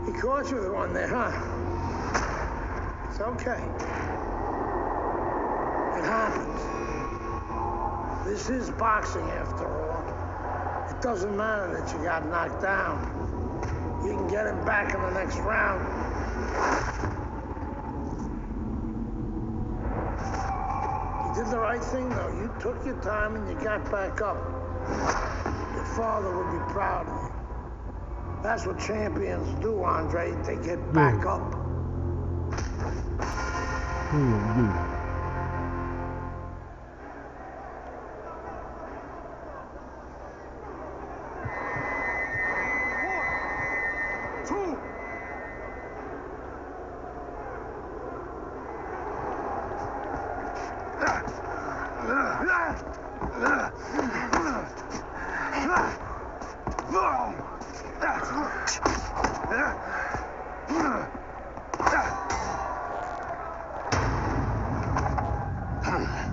He caught you with one there, huh? It's okay. It happens. This is boxing, after all. It doesn't matter that you got knocked down. You can get him back in the next round. You did the right thing, though. You took your time and you got back up. Your father would be proud of you. That's what champions do, Andre. They get back up.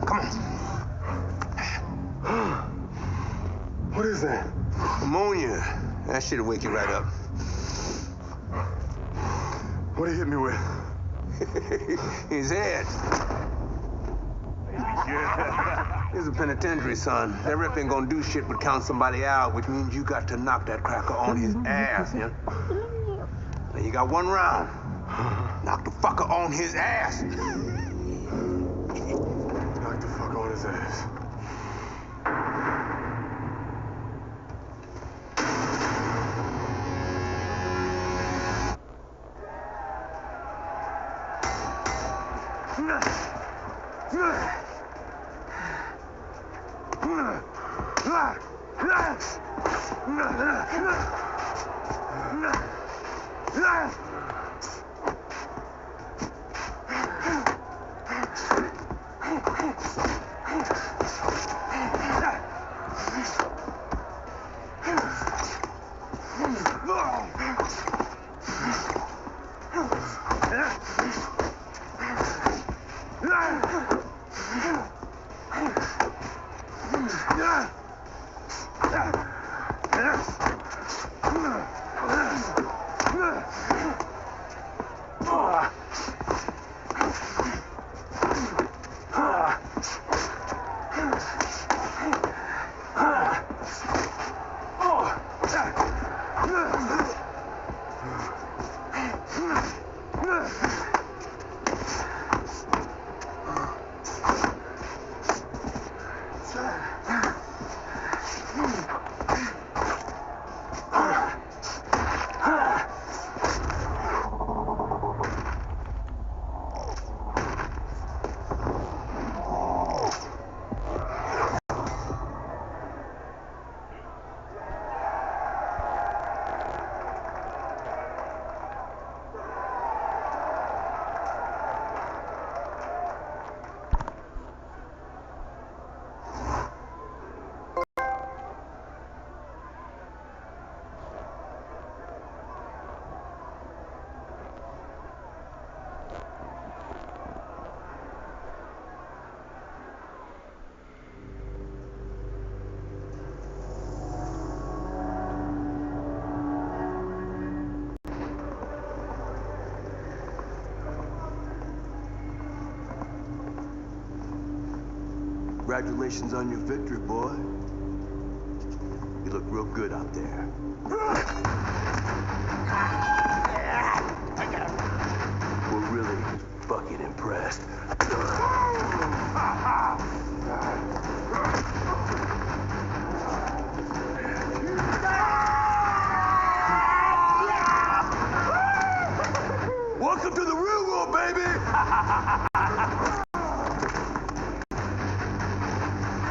Come on. What is that? Ammonia. That shit'll wake you right up. What he hit me with? His head. He's a penitentiary, son. That rep ain't gonna do shit but count somebody out, which means you got to knock that cracker on his ass, yeah? Now you got one round. Knock the fucker on his ass. Knock the fuck on his ass. Congratulations on your victory, boy. You look real good out there. We're really fucking impressed. Welcome to the real world, baby!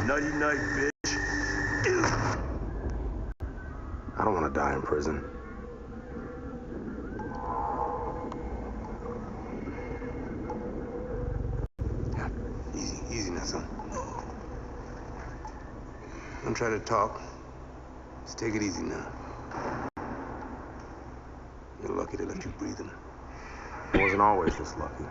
Nighty night, bitch. I don't want to die in prison. Easy now, son. Don't try to talk. Just take it easy now. You're lucky to let you breathe in. I wasn't always this lucky.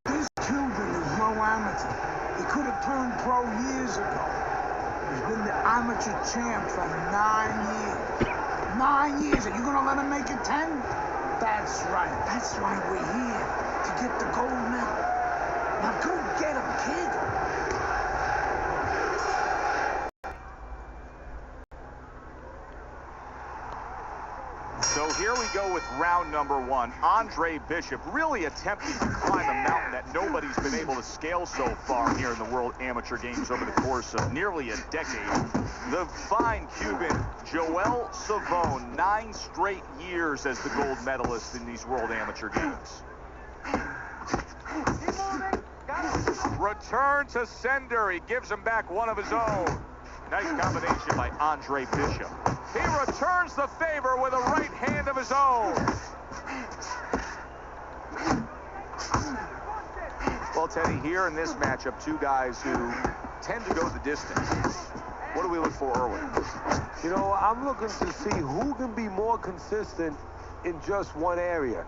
This Cuban is no amateur. He could have turned pro years ago. He's been the amateur champ for 9 years. 9 years. Are you gonna let him make it 10? That's right. That's why we're here. To get the gold medal. Now go get him, kid. So here we go with round number 1. Andre Bishop really attempting to climb a mountain that nobody's been able to scale so far here in the World Amateur Games over the course of nearly a decade. The fine Cuban, Joel Savone, 9 straight years as the gold medalist in these World Amateur Games. Return to sender. He gives him back one of his own. Nice combination by Andre Bishop. He returns the favor with a right hand of his own. Well, Teddy, here in this matchup, two guys who tend to go the distance. What do we look for early? You know, I'm looking to see who can be more consistent in just one area.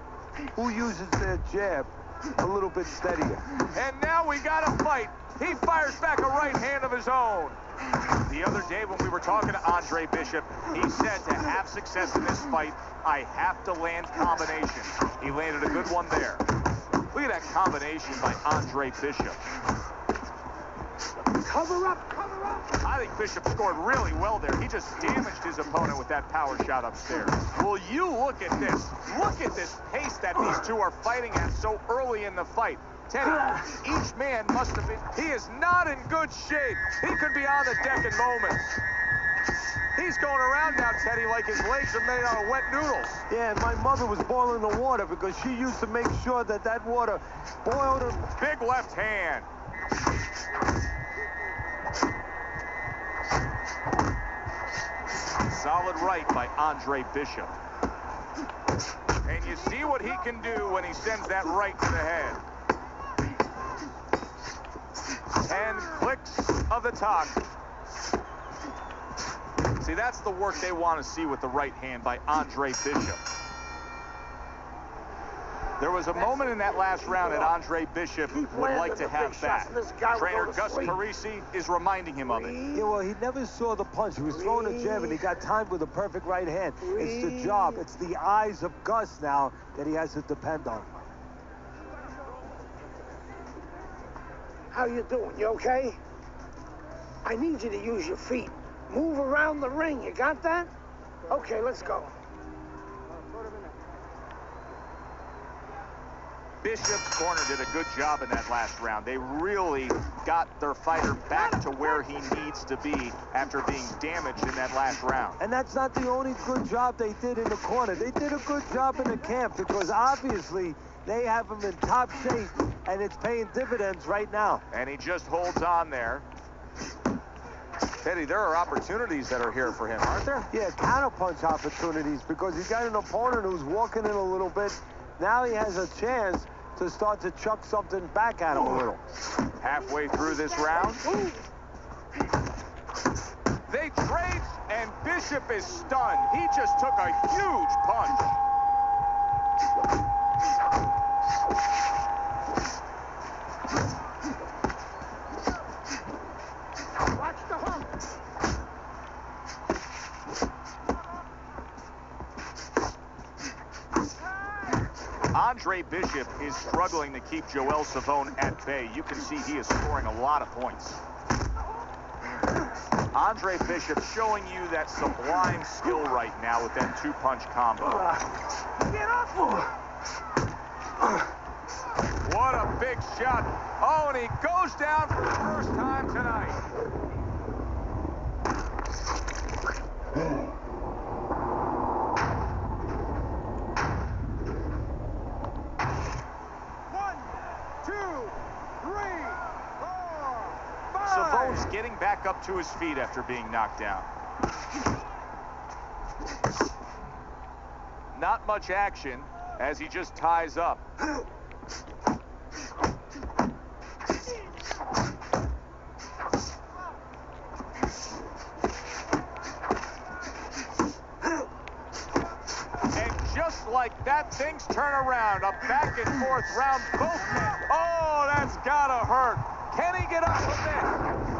Who uses their jab a little bit steadier. And now we got a fight. He fires back a right hand of his own. The other day when we were talking to Andre Bishop, he said to have success in this fight, I have to land combinations. He landed a good one there. Look at that combination by Andre Bishop. Cover up, cover up. I think Bishop scored really well there. He just damaged his opponent with that power shot upstairs. Will you look at this? Look at this pace that these two are fighting at so early in the fight. Teddy, each man must have been... He is not in good shape. He could be on the deck in moments. He's going around now, Teddy, like his legs are made out of wet noodles. Yeah, and my mother was boiling the water because she used to make sure that that water boiled him. Big left hand. Solid right by Andre Bishop. And you see what he can do when he sends that right to the head. 10 clicks of the talk. See, that's the work they want to see with the right hand by Andre Bishop. There was a moment in that last round that Andre Bishop would like to have back. Trainer Gus Parisi is reminding him of it. Yeah, well, he never saw the punch. He was throwing a jab, and he got timed with a perfect right hand. It's the job. It's the eyes of Gus now that he has to depend on. How you doing? You okay? I need you to use your feet. Move around the ring. You got that? Okay, let's go. Bishop's corner did a good job in that last round. They really got their fighter back to where he needs to be after being damaged in that last round. And that's not the only good job they did in the corner. They did a good job in the camp because obviously they have him in top shape, and it's paying dividends right now. And he just holds on there. Teddy, there are opportunities that are here for him, aren't there? Yeah, counterpunch opportunities because he's got an opponent who's walking in a little bit. Now he has a chance to start to chuck something back at him a little. Halfway through this round. They trade, and Bishop is stunned. He just took a huge punch. Watch the hump. Bishop is struggling to keep Joel Savone at bay. You can see he is scoring a lot of points. Andre Bishop showing you that sublime skill right now with that two-punch combo. Get up! What a big shot. Oh, and he goes down for the first time tonight. Savone's getting back up to his feet after being knocked down. Not much action as he just ties up. And just like that, things turn around. A back and forth round, both men. Oh, that's gotta hurt. Can he get up from this?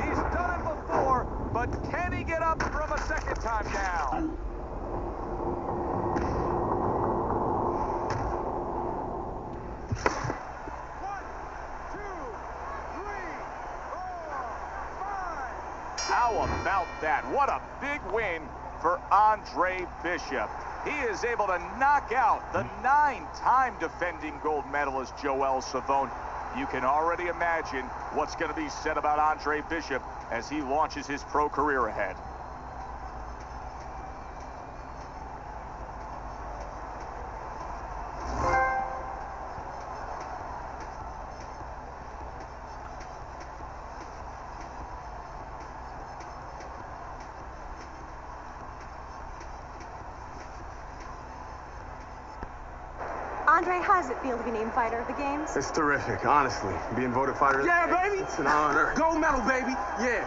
He's done it before, but can he get up from a second time down? One, two, three, 4, 5. How about that? What a big win for Andre Bishop. He is able to knock out the 9-time defending gold medalist Joel Savone. You can already imagine what's going to be said about Andre Bishop as he launches his pro career ahead. Andre, how does it feel to be named Fighter of the Games? It's terrific, honestly. Being voted fighter of the Yeah, game, baby. it's an honor. Gold medal, baby. Yeah.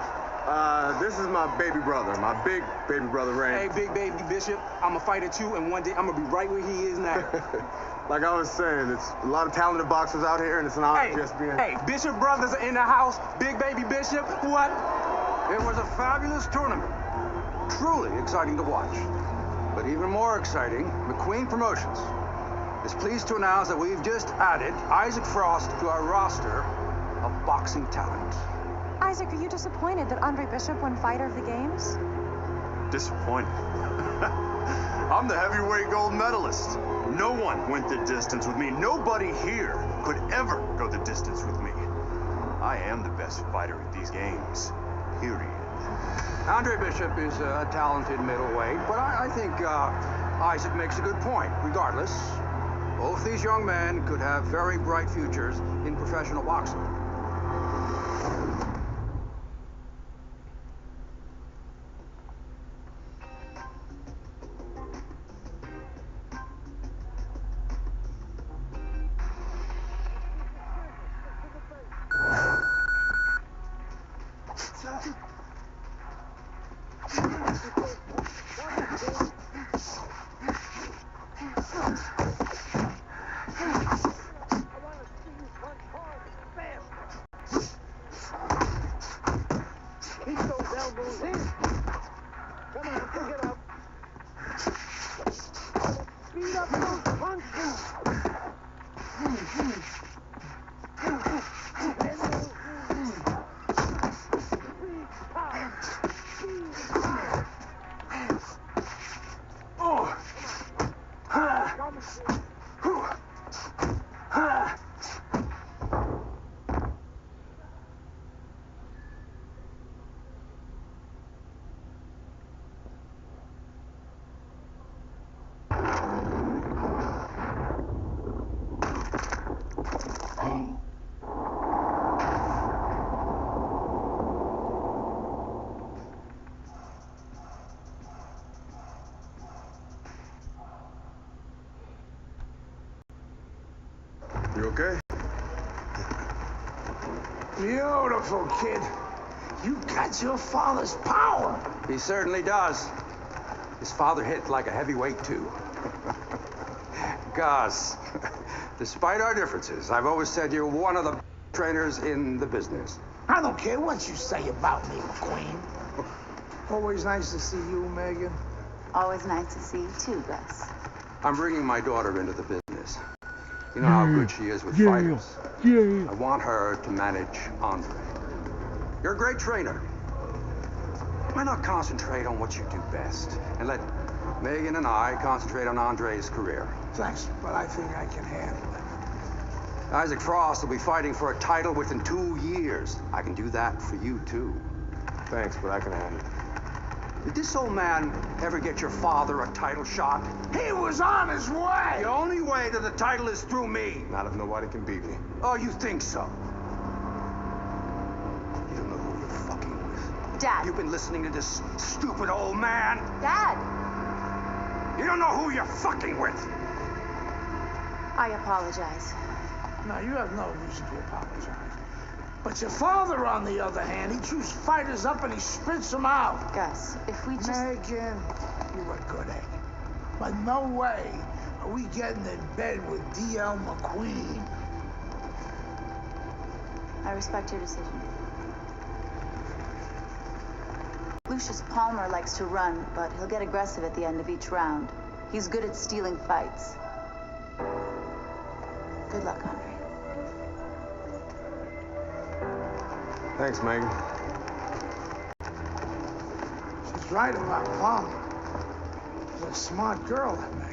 This is my baby brother, my big baby brother, Ray. Hey, big baby Bishop, I'm a fighter too, and one day I'm gonna be right where he is now. Like I was saying, it's a lot of talented boxers out here, and it's an honor just being... Hey, Bishop brothers are in the house. Big baby Bishop, what? It was a fabulous tournament. Truly exciting to watch. But even more exciting, McQueen Promotions is pleased to announce that we've just added Isaac Frost to our roster of boxing talent. Isaac, are you disappointed that Andre Bishop won Fighter of the Games? Disappointed. I'm the heavyweight gold medalist. No one went the distance with me. Nobody here could ever go the distance with me. I am the best fighter at these games, period. Andre Bishop is a talented middleweight, but I think Isaac makes a good point. Regardless, both these young men could have very bright futures in professional boxing. Keep those elbows in. Come on, pick it up. Speed up those punches. You okay? Beautiful, kid. You got your father's power. He certainly does. His father hit like a heavyweight, too. Gus, despite our differences, I've always said you're one of the trainers in the business. I don't care what you say about me, McQueen. Always nice to see you, Megan. Always nice to see you too, Gus. I'm bringing my daughter into the business. You know how good she is with fighters. I want her to manage Andre. You're a great trainer. Why not concentrate on what you do best and let Megan and I concentrate on Andre's career? Thanks, but I think I can handle it. Isaac Frost will be fighting for a title within 2 years. I can do that for you, too. Thanks, but I can handle it. Did this old man ever get your father a title shot? He was on his way! The only way to the title is through me. Not if nobody can beat me. Oh, you think so? You don't know who you're fucking with. Dad. You've been listening to this stupid old man. Dad. You don't know who you're fucking with. I apologize. No, you have no reason to apologize. But your father, on the other hand, he chews fighters up and he spits them out. Gus, if we just... Megan, you were good at it. But no way are we getting in bed with D.L. McQueen. I respect your decision. Lucius Palmer likes to run, but he'll get aggressive at the end of each round. He's good at stealing fights. Good luck, Andre. Thanks, Megan. She's right about Palmer. She's a smart girl, that Megan.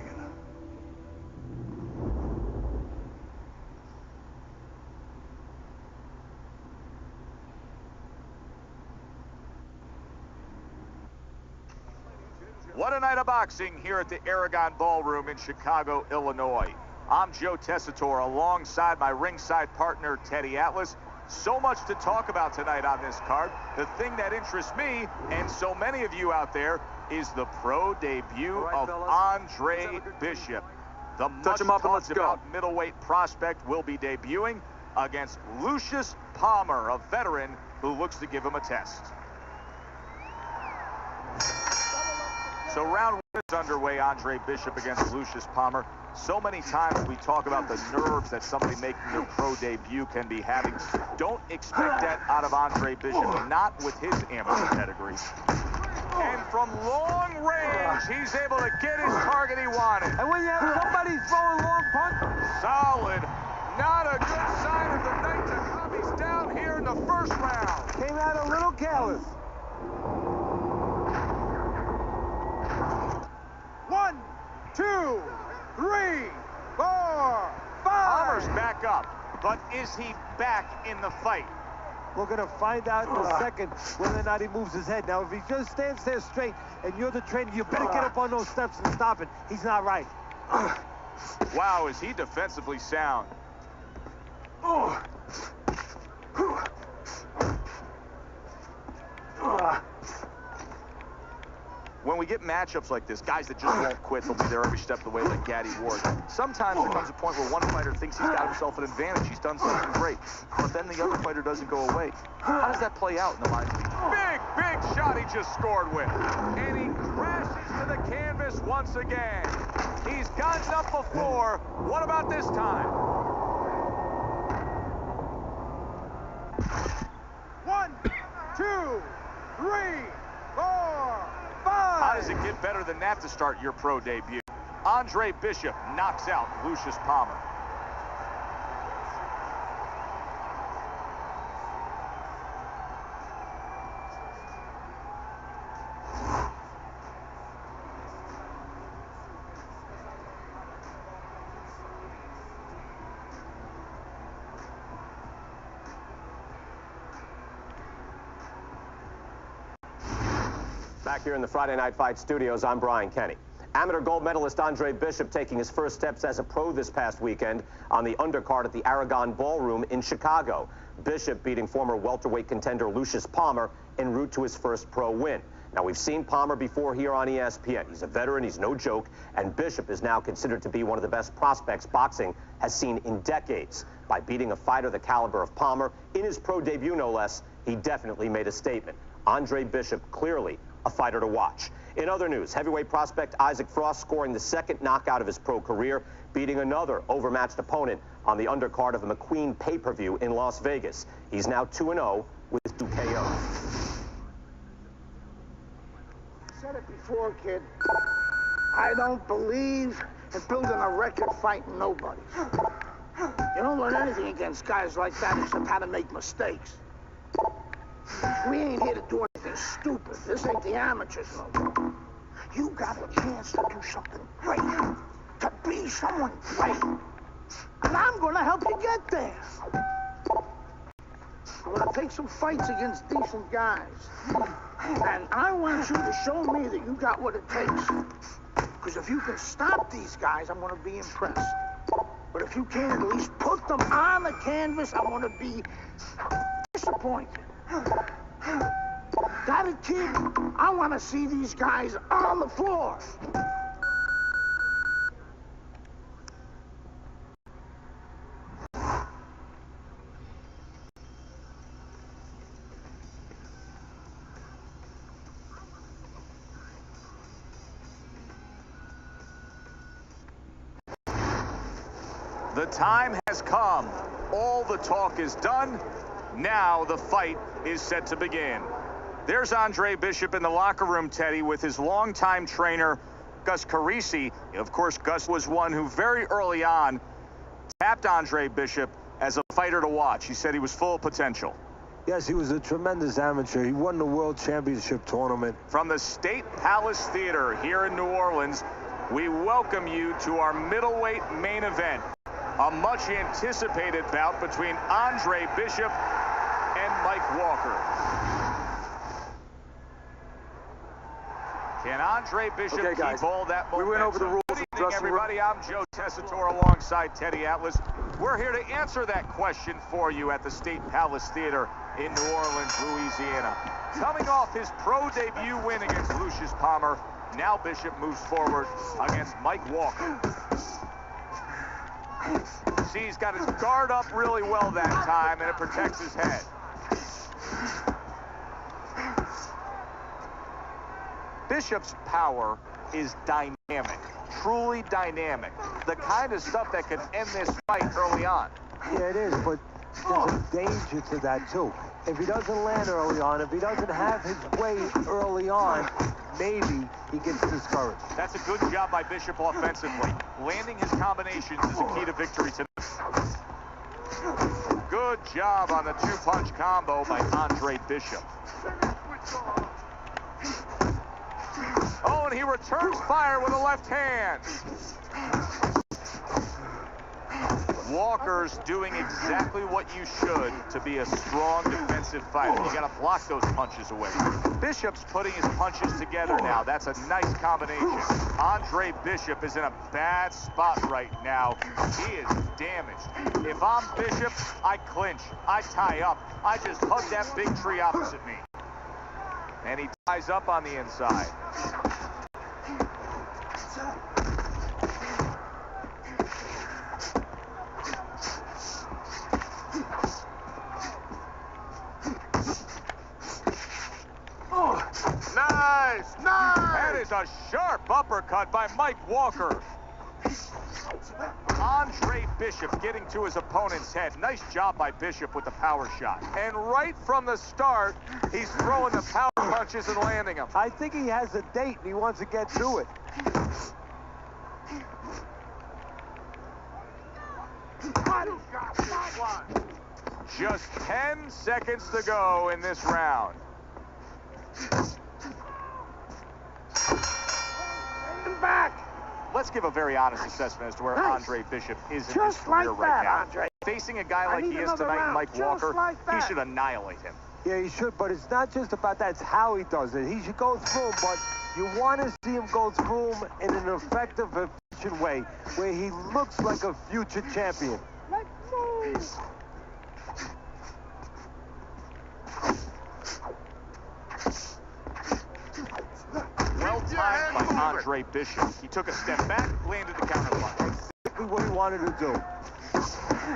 What a night of boxing here at the Aragon Ballroom in Chicago, Illinois. I'm Joe Tessitore alongside my ringside partner, Teddy Atlas. So much to talk about tonight on this card. The thing that interests me, and so many of you out there, is the pro debut of Andre Bishop. The much-talked-about middleweight prospect will be debuting against Lucius Palmer, a veteran who looks to give him a test. So round one is underway, Andre Bishop against Lucius Palmer. So many times we talk about the nerves that somebody making their pro debut can be having. Don't expect that out of Andre Bishop, not with his amateur pedigree. And from long range, he's able to get his target he wanted. And when you have somebody throwing long punch... Solid. Not a good sign of the night to come. He's down here in the first round. Came out a little careless. 1, 2, 3, 4, 5. Palmer's back up, but is he back in the fight? We're going to find out in a second whether or not he moves his head. Now, if he just stands there straight and you're the trainer, you better get up on those steps and stop it. He's not right. Wow, is he defensively sound? When we get matchups like this, guys that just won't quit, they'll be there every step of the way like Gaddy Ward. Sometimes there comes a point where one fighter thinks he's got himself an advantage. He's done something great. But then the other fighter doesn't go away. How does that play out in the minds of people? Big shot he just scored with. And he crashes to the canvas once again. He's gotten up before. What about this time? 1, 2, 3, 4, 5. How does it get better than that to start your pro debut? Andre Bishop knocks out Lucius Palmer. Back here in the Friday Night Fight studios, I'm Brian Kenny. Amateur gold medalist Andre Bishop taking his first steps as a pro this past weekend on the undercard at the Aragon Ballroom in Chicago. Bishop beating former welterweight contender Lucius Palmer en route to his first pro win. Now, we've seen Palmer before here on ESPN. He's a veteran, he's no joke, and Bishop is now considered to be one of the best prospects boxing has seen in decades. By beating a fighter the caliber of Palmer in his pro debut, no less, he definitely made a statement. Andre Bishop clearly a fighter to watch. In other news, heavyweight prospect Isaac Frost scoring the second knockout of his pro career, beating another overmatched opponent on the undercard of a McQueen pay-per-view in Las Vegas. He's now 2-0 with 2 KOs. I said it before, kid. I don't believe in building a record fighting nobody. You don't learn anything against guys like that except how to make mistakes. We ain't here to do anything stupid. This ain't the amateurs no more. You got a chance to do something great, to be someone great. And I'm gonna help you get there. I'm gonna take some fights against decent guys. And I want you to show me that you got what it takes. Because if you can stop these guys, I'm gonna be impressed. But if you can't at least put them on the canvas, I'm gonna be disappointed. Got it, kid? I want to see these guys on the floor. The time has come. All the talk is done. Now the fight is set to begin. There's Andre Bishop in the locker room, Teddy, with his longtime trainer, Gus Carisi. Of course, Gus was one who very early on tapped Andre Bishop as a fighter to watch. He said he was full of potential. Yes, he was a tremendous amateur. He won the World Championship tournament. From the State Palace Theater here in New Orleans, we welcome you to our middleweight main event. A much anticipated bout between Andre Bishop and Mike Walker. Can Andre Bishop keep all that momentum? We went over the rules. Good evening, everybody. I'm Joe Tessitore alongside Teddy Atlas. We're here to answer that question for you at the State Palace Theater in New Orleans, Louisiana. Coming off his pro debut win against Lucius Palmer, now Bishop moves forward against Mike Walker. See, he's got his guard up really well that time, and it protects his head. Bishop's power is dynamic, truly dynamic. The kind of stuff that could end this fight early on. Yeah, it is, but there's a danger to that, too. If he doesn't land early on, if he doesn't have his way early on, maybe he gets discouraged. That's a good job by Bishop offensively. Landing his combinations is a key to victory tonight. Good job on the two-punch combo by Andre Bishop. Oh, and he returns fire with a left hand. Walker's doing exactly what you should to be a strong defensive fighter. You got to block those punches away. Bishop's putting his punches together now. That's a nice combination. Andre Bishop is in a bad spot right now. He is damaged. If I'm Bishop, I clinch. I tie up. I just hug that big tree opposite me. And he ties up on the inside. Nice! That is a sharp uppercut by Mike Walker. Andre Bishop getting to his opponent's head. Nice job by Bishop with the power shot. And right from the start, he's throwing the power punches and landing them. I think he has a date and he wants to get to it. Just 10 seconds to go in this round. Back. Let's give a very honest assessment as to where Andre Bishop is in his Just career like right that, now. Andre. Facing a guy like he is tonight, round. Mike Just Walker, like he that. should annihilate him. Yeah, he should, but it's not just about that. It's how he does it. He should go through him, but you want to see him go through him in an effective, efficient way, where he looks like a future champion. Let's move. Well timed by Andre Bishop. He took a step back, landed the counterpunch. Exactly what he wanted to do.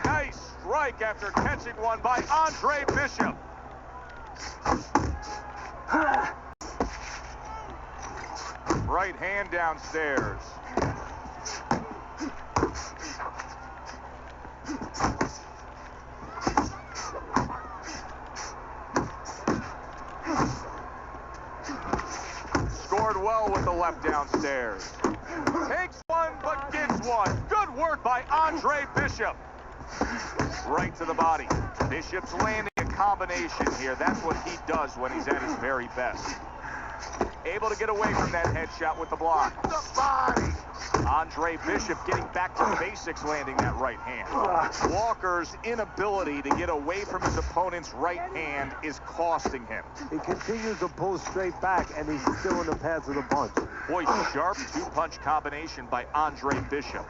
Nice strike after catching one by Andre Bishop. Right hand downstairs. Scored well with the left downstairs. Takes one, but gets one. Good work by Andre Bishop. Right to the body. Bishop's landing a combination here. That's what he does when he's at his very best. Able to get away from that headshot with the block. The body. Andre Bishop getting back to the basics, landing that right hand. Walker's inability to get away from his opponent's right hand is costing him. He continues to pull straight back, and he's still in the path of the punch. Boy, sharp two-punch combination by Andre Bishop.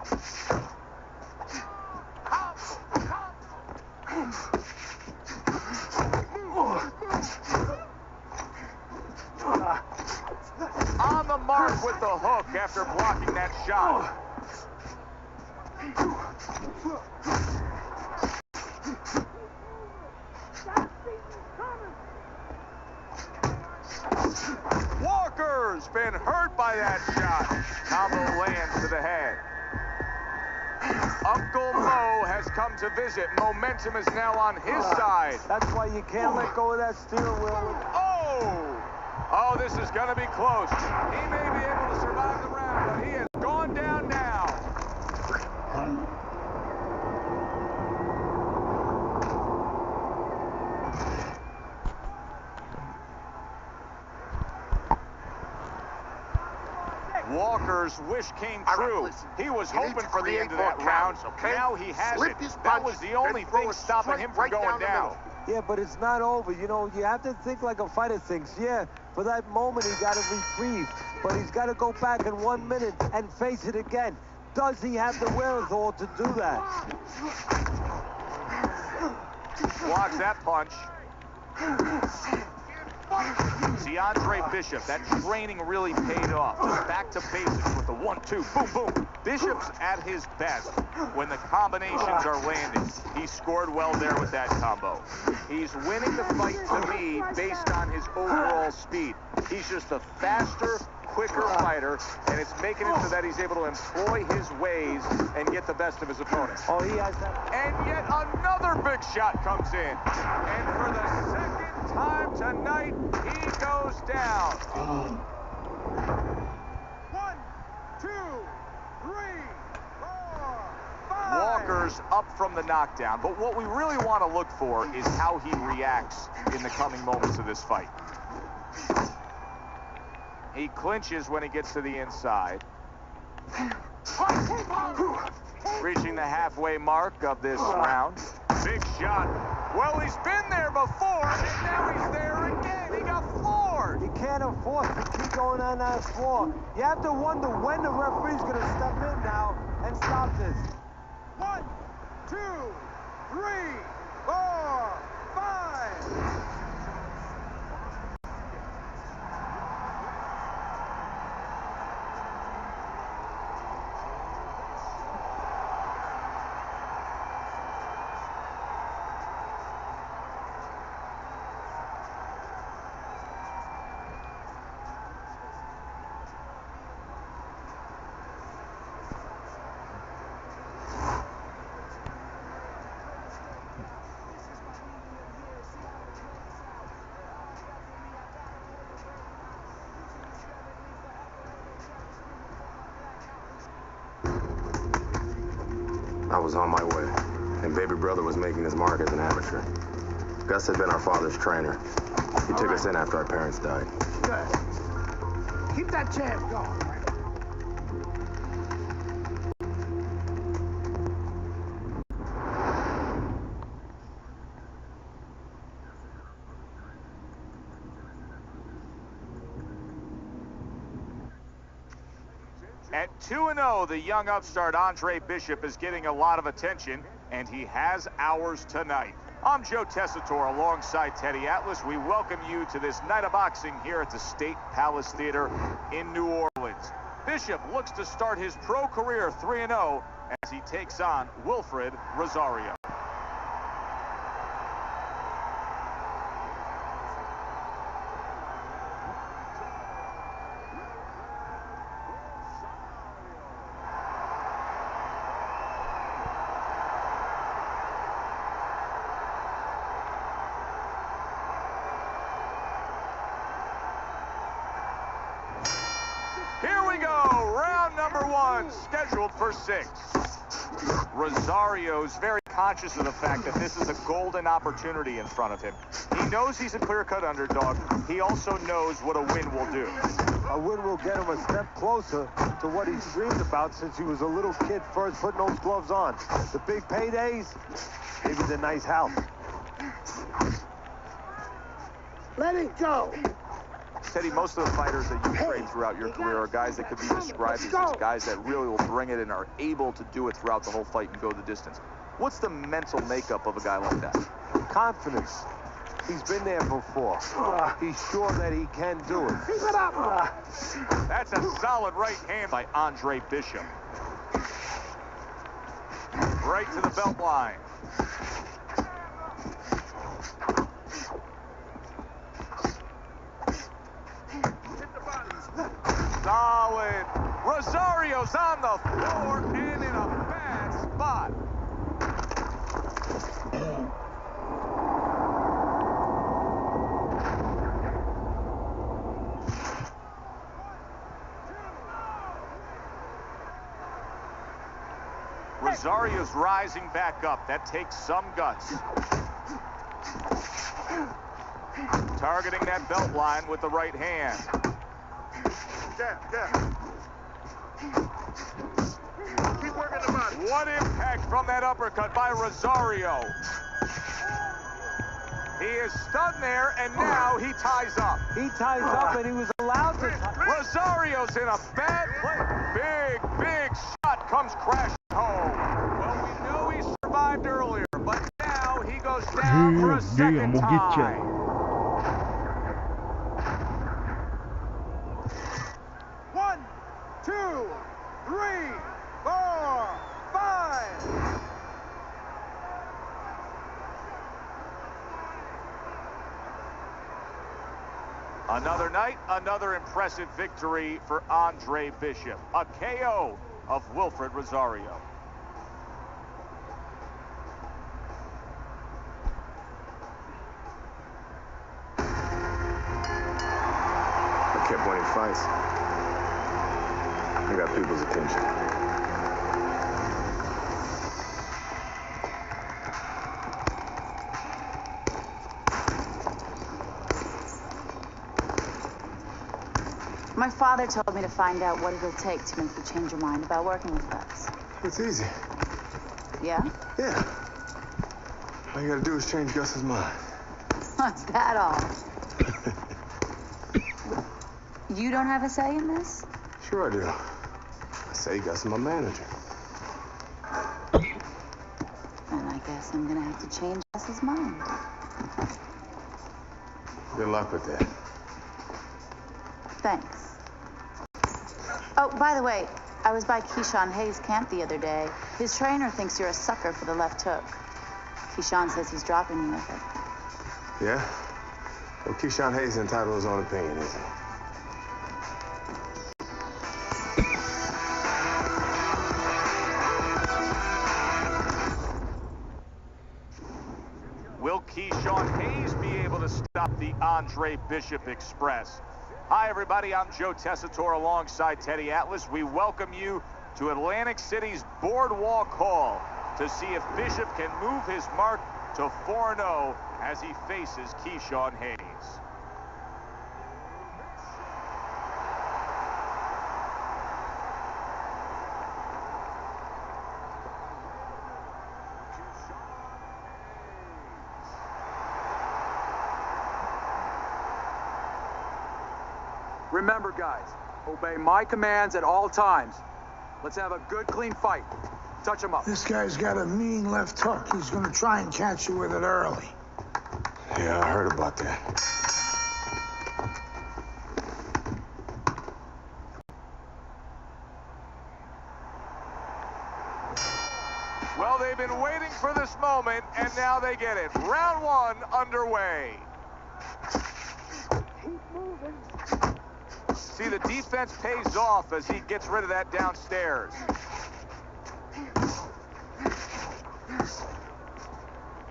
On the mark with the hook after blocking that shot. Walker's been hurt by that shot. Combo lands to the head. Uncle Mo has come to visit. Momentum is now on his side. That's why you can't let go of that steering wheel. Oh, this is going to be close. He may be able to survive the round, but he has gone down now. Walker's wish came true. He was hoping for the end of that round. Now he has it. That was the only thing stopping him from going down. Yeah, but it's not over. You know, you have to think like a fighter thinks. Yeah, for that moment, he got a reprieve. But he's got to go back in 1 minute and face it again. Does he have the wherewithal to do that? Blocks that punch. See, Andre Bishop, that training really paid off. Just back to basics with the 1-2, boom, boom. Bishop's at his best when the combinations are landing. He scored well there with that combo. He's winning the fight to me based on his overall speed. He's just a faster, quicker fighter, and it's making it so that he's able to employ his ways and get the best of his opponent. Oh, he has that. And yet another big shot comes in. And for the second time tonight, he goes down. 1, 2, 3, 4, 5. Walker's up from the knockdown, but what we really want to look for is how he reacts in the coming moments of this fight. He clinches when he gets to the inside. Reaching the halfway mark of this round. Big shot. Well, he's been there before, and now he's there again. He got floored. He can't afford to keep going on that floor. You have to wonder when the referee's going to step in now and stop this. 1, 2, 3, 4, 5. I was on my way, and baby brother was making his mark as an amateur. Gus had been our father's trainer. He took us in after our parents died. Good. Keep that champ going. At 2-0, the young upstart Andre Bishop is getting a lot of attention, and he has ours tonight. I'm Joe Tessitore alongside Teddy Atlas. We welcome you to this night of boxing here at the State Palace Theater in New Orleans. Bishop looks to start his pro career 3-0 as he takes on Wilfred Rosario. Here we go, round number 1, scheduled for 6. Rosario's very conscious of the fact that this is a golden opportunity in front of him. He knows he's a clear-cut underdog. He also knows what a win will do. A win will get him a step closer to what he's dreamed about since he was a little kid first putting those gloves on. The big paydays, maybe the nice house. Let it go. Teddy, most of the fighters that you've trained throughout your career are guys that could be described as these guys that really will bring it and are able to do it throughout the whole fight and go the distance. What's the mental makeup of a guy like that? Confidence. He's been there before. He's sure that he can do it. Keep it up. That's a solid right hand by Andre Bishop. Right to the belt line. Solid. Rosario's on the floor and in a bad spot. Rosario's rising back up. That takes some guts. Targeting that belt line with the right hand. Keep working the body. What impact from that uppercut by Rosario. He is stunned there, and now he ties up. He ties up, and he was allowed to tie. Rosario's in a bad place. Big shot comes crashing home. Well, we know he survived earlier, but now he goes down for a second time. 1, 2, 3, 4, 5. Another night, another impressive victory for Andre Bishop. A KO of Wilfred Rosario. I kept winning fights. I got people's attention. My father told me to find out what it'll take to make you change your mind about working with us. It's easy. Yeah? Yeah. All you gotta do is change Gus's mind. What's that all? You don't have a say in this? Sure I do. I say Gus is my manager. And I guess I'm gonna have to change Gus's mind. Good luck with that. Thanks. Oh, by the way, I was by Keyshawn Hayes' camp the other day. His trainer thinks you're a sucker for the left hook. Keyshawn says he's dropping you with it. Yeah? Well, Keyshawn Hayes is entitled to his own opinion, isn't he? Will Keyshawn Hayes be able to stop the Andre Bishop Express? Hi, everybody. I'm Joe Tessitore alongside Teddy Atlas. We welcome you to Atlantic City's Boardwalk Hall to see if Bishop can move his mark to 4-0 as he faces Keyshawn Hayes. Remember, guys, obey my commands at all times. Let's have a good, clean fight. Touch him up. This guy's got a mean left hook. He's gonna try and catch you with it early. Yeah, I heard about that. Well, they've been waiting for this moment, and now they get it. Round one underway. Keep moving. See, the defense pays off as he gets rid of that downstairs.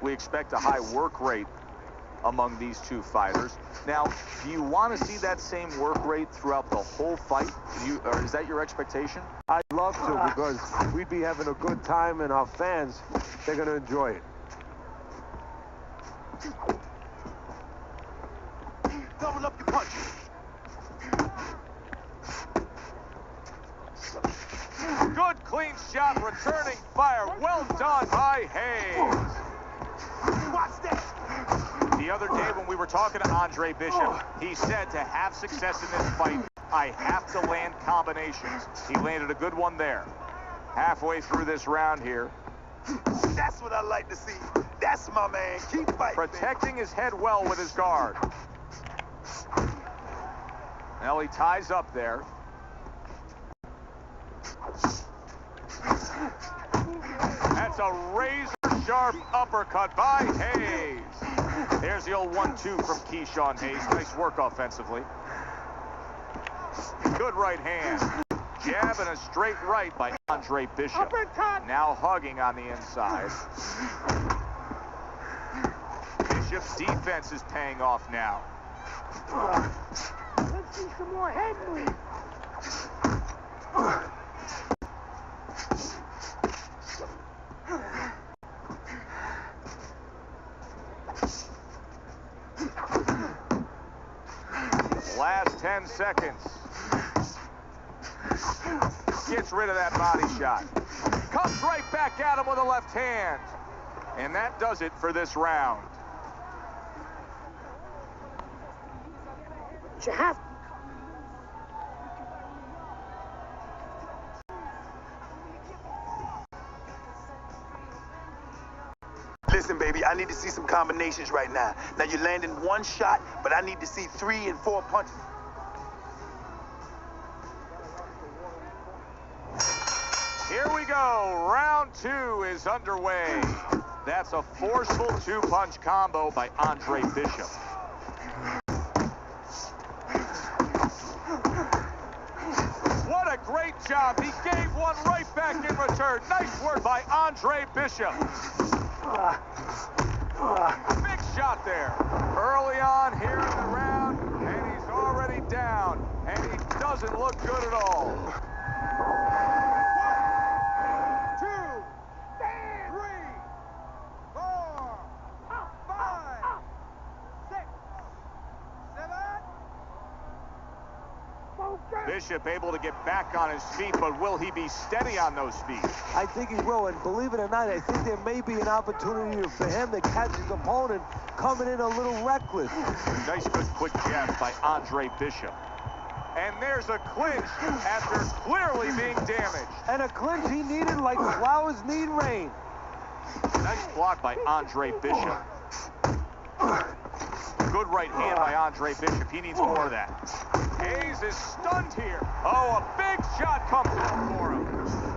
We expect a high work rate among these two fighters. Now, do you want to see that same work rate throughout the whole fight? Or is that your expectation? I'd love to, because we'd be having a good time, and our fans, they're going to enjoy it. Double up your punch. Good clean shot, returning fire. Well done by Hayes. Watch that. The other day when we were talking to Andre Bishop, he said to have success in this fight, I have to land combinations. He landed a good one there. Halfway through this round here. That's what I like to see. That's my man. Keep fighting. Protecting his head well with his guard. Now he ties up there. That's a razor-sharp uppercut by Hayes. There's the old 1-2 from Keyshawn Hayes. Nice work offensively. Good right hand. Jab and a straight right by Andre Bishop. Now hugging on the inside. Bishop's defense is paying off now. Let's see some more head movement. Last 10 seconds. Gets rid of that body shot. Comes right back at him with a left hand. And that does it for this round. You have to. Listen, baby, I need to see some combinations right now. Now, you're landing one shot, but I need to see 3 and 4 punches. Here we go. Round 2 is underway. That's a forceful 2-punch combo by Andre Bishop. What a great job. He gave one right back in return. Nice work by Andre Bishop. Big shot there. Early on here in the round, and he's already down. And he doesn't look good at all. 1, 2, 3, 4, 5, 6, 7. Bishop able to get back on his feet, but will he be steady on those feet? I think he will, and believe it or not, I think there may be an opportunity for him to catch his opponent coming in a little reckless. Nice, good, quick jab by Andre Bishop. And there's a clinch after clearly being damaged. And a clinch he needed like flowers need rain. Nice block by Andre Bishop. Good right hand by Andre Bishop. He needs more of that. Hayes is stunned here. Oh, a big shot comes out for him.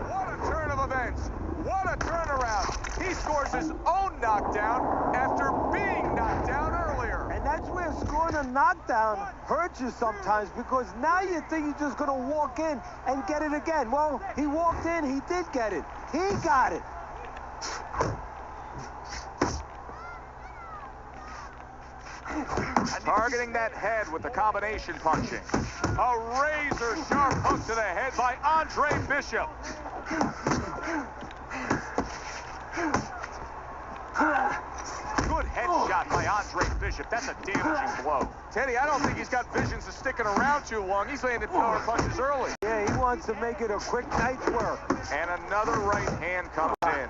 What a turn of events. What a turnaround. He scores his own knockdown after being knocked down earlier. And that's where scoring a knockdown hurts you sometimes, because now you think you're just going to walk in and get it again. Well, he walked in, he did get it. He got it. Targeting that head with the combination punching. A razor-sharp hook to the head by Andre Bishop. Good headshot by Andre Bishop. That's a damaging blow. Teddy, I don't think he's got visions of sticking around too long. He's landing power punches early. Yeah, he wants to make it a quick night's work. And another right hand comes in.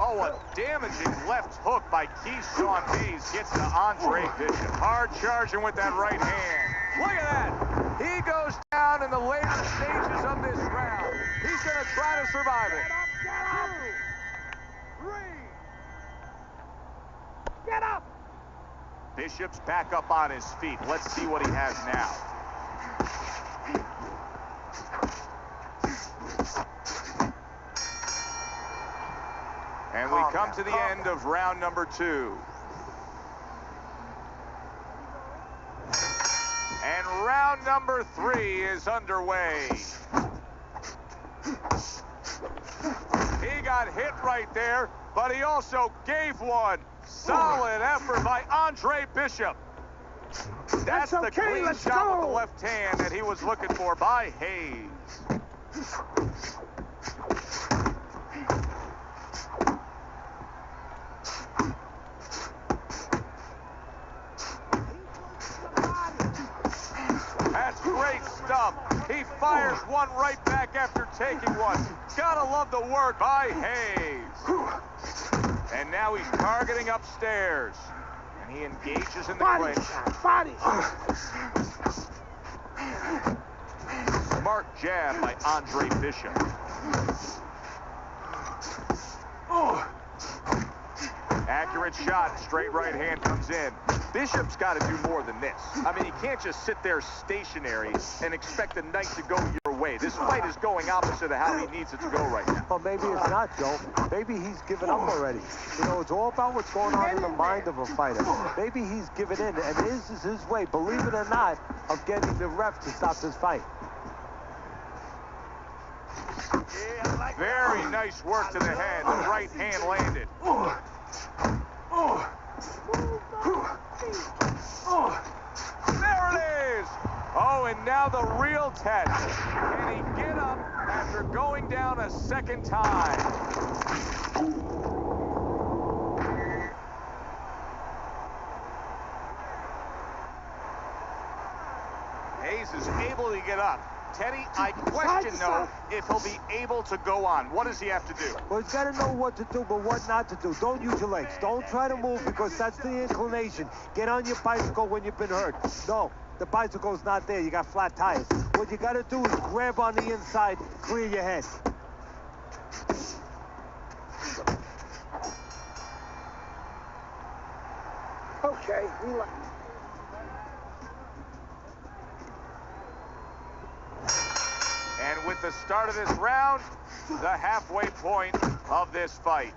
Oh, a damaging left hook by Keyshawn Hayes gets to Andre Bishop. Hard charging with that right hand. Look at that. He goes down in the later stages of this round. He's going to try to survive it. 2, 3. Get up. Bishop's back up on his feet. Let's see what he has now. And we come to the end of round number 2. And round number 3 is underway. He got hit right there, but he also gave one. Solid effort by Andre Bishop. That's the clean shot with the left hand that he was looking for by Hayes. That's great stuff. He fires one right back after taking one. Gotta love the work by Hayes. And now he's targeting upstairs. And he engages in the clinch. Body. Smart jab by Andre Bishop. Accurate shot, straight right hand comes in. Bishop's got to do more than this. I mean, you can't just sit there stationary and expect the night to go your way. This fight is going opposite of how he needs it to go right now. Well, maybe it's not, Joe. Maybe he's given up already. You know, it's all about what's going on in the mind of a fighter. Maybe he's given in, and this is his way, believe it or not, of getting the ref to stop this fight. Very nice work to the head. The right hand landed. There it is! Oh, and now the real test. Can he get up after going down a second time? Hayes is able to get up. Teddy, I question, though, if he'll be able to go on. What does he have to do? Well, he's got to know what to do, but what not to do. Don't use your legs. Don't try to move because that's the inclination. Get on your bicycle when you've been hurt. No, the bicycle's not there. You got flat tires. What you got to do is grab on the inside, clear your head. Okay, relax. And with the start of this round, the halfway point of this fight.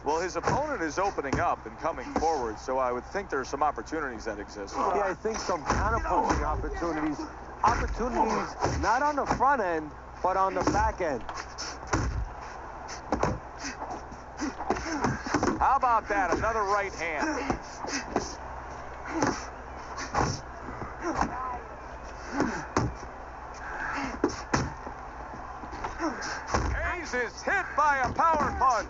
Well, his opponent is opening up and coming forward, so I would think there are some opportunities that exist. Yeah, I think some counterpunching opportunities. Opportunities not on the front end, but on the back end. How about that? Another right hand. Hayes is hit by a power punch.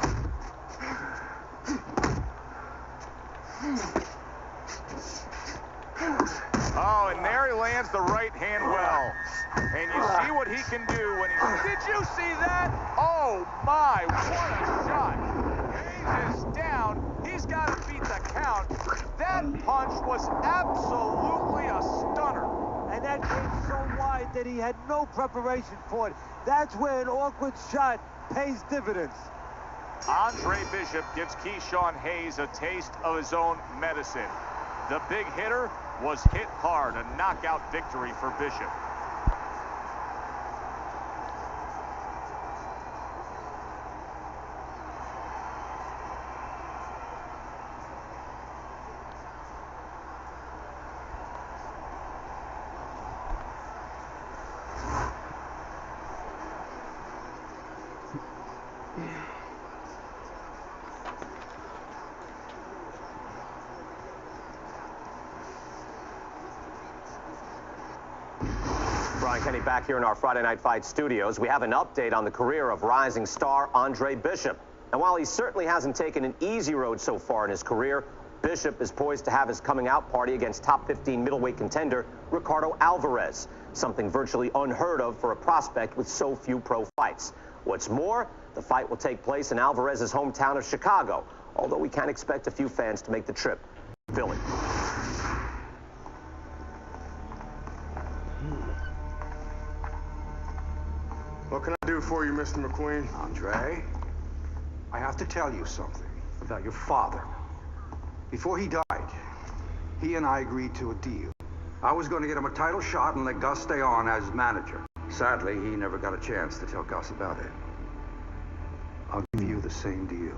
Oh, and there he lands the right hand well. And you see what he can do when he... Did you see that? Oh, my, what a shot. Hayes is down. He's got to beat the count. That punch was absolutely a stunner. And that came so wide that he had no preparation for it. That's where an awkward shot pays dividends. Andre Bishop gives Keyshawn Hayes a taste of his own medicine. The big hitter was hit hard, a knockout victory for Bishop. Brian Kenny back here in our Friday Night Fight studios. We have an update on the career of rising star Andre Bishop. And while he certainly hasn't taken an easy road so far in his career, Bishop is poised to have his coming out party against top 15 middleweight contender Ricardo Alvarez, something virtually unheard of for a prospect with so few pro fights. What's more, the fight will take place in Alvarez's hometown of Chicago, although we can expect a few fans to make the trip to Philly. What can I do for you, Mr. McQueen? Andre, I have to tell you something about your father. Before he died, he and I agreed to a deal. I was going to get him a title shot and let Gus stay on as manager. Sadly, he never got a chance to tell Gus about it. I'll give you the same deal.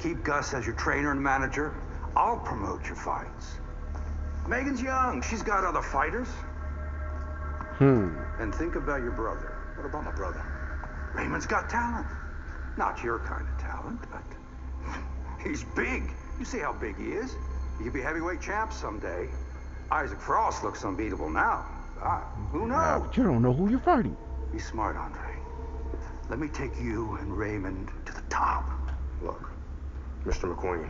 Keep Gus as your trainer and manager. I'll promote your fights. Megan's young. She's got other fighters. And think about your brother. What about my brother? Raymond's got talent. Not your kind of talent, but he's big. You see how big he is. He could be heavyweight champ someday. Isaac Frost looks unbeatable now. Who Nah, knows? but you don't know who you're fighting. Be smart, Andre. Let me take you and Raymond to the top. Look, Mr. McQueen,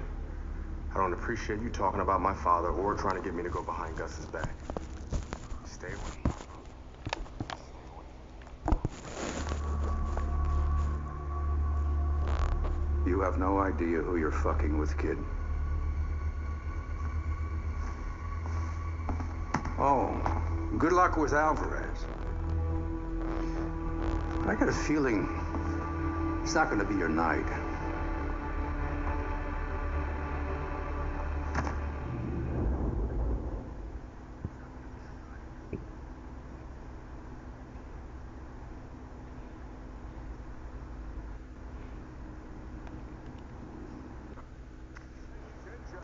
I don't appreciate you talking about my father or trying to get me to go behind Gus's back. Stay away. You have no idea who you're fucking with, kid. Oh, good luck with Alvarez. I got a feeling it's not going to be your night.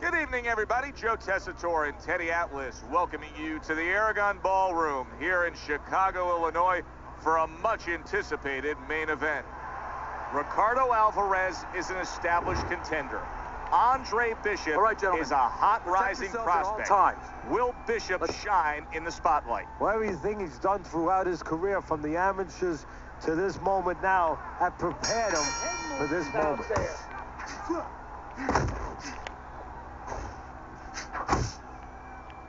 Good evening, everybody. Joe Tessitore and Teddy Atlas welcoming you to the Aragon Ballroom here in Chicago, Illinois, for a much-anticipated main event. Ricardo Alvarez is an established contender. Andre Bishop is a hot rising prospect. Will Bishop shine in the spotlight? Well, everything he's done throughout his career, from the amateurs to this moment now, have prepared him for this moment.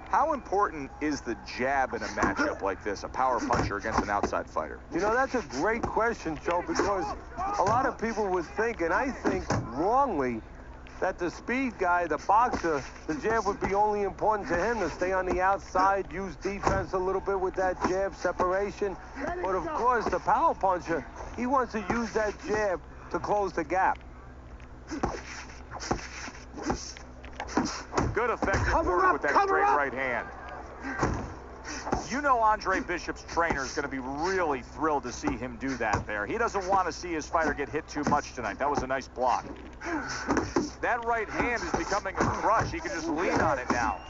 How important is the jab in a matchup like this, a power puncher against an outside fighter? You know, that's a great question, Joe, because a lot of people would think, and I think wrongly, that the speed guy, the boxer, the jab would be only important to him to stay on the outside, use defense a little bit with that jab separation. But of course, the power puncher, he wants to use that jab to close the gap. Good effective work with that straight right hand. You know Andre Bishop's trainer is going to be really thrilled to see him do that there. He doesn't want to see his fighter get hit too much tonight. That was a nice block. That right hand is becoming a crutch. He can just lean on it now.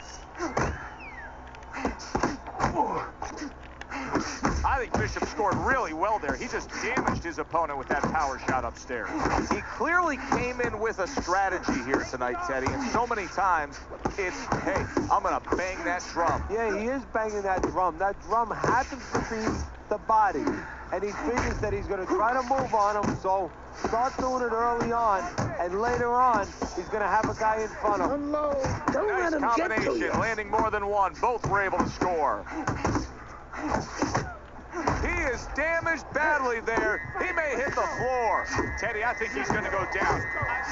I think Bishop scored really well there. He just damaged his opponent with that power shot upstairs. He clearly came in with a strategy here tonight, Teddy, and so many times it's, hey, I'm going to bang that drum. Yeah, he is banging that drum. That drum happens to be the body, and he figures that he's going to try to move on him, so start doing it early on, and later on, he's going to have a guy in front of him. Nice combination, landing more than one. Both were able to score. He is damaged badly there. He may hit the floor. Teddy, I think he's going to go down.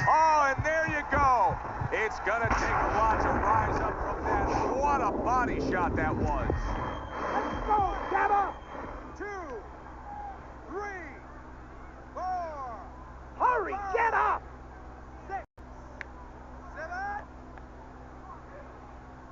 Oh, and there you go. It's going to take a lot to rise up from that. What a body shot that was. Let's go, get up. 2, 3, 4. Hurry, get up. 6, 7.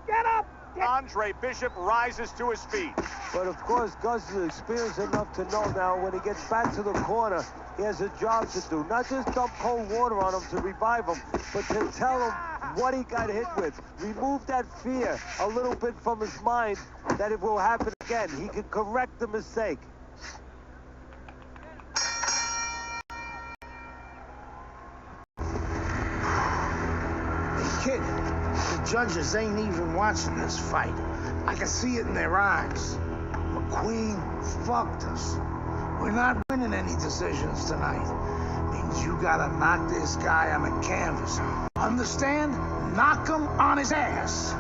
Get up. Andre Bishop rises to his feet. But of course, Gus is experienced enough to know now when he gets back to the corner, he has a job to do. Not just dump cold water on him to revive him, but to tell him what he got hit with. Remove that fear a little bit from his mind that it will happen again. He can correct the mistake. Hey, kid, the judges ain't even watching this fight. I can see it in their eyes. McQueen fucked us. We're not winning any decisions tonight. Means you gotta knock this guy on the canvas. Understand? Knock him on his ass.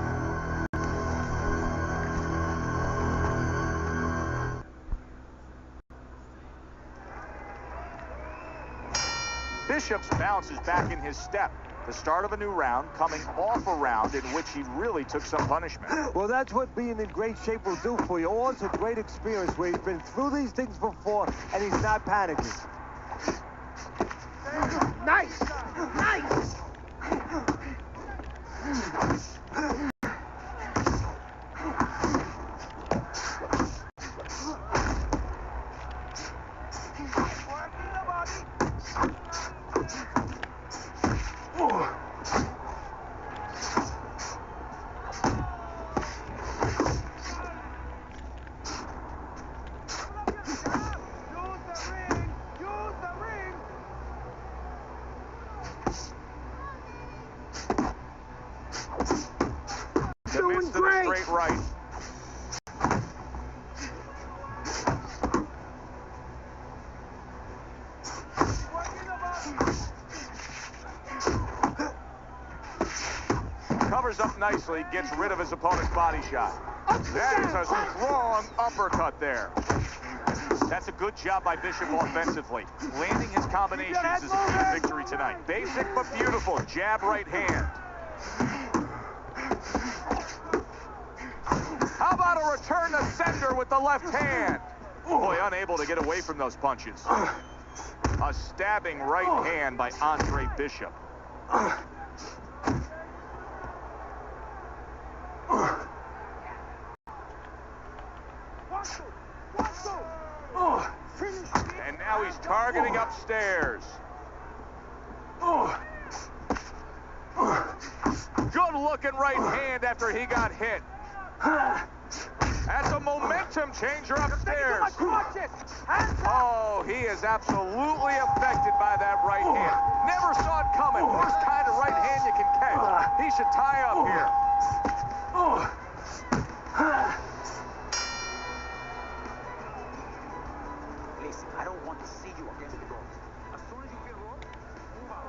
Bishop's bounce is back in his step. The start of a new round, coming off a round in which he really took some punishment. Well, that's what being in great shape will do for you. Also, great experience where he's been through these things before and he's not panicking. Nice! Nice! fight. Covers up nicely, gets rid of his opponent's body shot. That is a strong uppercut there. That's a good job by Bishop offensively. Landing his combinations is a key to victory tonight. Basic but beautiful. Jab right hand. How about a return to sender with the left hand? Boy, unable to get away from those punches. A stabbing right hand by Andre Bishop. And now he's targeting upstairs. Good looking right hand after he got hit. That's a momentum changer upstairs. Oh, he is absolutely affected by that right hand. Never saw it coming. Worst kind of right hand you can catch. He should tie up here. Listen, I don't want to see you against the ropes. As soon as you feel wrong, move out.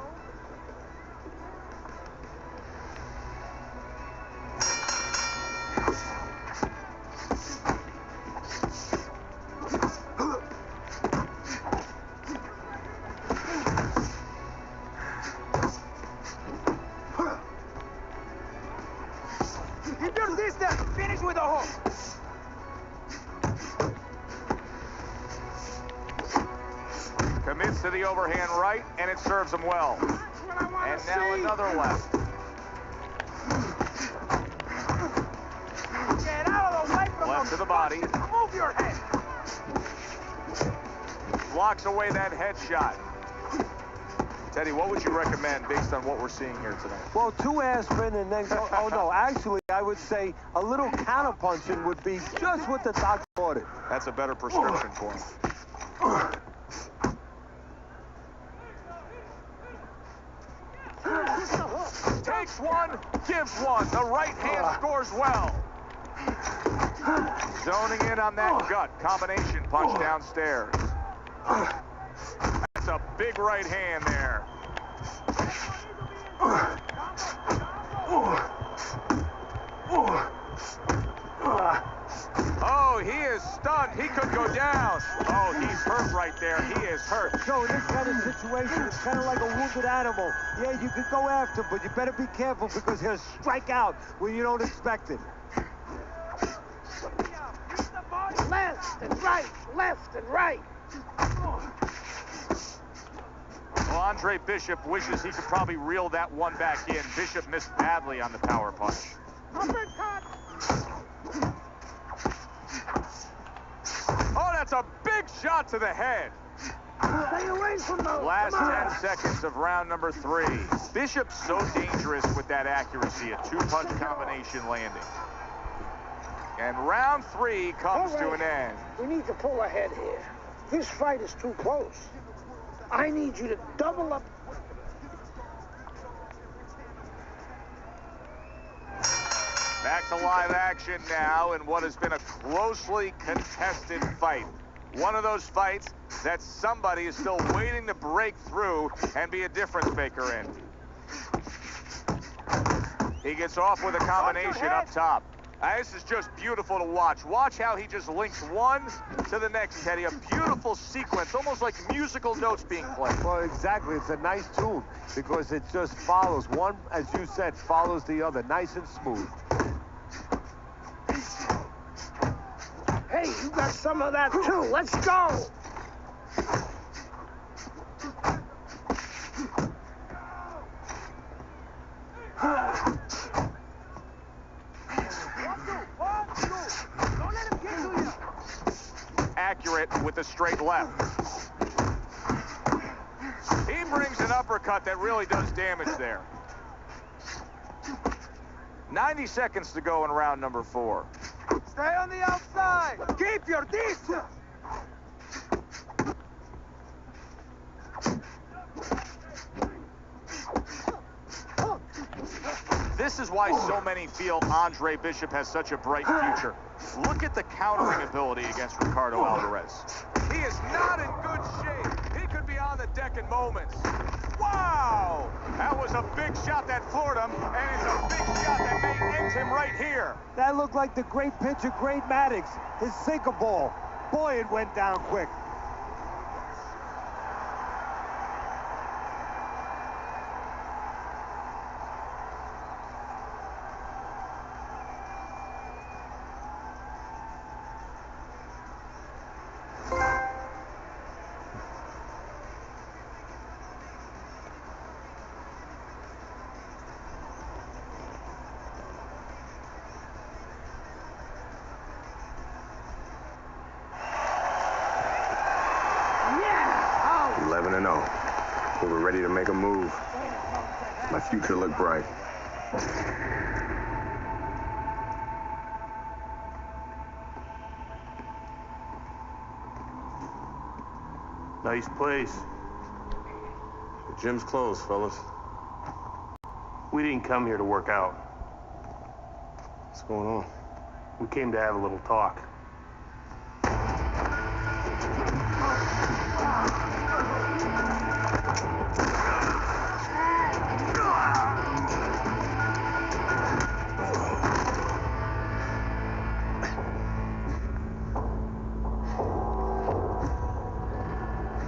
If you're this there, finish with a hook. Commits to the overhand right, and it serves him well. And now another left. Get out of the way from Left to the body. Move your head. Blocks away that headshot. Teddy, what would you recommend based on what we're seeing here tonight? Well, 2 aspirin and then go. Oh, no. Actually, I would say a little counterpunching would be just what the doctor ordered. That's a better prescription for him. Takes one, gives one. The right hand scores well. Zoning in on that gut. Combination punch downstairs. That's a big right hand there. Oh, he is stunned. He could go down. Oh, he's hurt right there. He is hurt. So in this kind of situation, it's kind of like a wounded animal. Yeah, you could go after him, but you better be careful because he'll strike out when you don't expect it. Left and right, left and right. Well, Andre Bishop wishes he could probably reel that one back in. Bishop missed badly on the power punch. Uppercut. Oh, that's a big shot to the head. Stay away from those. Last 10 seconds of round number 3. Bishop's so dangerous with that accuracy, a 2-punch combination landing. And round 3 comes to an end. We need to pull ahead here. This fight is too close. I need you to double up. Back to live action now in what has been a closely contested fight. One of those fights that somebody is still waiting to break through and be a difference maker in. He gets off with a combination up top. This is just beautiful to watch. Watch how he just links one to the next, Teddy. A beautiful sequence, almost like musical notes being played. Well, exactly. It's a nice tune because it just follows. One, as you said, follows the other. Nice and smooth. Hey, you got some of that too. Let's go. Accurate with the straight left. He brings an uppercut that really does damage there. 90 seconds to go in round number 4. Stay on the outside. Keep your distance. This is why so many feel Andre Bishop has such a bright future. Look at the countering ability against Ricardo Alvarez. He is not in good shape. He could be on the deck in moments. Wow! That was a big shot that floored him, and it's a big shot that may end him right here. That looked like the great pitcher, Great Maddox, his sinker ball. Boy, it went down quick. Yeah! 11-0. We were ready to make a move. My future looked bright. Nice place. The gym's closed, fellas. We didn't come here to work out. What's going on? We came to have a little talk.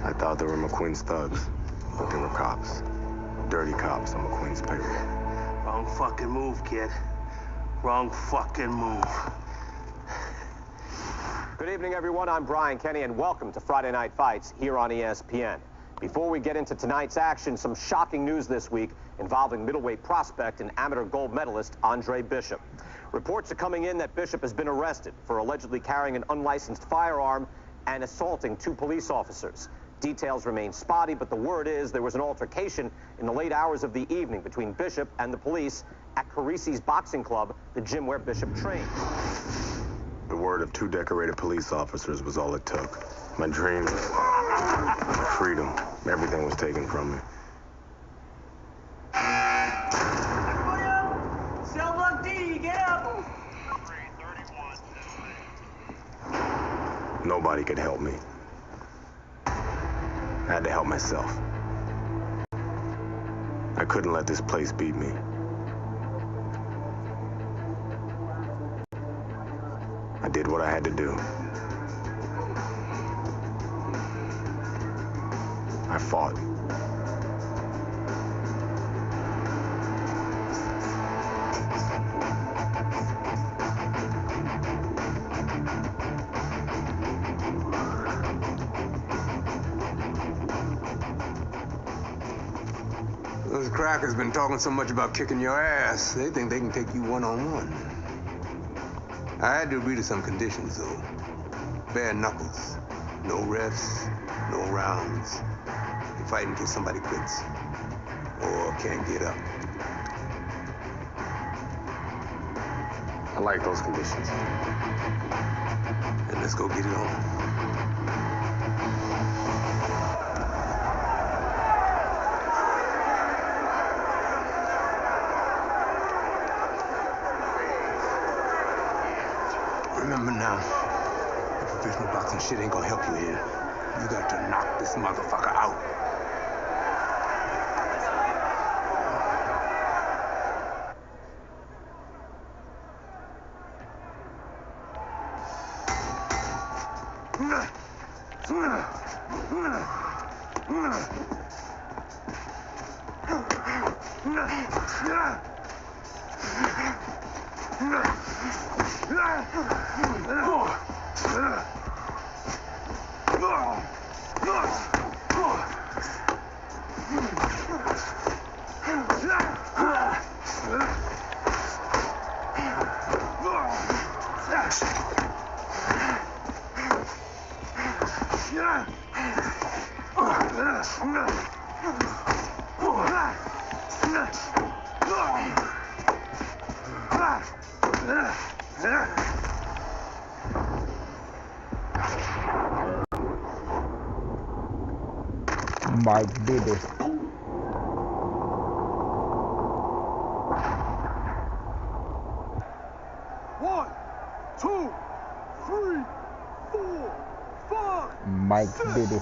I thought they were McQueen's thugs, but they were cops. Dirty cops on McQueen's payroll. Wrong fucking move, kid. Wrong fucking move. Good evening, everyone. I'm Brian Kenny, and welcome to Friday Night Fights here on ESPN. Before we get into tonight's action, some shocking news this week involving middleweight prospect and amateur gold medalist Andre Bishop. Reports are coming in that Bishop has been arrested for allegedly carrying an unlicensed firearm and assaulting 2 police officers. Details remain spotty, but the word is there was an altercation in the late hours of the evening between Bishop and the police at Carisi's Boxing Club, the gym where Bishop trained. The word of 2 decorated police officers was all it took. My dreams, my freedom, everything was taken from me. Everybody up! Cell block D, get up! Nobody could help me. I had to help myself. I couldn't let this place beat me. I did what I had to do. I fought. Those crackers been talking so much about kicking your ass, they think they can take you one-on-one. I had to agree to some conditions, though. Bare knuckles. No refs, no rounds. You fight until somebody quits or can't get up. I like those conditions. And let's go get it on. Remember now, the professional boxing shit ain't gonna help you here. You got to knock this motherfucker out. Mike did it. Alright, baby.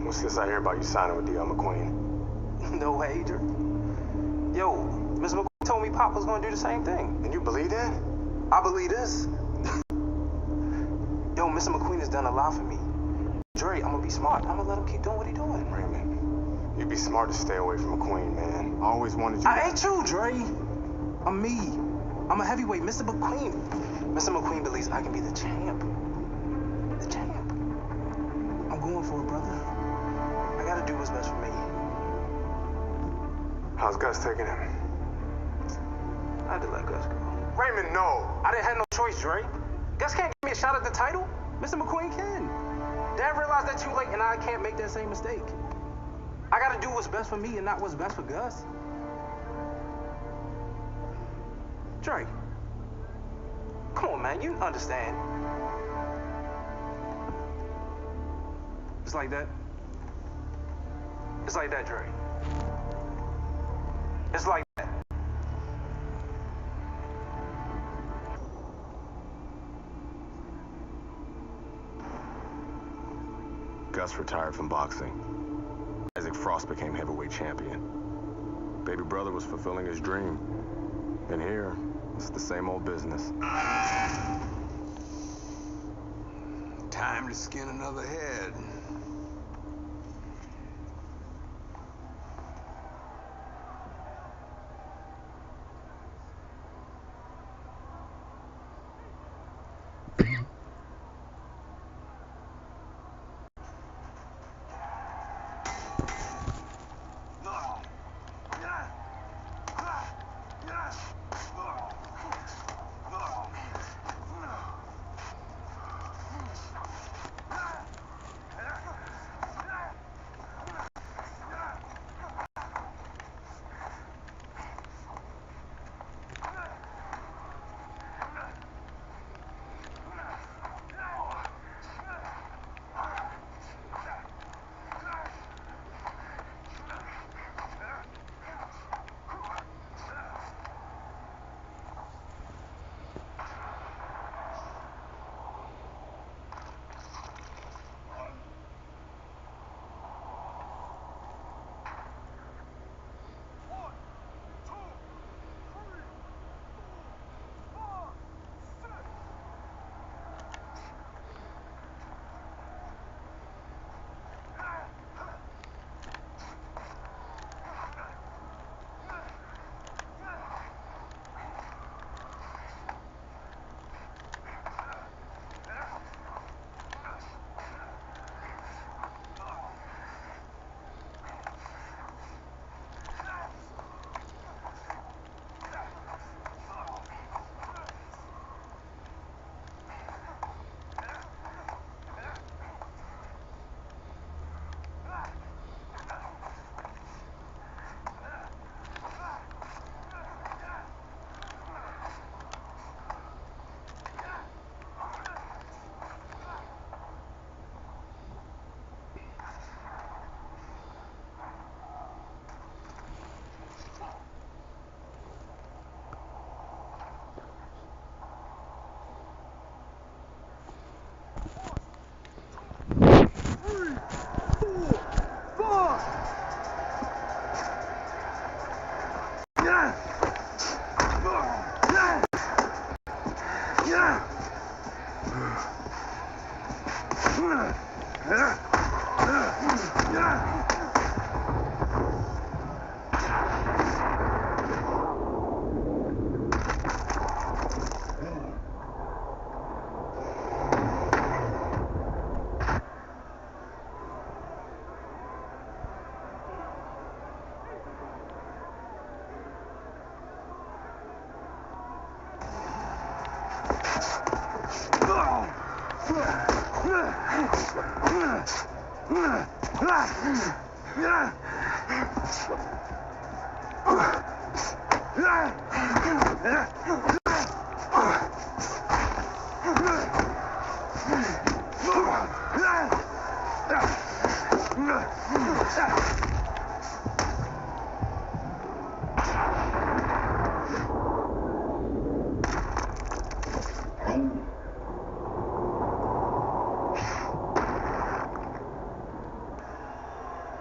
What's this I hear about you signing with D.L. McQueen? No way, Drew. Yo, Miss McQueen told me Pop was gonna do the same thing. And you believe that? I believe this. Yo, Mr. McQueen has done a lot for me. Dre, I'm gonna be smart. I'm gonna let him keep doing what he's doing. Raymond, you'd be smart to stay away from McQueen, man. I always wanted you. I ain't you, Dre. I'm me. I'm a heavyweight, Mr. McQueen. Mr. McQueen believes I can be the champ. The champ. I'm going for it, brother. I gotta do what's best for me. How's Gus taking him? I had to let Gus go. Raymond, no. I didn't have no choice, Dre. Gus can't give me a shot at the title. Mr. McQueen can. Dad realized that too late, and I can't make that same mistake. I gotta do what's best for me and not what's best for Gus. Dre, come on, man, you understand. It's like that. It's like that, Dre. It's like that. Gus retired from boxing. Isaac Frost became heavyweight champion. Baby brother was fulfilling his dream. And here, it's the same old business. Time to skin another head.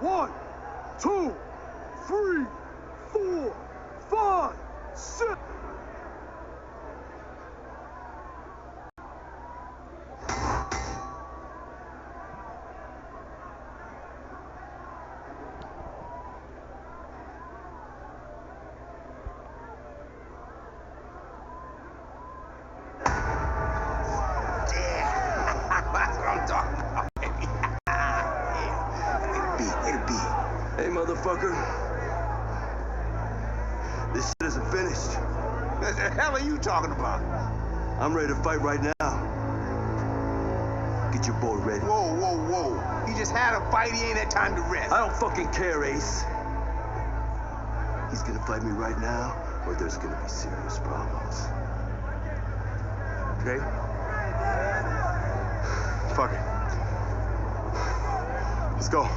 One, two, 3, 4, 5, 6. That's what I'm talking about, baby. Way to be. Hey, motherfucker. This shit isn't finished. What the hell are you talking about? I'm ready to fight right now. Get your boy ready. Whoa, whoa, whoa. He just had a fight. He ain't had time to rest. I don't fucking care, Ace. He's gonna fight me right now, or there's gonna be serious problems. Okay? Fuck it. Let's go.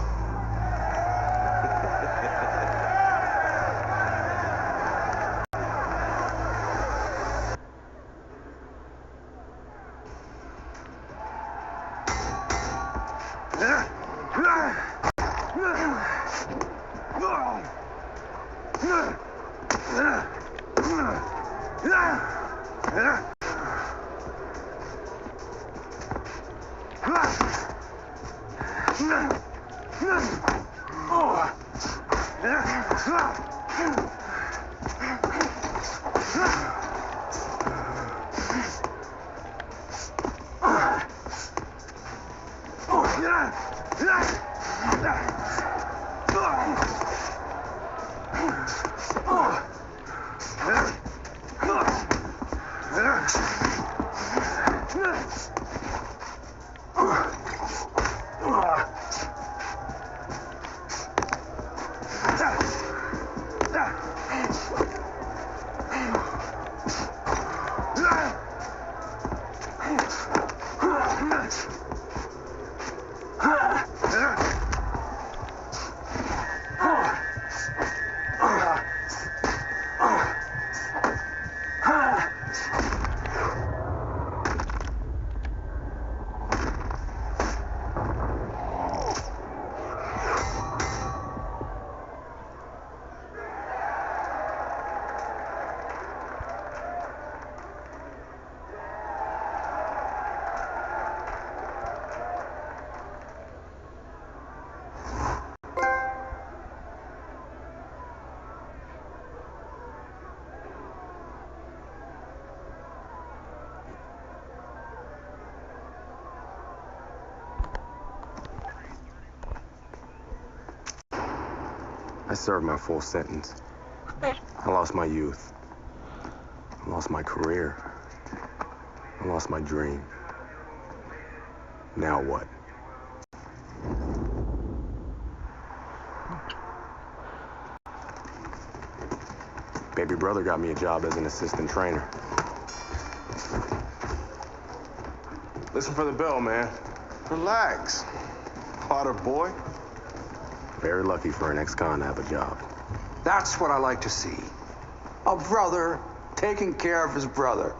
I served my full sentence. I lost my youth. I lost my career. I lost my dream. Now what? Baby brother got me a job as an assistant trainer. Listen for the bell, man. Relax. Potter boy. Very lucky for an ex-con to have a job. That's what I like to see. A brother taking care of his brother.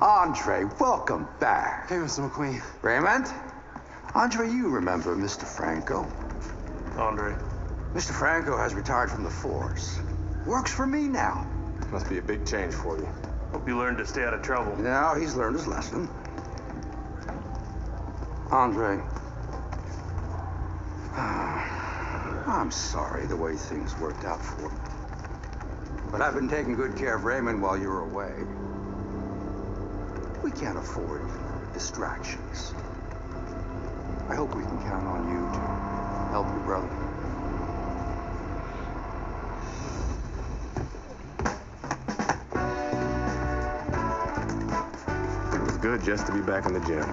Andre, welcome back. Hey, Mr. McQueen. Raymond? Andre, you remember Mr. Franco. Andre. Mr. Franco has retired from the force. Works for me now. Must be a big change for you. Hope you learned to stay out of trouble. Now he's learned his lesson. Andre, I'm sorry the way things worked out for me. But I've been taking good care of Raymond while you were away. We can't afford distractions. I hope we can count on you to help your brother. good just to be back in the gym.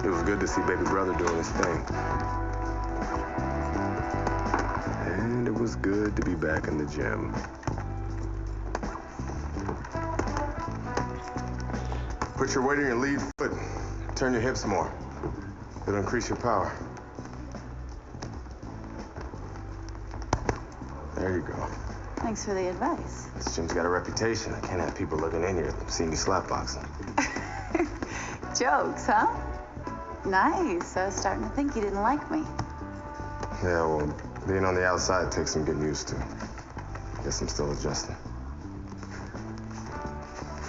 It was good to see baby brother doing his thing. And it was good to be back in the gym. Put your weight on your lead foot. Turn your hips more. It'll increase your power. There you go. Thanks for the advice. This gym's got a reputation. I can't have people looking in here seeing me slapboxing. Jokes, huh? Nice. I was starting to think you didn't like me. Yeah, well, being on the outside takes some getting used to. Guess I'm still adjusting.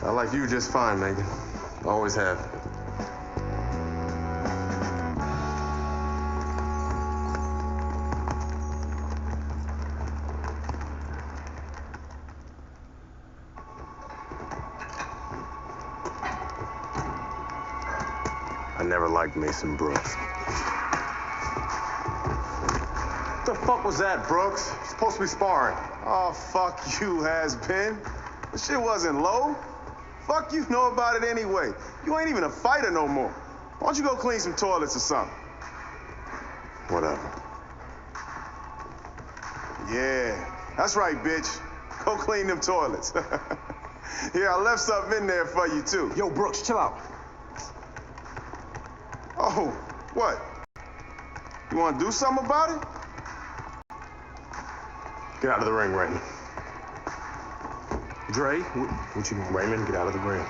I like you just fine, Megan. Always have. I never liked Mason Brooks. What the fuck was that, Brooks? You're supposed to be sparring. Oh, fuck you, has-been. This shit wasn't low. Fuck you know about it anyway. You ain't even a fighter no more. Why don't you go clean some toilets or something? Whatever. Yeah, that's right, bitch. Go clean them toilets. Yeah, I left something in there for you, too. Yo, Brooks, chill out. Oh, what? You want to do something about it? Get out of the ring, Raymond. Dre, what you doing? Raymond, get out of the ring.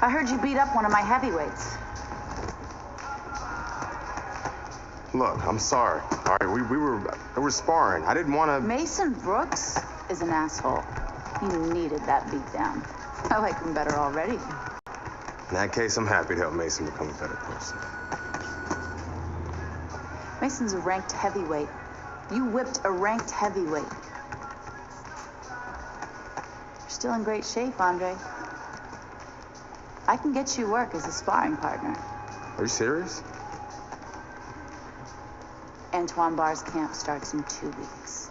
I heard you beat up one of my heavyweights. Look, I'm sorry. All right, we were sparring. I didn't want to. Mason Brooks is an asshole. He needed that beatdown. I like him better already. In that case, I'm happy to help Mason become a better person. Mason's a ranked heavyweight. You whipped a ranked heavyweight. You're still in great shape, Andre. I can get you work as a sparring partner. Are you serious? Antoine Barr's camp starts in 2 weeks.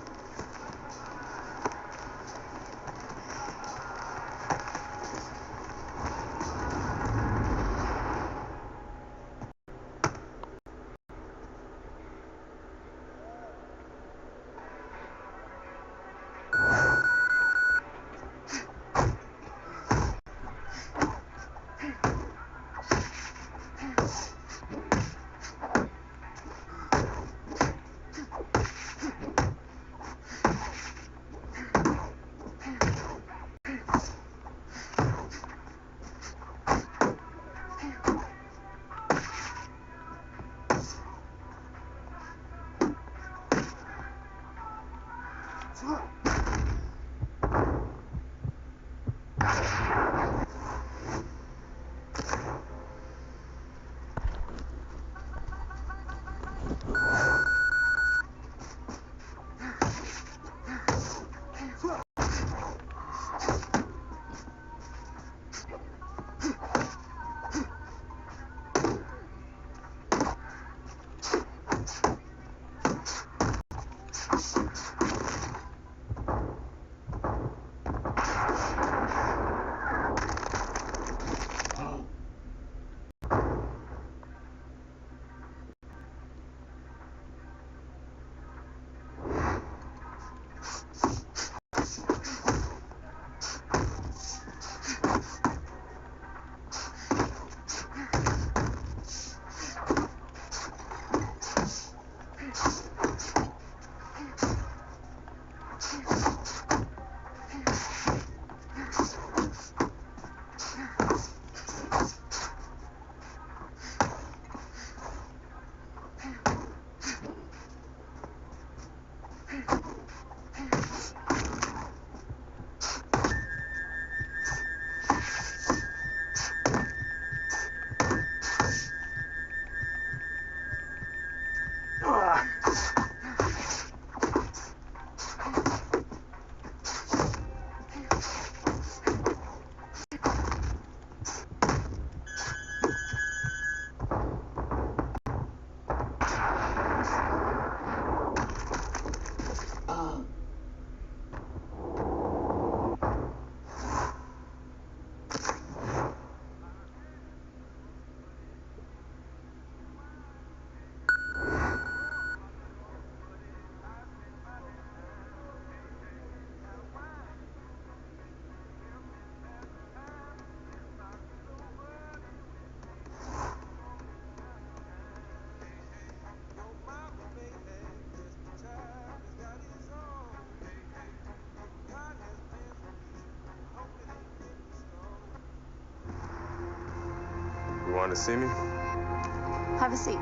You wanted to see me? Have a seat.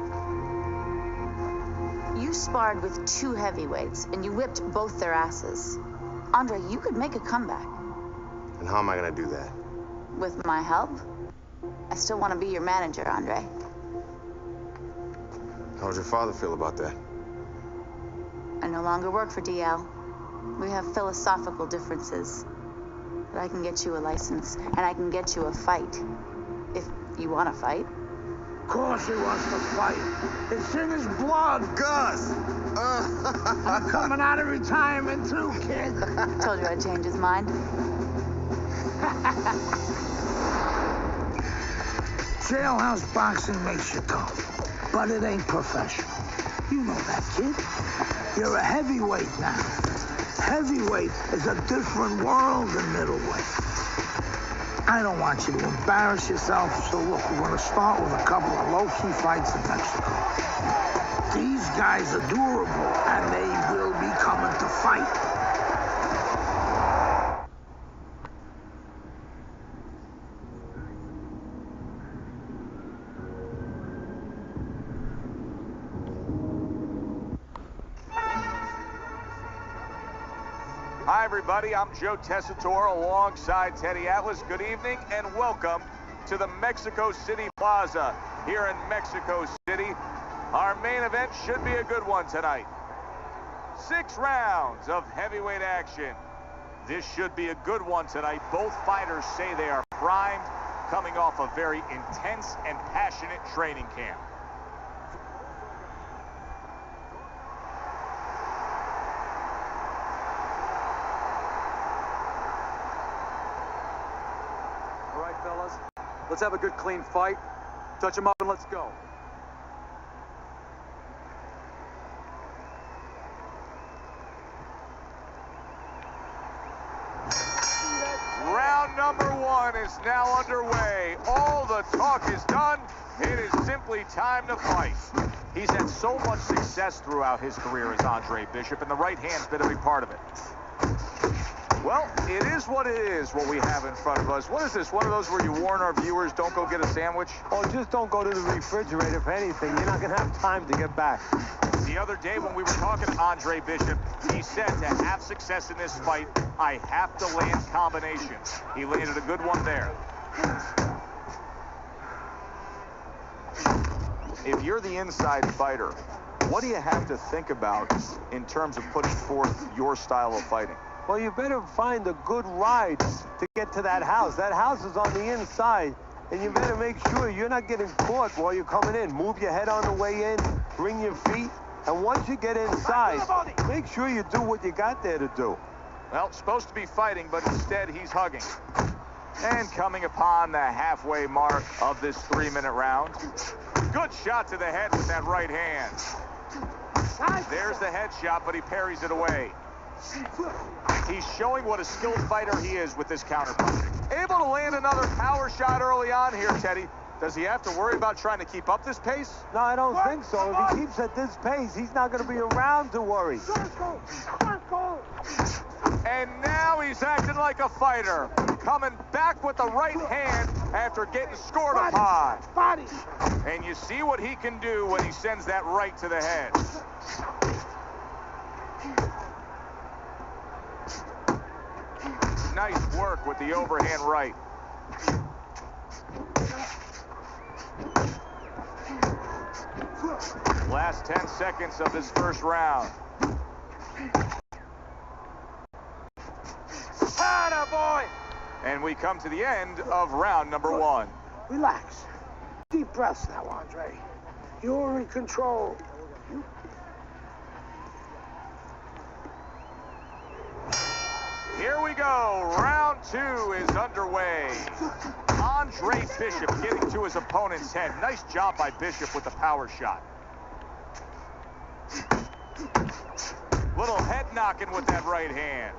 You sparred with 2 heavyweights, and you whipped both their asses. Andre, you could make a comeback. And how am I going to do that? With my help? I still want to be your manager, Andre. How would your father feel about that? I no longer work for DL. We have philosophical differences. But I can get you a license, and I can get you a fight. If you want to fight. Of course he wants to fight. It's in his blood. Gus! I'm coming out of retirement too, kid. Told you I'd change his mind. Jailhouse boxing makes you tough, but it ain't professional. You know that, kid. You're a heavyweight now. Heavyweight is a different world than middleweight. I don't want you to embarrass yourself, so look, we're going to start with a couple of low-key fights in Mexico. These guys are durable, and they will be coming to fight. Hi, everybody. I'm Joe Tessitore alongside Teddy Atlas. Good evening and welcome to the Mexico City Plaza here in Mexico City. Our main event should be a good one tonight. 6 rounds of heavyweight action. This should be a good one tonight. Both fighters say they are primed, coming off a very intense and passionate training camp. All right, fellas, let's have a good, clean fight. Touch them up and let's go. Round number 1 is now underway. All the talk is done. It is simply time to fight. He's had so much success throughout his career as Andre Bishop, and the right hand's been a big part of it. Well, it is what it is, what we have in front of us. What is this, one of those where you warn our viewers, don't go get a sandwich? Oh, just don't go to the refrigerator if anything. You're not going to have time to get back. The other day when we were talking to Andre Bishop, he said to have success in this fight, I have to land combinations. He landed a good one there. If you're the inside fighter, what do you have to think about in terms of putting forth your style of fighting? Well, you better find a good ride to get to that house. That house is on the inside, and you better make sure you're not getting caught while you're coming in. Move your head on the way in, bring your feet, and once you get inside, make sure you do what you got there to do. Well, supposed to be fighting, but instead he's hugging. And coming upon the halfway mark of this 3-minute round. Good shot to the head with that right hand. There's the headshot, but he parries it away. He's showing what a skilled fighter he is with this counterpunch. Able to land another power shot early on here, Teddy. Does he have to worry about trying to keep up this pace? No, I don't think so. If he keeps at this pace, he's not going to be around to worry. And now he's acting like a fighter, coming back with the right hand after getting scored upon. And you see what he can do when he sends that right to the head. Nice work with the overhand right. Last 10 seconds of this first round. Atta boy! And we come to the end of round number 1. Relax. Deep breaths now, Andre. You're in control. Here we go. Round 2 is underway. Andre Bishop getting to his opponent's head. Nice job by Bishop with the power shot. Little head knocking with that right hand.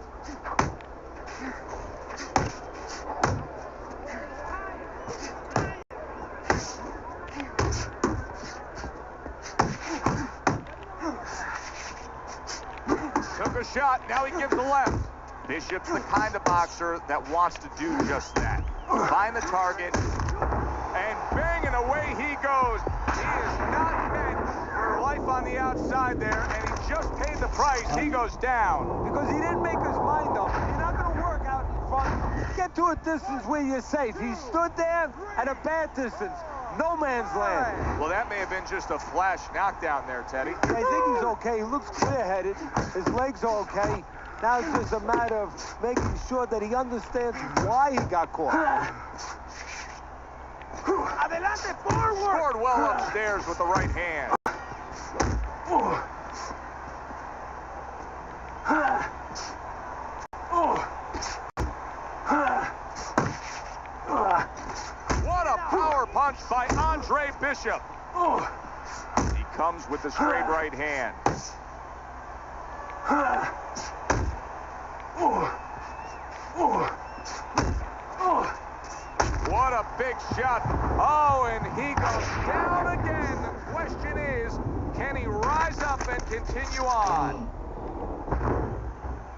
Took a shot, now he gives the left. Bishop's the kind of boxer that wants to do just that. Find the target, and bang, and away he goes. He is not meant for life on the outside there, and he just paid the price. He goes down. Because he didn't make his mind up. You're not going to work out in front. Get to a distance where you're safe. He stood there at a bad distance. No man's land. Well, that may have been just a flash knockdown there, Teddy. I think he's okay. He looks clear-headed. His legs are okay. Now it's just a matter of making sure that he understands why he got caught. Adelante, forward! Scored well upstairs with the right hand. What a power punch by Andre Bishop. He comes with the straight right hand. What a big shot. Oh, and he goes down again. The question is, can he rise up and continue on?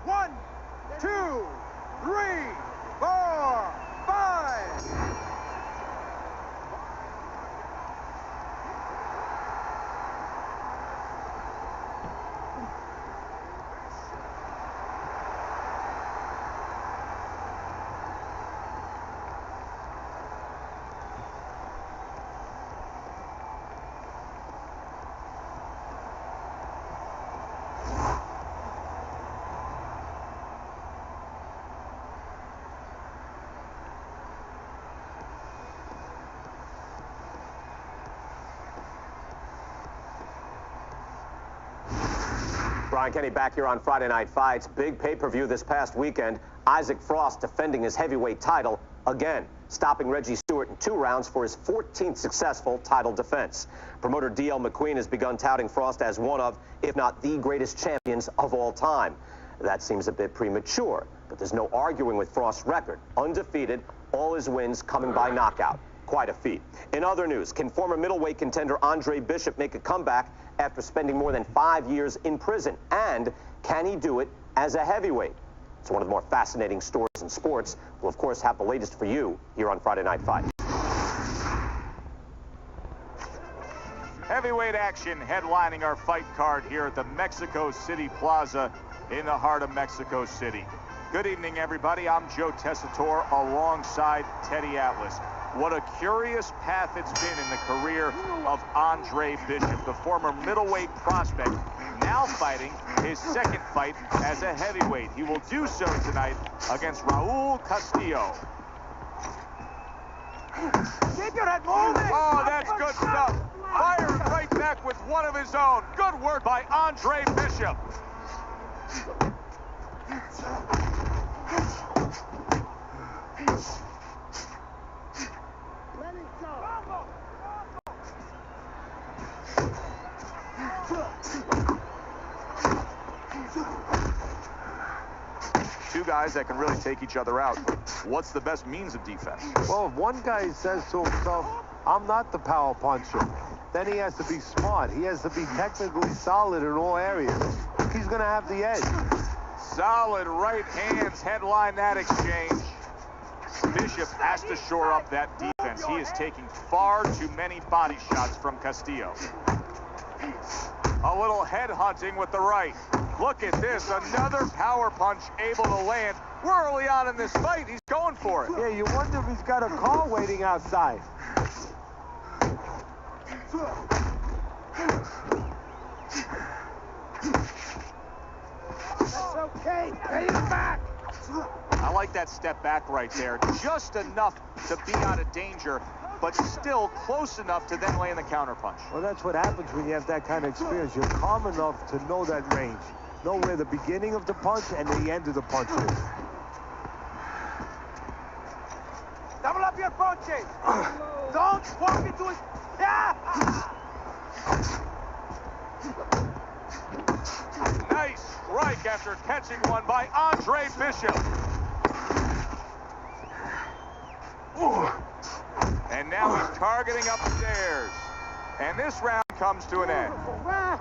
1, 2, 3, 4, 5. Brian Kenny back here on Friday Night Fights. Big pay-per-view this past weekend. Isaac Frost defending his heavyweight title again, stopping Reggie Stewart in 2 rounds for his 14th successful title defense. Promoter D.L. McQueen has begun touting Frost as one of, if not the greatest champions of all time. That seems a bit premature, but there's no arguing with Frost's record. Undefeated, all his wins coming by knockout. Quite a feat. In other news, can former middleweight contender Andre Bishop make a comeback after spending more than 5 years in prison? And can he do it as a heavyweight? It's one of the more fascinating stories in sports. We'll, of course, have the latest for you here on Friday Night Fights. Heavyweight action headlining our fight card here at the Mexico City Plaza in the heart of Mexico City. Good evening, everybody. I'm Joe Tessitore alongside Teddy Atlas. What a curious path it's been in the career of Andre Bishop, the former middleweight prospect, now fighting his second fight as a heavyweight. He will do so tonight against Raul Castillo. Keep your head moving! Oh, that's good stuff. Firing right back with one of his own. Good work by Andre Bishop. Two guys that can really take each other out. What's the best means of defense? Well, if one guy says to himself, I'm not the power puncher, then he has to be smart. He has to be technically solid in all areas. He's going to have the edge. Solid right hands headline that exchange. Bishop has to shore up that defense. He is taking far too many body shots from Castillo. A little head hunting with the right. Look at this, another power punch able to land. We're early on in this fight. He's going for it. Yeah, you wonder if he's got a car waiting outside. That's okay. Pay it back. I like that step back right there. Just enough to be out of danger, but still close enough to then land the counterpunch. Well, that's what happens when you have that kind of experience. You're calm enough to know that range. Know where the beginning of the punch and the end of the punch is. Double up your punches. Don't walk into it. Yeah! Nice strike after catching one by Andre Bishop. And now he's targeting upstairs. And this round comes to an end. Beautiful round.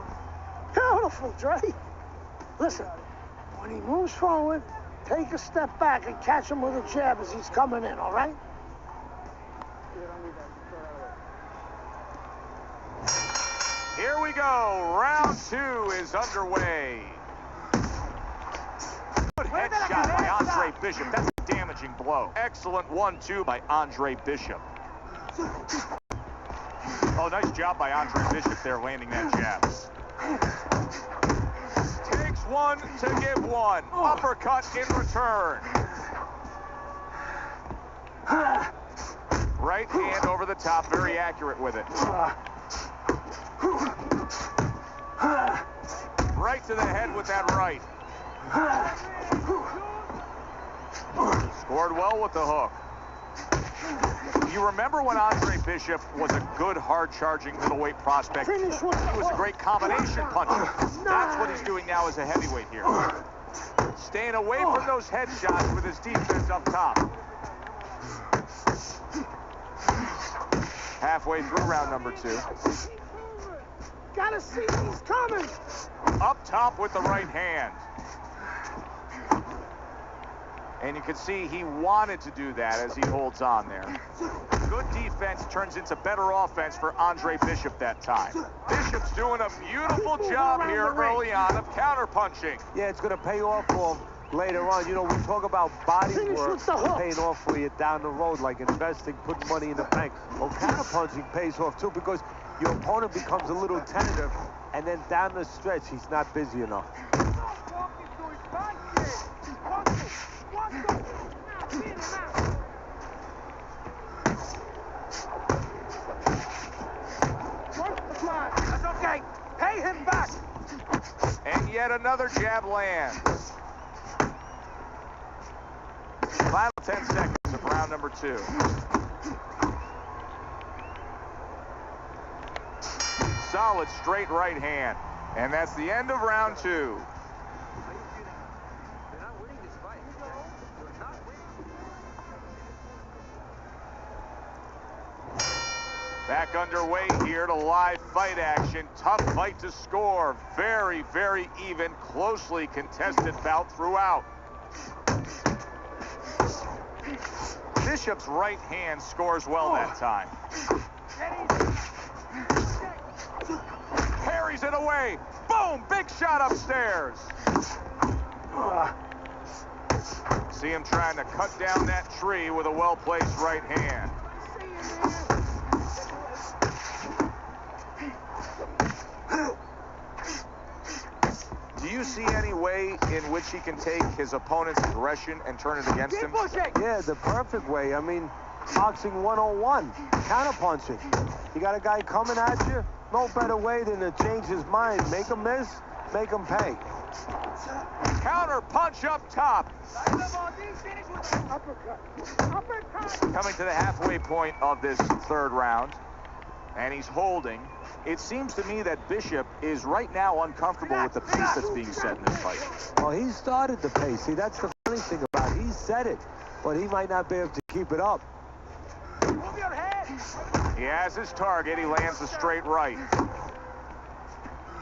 Beautiful, Dre. Listen, when he moves forward, take a step back and catch him with a jab as he's coming in, all right? Here we go. Round 2 is underway. Good headshot by Andre Bishop. That's a damaging blow. Excellent 1-2 by Andre Bishop. Oh, nice job by Andre Bishop there landing that jab. Takes one to give one. Uppercut in return. Right hand over the top, very accurate with it. Right to the head with that right. Scored well with the hook. You remember when Andre Bishop was a good, hard-charging middleweight prospect? He was a great combination puncher. That's what he's doing now as a heavyweight here. Staying away from those headshots with his defense up top. Halfway through round number 2. Gotta see he's coming. Up top with the right hand. And you can see he wanted to do that as he holds on there. Good defense turns into better offense for Andre Bishop that time. Bishop's doing a beautiful job here early on of counterpunching. Yeah, it's going to pay off for him later on. You know, we talk about body work paying off for you down the road, like investing, putting money in the bank. Well, counterpunching pays off too, because your opponent becomes a little tentative, and then down the stretch, he's not busy enough. That's okay. Pay him back. And yet another jab lands. Final 10 seconds of round number 2. Solid straight right hand. And that's the end of round 2. Back underway here to live fight action. Tough fight to score. Very, very even, closely contested bout throughout. Bishop's right hand scores well that time. Parries it away. Boom! Big shot upstairs. See him trying to cut down that tree with a well-placed right hand. Do you see any way in which he can take his opponent's aggression and turn it against him? Yeah, the perfect way. I mean, boxing 101, counterpunching. You got a guy coming at you, no better way than to change his mind. Make him miss, make him pay. Counter punch up top. Coming to the halfway point of this 3rd round, and he's holding. It seems to me that Bishop is right now uncomfortable with the pace that's being set in this fight. Well, he started the pace. See, that's the funny thing about it. He said it, but he might not be able to keep it up. Move your head. He has his target. He lands a straight right.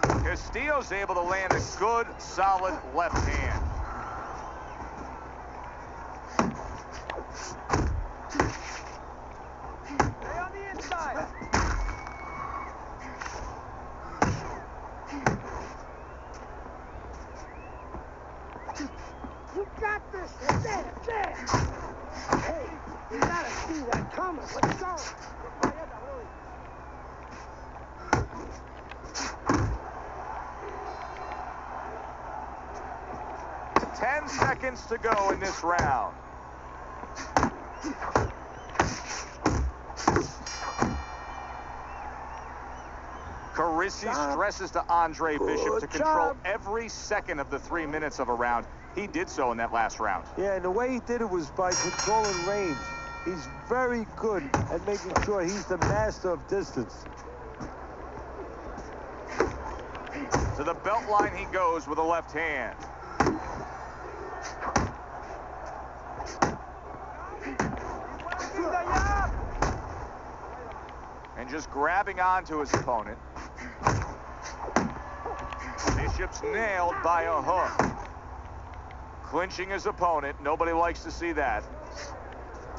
Castillo's able to land a good, solid left hand. Stay on the inside. You got this. There. Hey, you gotta see that coming. Let's go. 10 seconds to go in this round. Carisi stresses to Andre Bishop to control every second of the 3 minutes of a round. He did so in that last round. Yeah, and the way he did it was by controlling range. He's very good at making sure he's the master of distance. To the belt line he goes with a left hand. And just grabbing onto his opponent. Bishop's nailed by a hook. Clinching his opponent. Nobody likes to see that.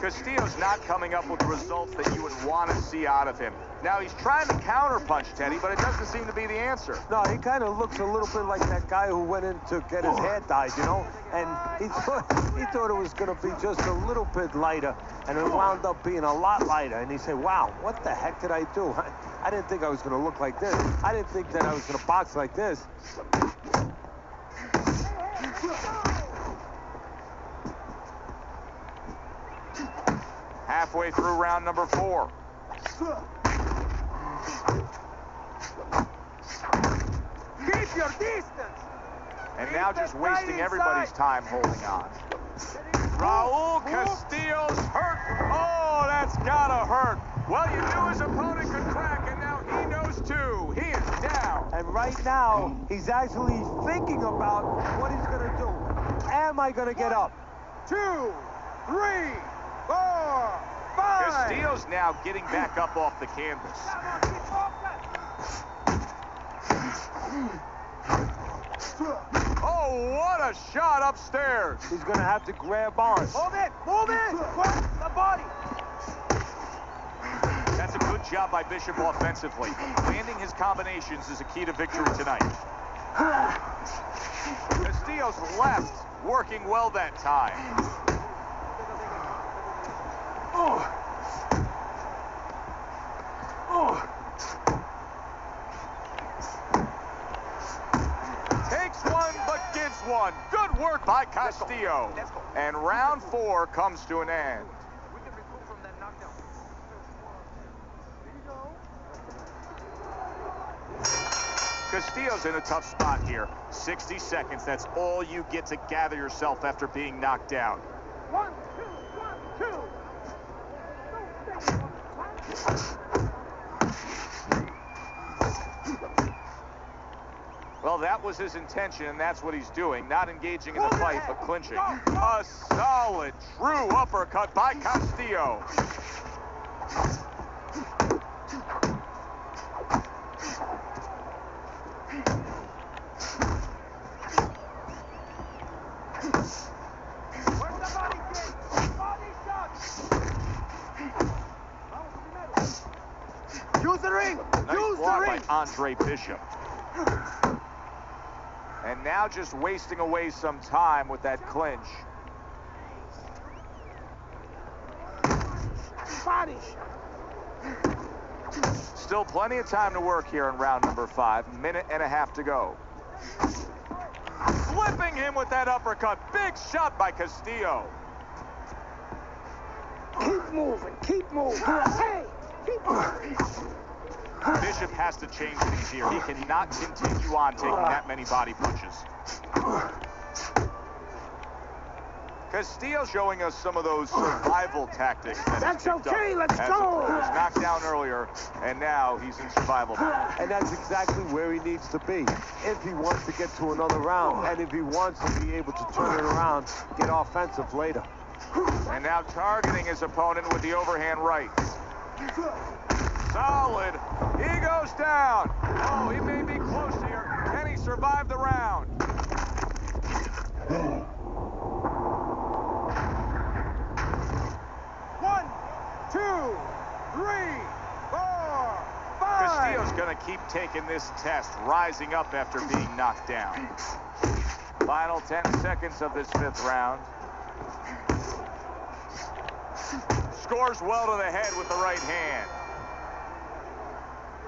Castillo's not coming up with the results that you would want to see out of him. Now, he's trying to counterpunch Teddy, but it doesn't seem to be the answer. No, he kind of looks a little bit like that guy who went in to get his hair dyed, you know? And he thought it was going to be just a little bit lighter, and it wound up being a lot lighter. And he said, wow, what the heck did I do? I didn't think I was going to look like this. I didn't think that I was going to box like this. Halfway through round number 4. Keep your distance. And now just wasting everybody's time holding on. Raul Castillo's hurt. Oh, that's gotta hurt. Well, you knew his opponent could crack, and now he knows too. He is down. And right now, he's actually thinking about what he's going to do. Am I going to get up? 2, 3, 4, 5. Castillo's now getting back up off the canvas. Oh, what a shot upstairs. He's going to have to grab on. Move it. The body. That's a good job by Bishop offensively. Landing his combinations is a key to victory tonight. Castillo's left working well that time. Takes one, but gives one. Good work by Castillo. And round 4 comes to an end. We can recoup from that knockdown. Castillo's in a tough spot here. 60 seconds, that's all you get to gather yourself after being knocked down. 1, 2, 1, 2. Well, that was his intention, and that's what he's doing. Not engaging in the fight, but clinching. A solid, true uppercut by Castillo. Use the ring! Nice block by Andre Bishop. And now just wasting away some time with that clinch. Body. Still plenty of time to work here in round number 5. Minute and a half to go. Flipping him with that uppercut. Big shot by Castillo. Keep moving. Keep moving. Hey, keep moving. Bishop has to change things here. He cannot continue on taking that many body punches. Castillo showing us some of those survival tactics. That's okay, let's go. He was knocked down earlier, and now he's in survival mode. And that's exactly where he needs to be if he wants to get to another round, and if he wants to be able to turn it around, get offensive later. And now targeting his opponent with the overhand right. Solid. He goes down. Oh, he may be close here. Can he survive the round? One, two, three, 4, 5. Castillo's going to keep taking this test, rising up after being knocked down. Final 10 seconds of this 5th round. Scores well to the head with the right hand.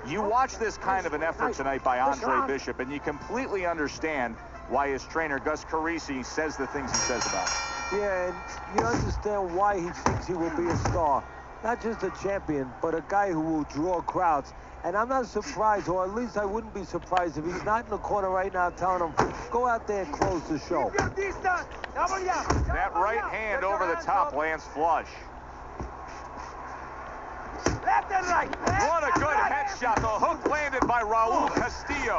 You watch this kind of an effort tonight by Andre Bishop, and you completely understand why his trainer, Gus Carisi, says the things he says about him. Yeah, and you understand why he thinks he will be a star. Not just a champion, but a guy who will draw crowds. And I'm not surprised, or at least I wouldn't be surprised if he's not in the corner right now telling him, go out there and close the show. That right hand over the top lands flush. Left and right. What a good headshot. The hook landed by Raul Castillo.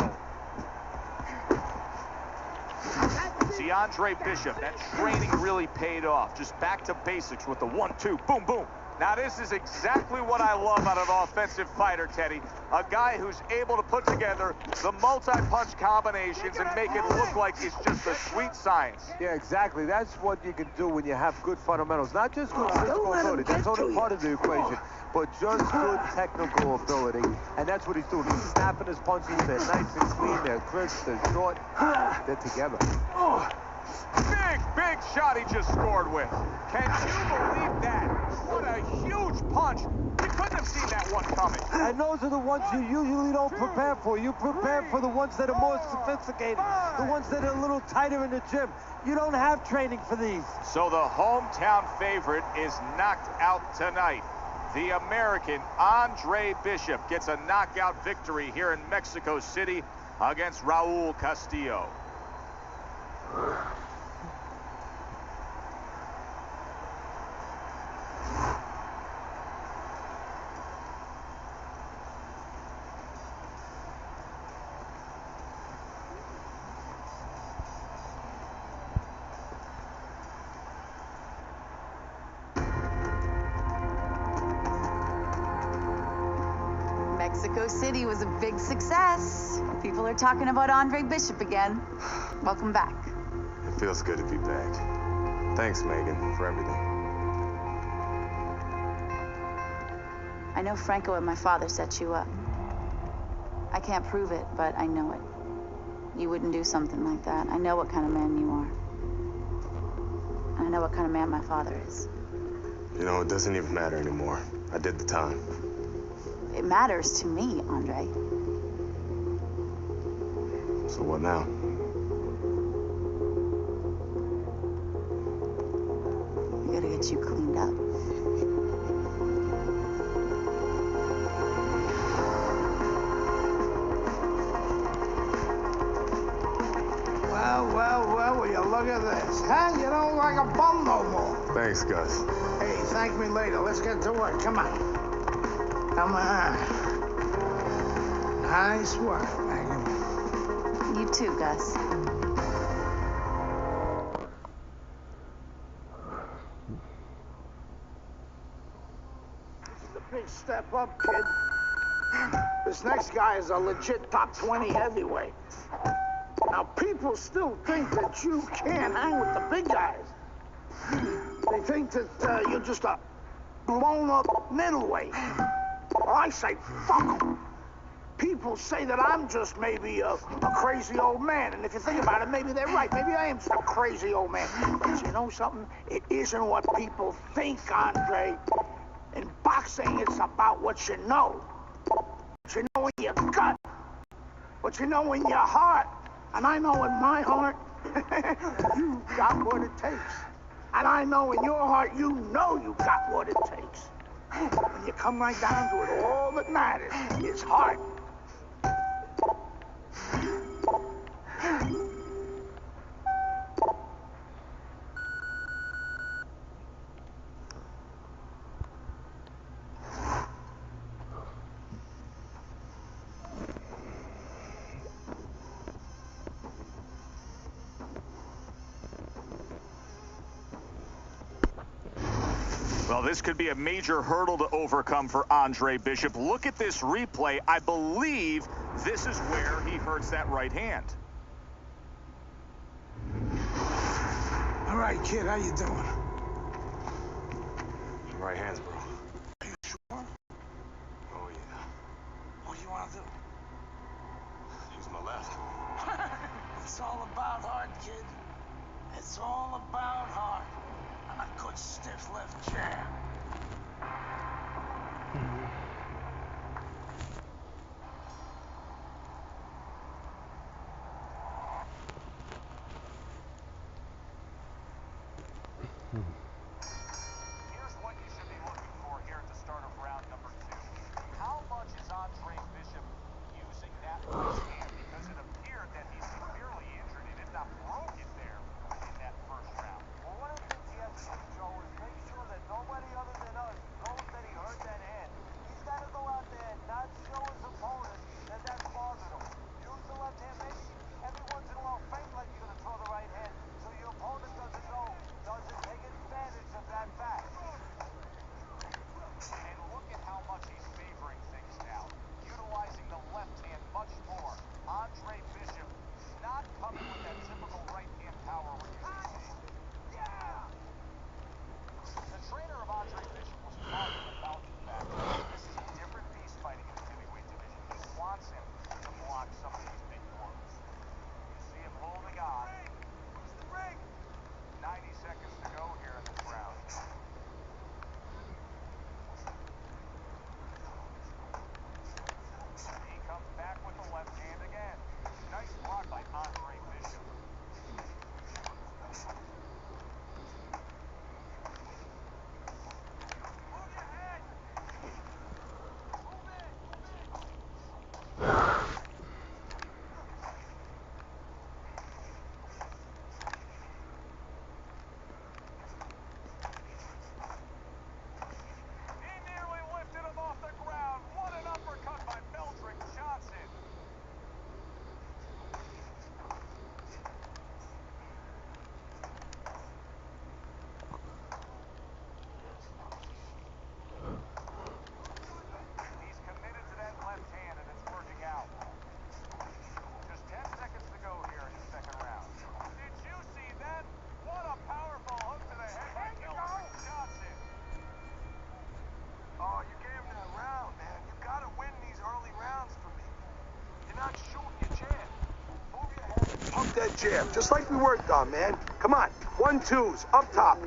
See, Andre Bishop, that training really paid off. Just back to basics with the 1-2, boom, boom. Now, this is exactly what I love out of an offensive fighter, Teddy. A guy who's able to put together the multi-punch combinations and make it look like it's just a sweet science. Yeah, exactly. That's what you can do when you have good fundamentals. Not just good physical ability. That's only part of the equation. But just good technical ability. And that's what he's doing. He's snapping his punches. They're nice and clean. They're crisp. They're short. They're together. Big shot he just scored with. Can you believe that? What a huge punch. You couldn't have seen that one coming. And those are the ones you usually don't prepare for. You prepare for the ones that are more sophisticated, the ones that are a little tighter in the gym. You don't have training for these. So the hometown favorite is knocked out tonight. The American Andre Bishop gets a knockout victory here in Mexico City against Raul Castillo. Mexico City was a big success. People are talking about Andre Bishop again. Welcome back. It feels good to be back. Thanks, Megan, for everything. I know Franco and my father set you up. I can't prove it, but I know it. You wouldn't do something like that. I know what kind of man you are. And I know what kind of man my father is. You know, it doesn't even matter anymore. I did the time. It matters to me, Andre. So what now? I gotta get you cleaned up. Well, will you look at this? Huh? You don't look like a bum no more. Thanks, Gus. Hey, thank me later. Let's get to work. Come on. Come on. Nice work, Megan. You too, Gus. This is a big step up, kid. This next guy is a legit top 20 heavyweight. Now, people still think that you can't hang with the big guys. They think that you're just a blown-up middleweight. Well, I say, fuck 'em. People say that I'm just maybe a crazy old man. And if you think about it, maybe they're right. Maybe I am just a crazy old man. But you know something? It isn't what people think, Andre. In boxing, it's about what you know. What you know in your gut. What you know in your heart. And I know in my heart, you got what it takes. And I know in your heart, you know you got what it takes. When you come right down to it, all that matters is heart. Well, this could be a major hurdle to overcome for Andre Bishop. Look at this replay. I believe this is where he hurts that right hand. All right, kid, how you doing? Right hands, bro. Are you sure? Oh, yeah. What do you want to do? Use my left. It's all about heart, kid. It's all about heart. And a good stiff left jab. Here's what you should be looking for here at the start of round number 2. How much is Andre Bishop using that right hand? Because it appeared that he severely injured it, if not broke it there in that first round. Well, one of the things he has to do, Joe, is make sure that nobody other than us knows that he hurt that hand. He's got to go out there and not show his opponent that that's bothered him. Use the left hand, maybe every once in a while feint like you're going to throw the right hand, so your opponent doesn't take advantage of that fact. And look at how much he's favoring things now, utilizing the left hand much more. Andre Bishop not coming with that typical right hand power we're used to seeing. The trainer of Andre Bishop was talking about the fact that this is a different beast fighting in the heavyweight division. He wants him to block some of these big blows. You see him holding on. Where's the ring? 90 seconds to go here in this round. He comes back with the left hand again. Nice block by Andre Bishop. Move your head! Move it! He nearly lifted him off the ground. What an uppercut by Meldrick Johnson. He's committed to that left hand, and it's working out. Just 10 seconds to go here in the second round. Did you see that? What a powerful hook to the head by Meldrick Johnson. Oh, you gave him that round, man. You gotta win these early rounds for me. You're not shooting your jab. Move your head. Pump that jab, just like we worked on, man. Come on, 1-2s, up top.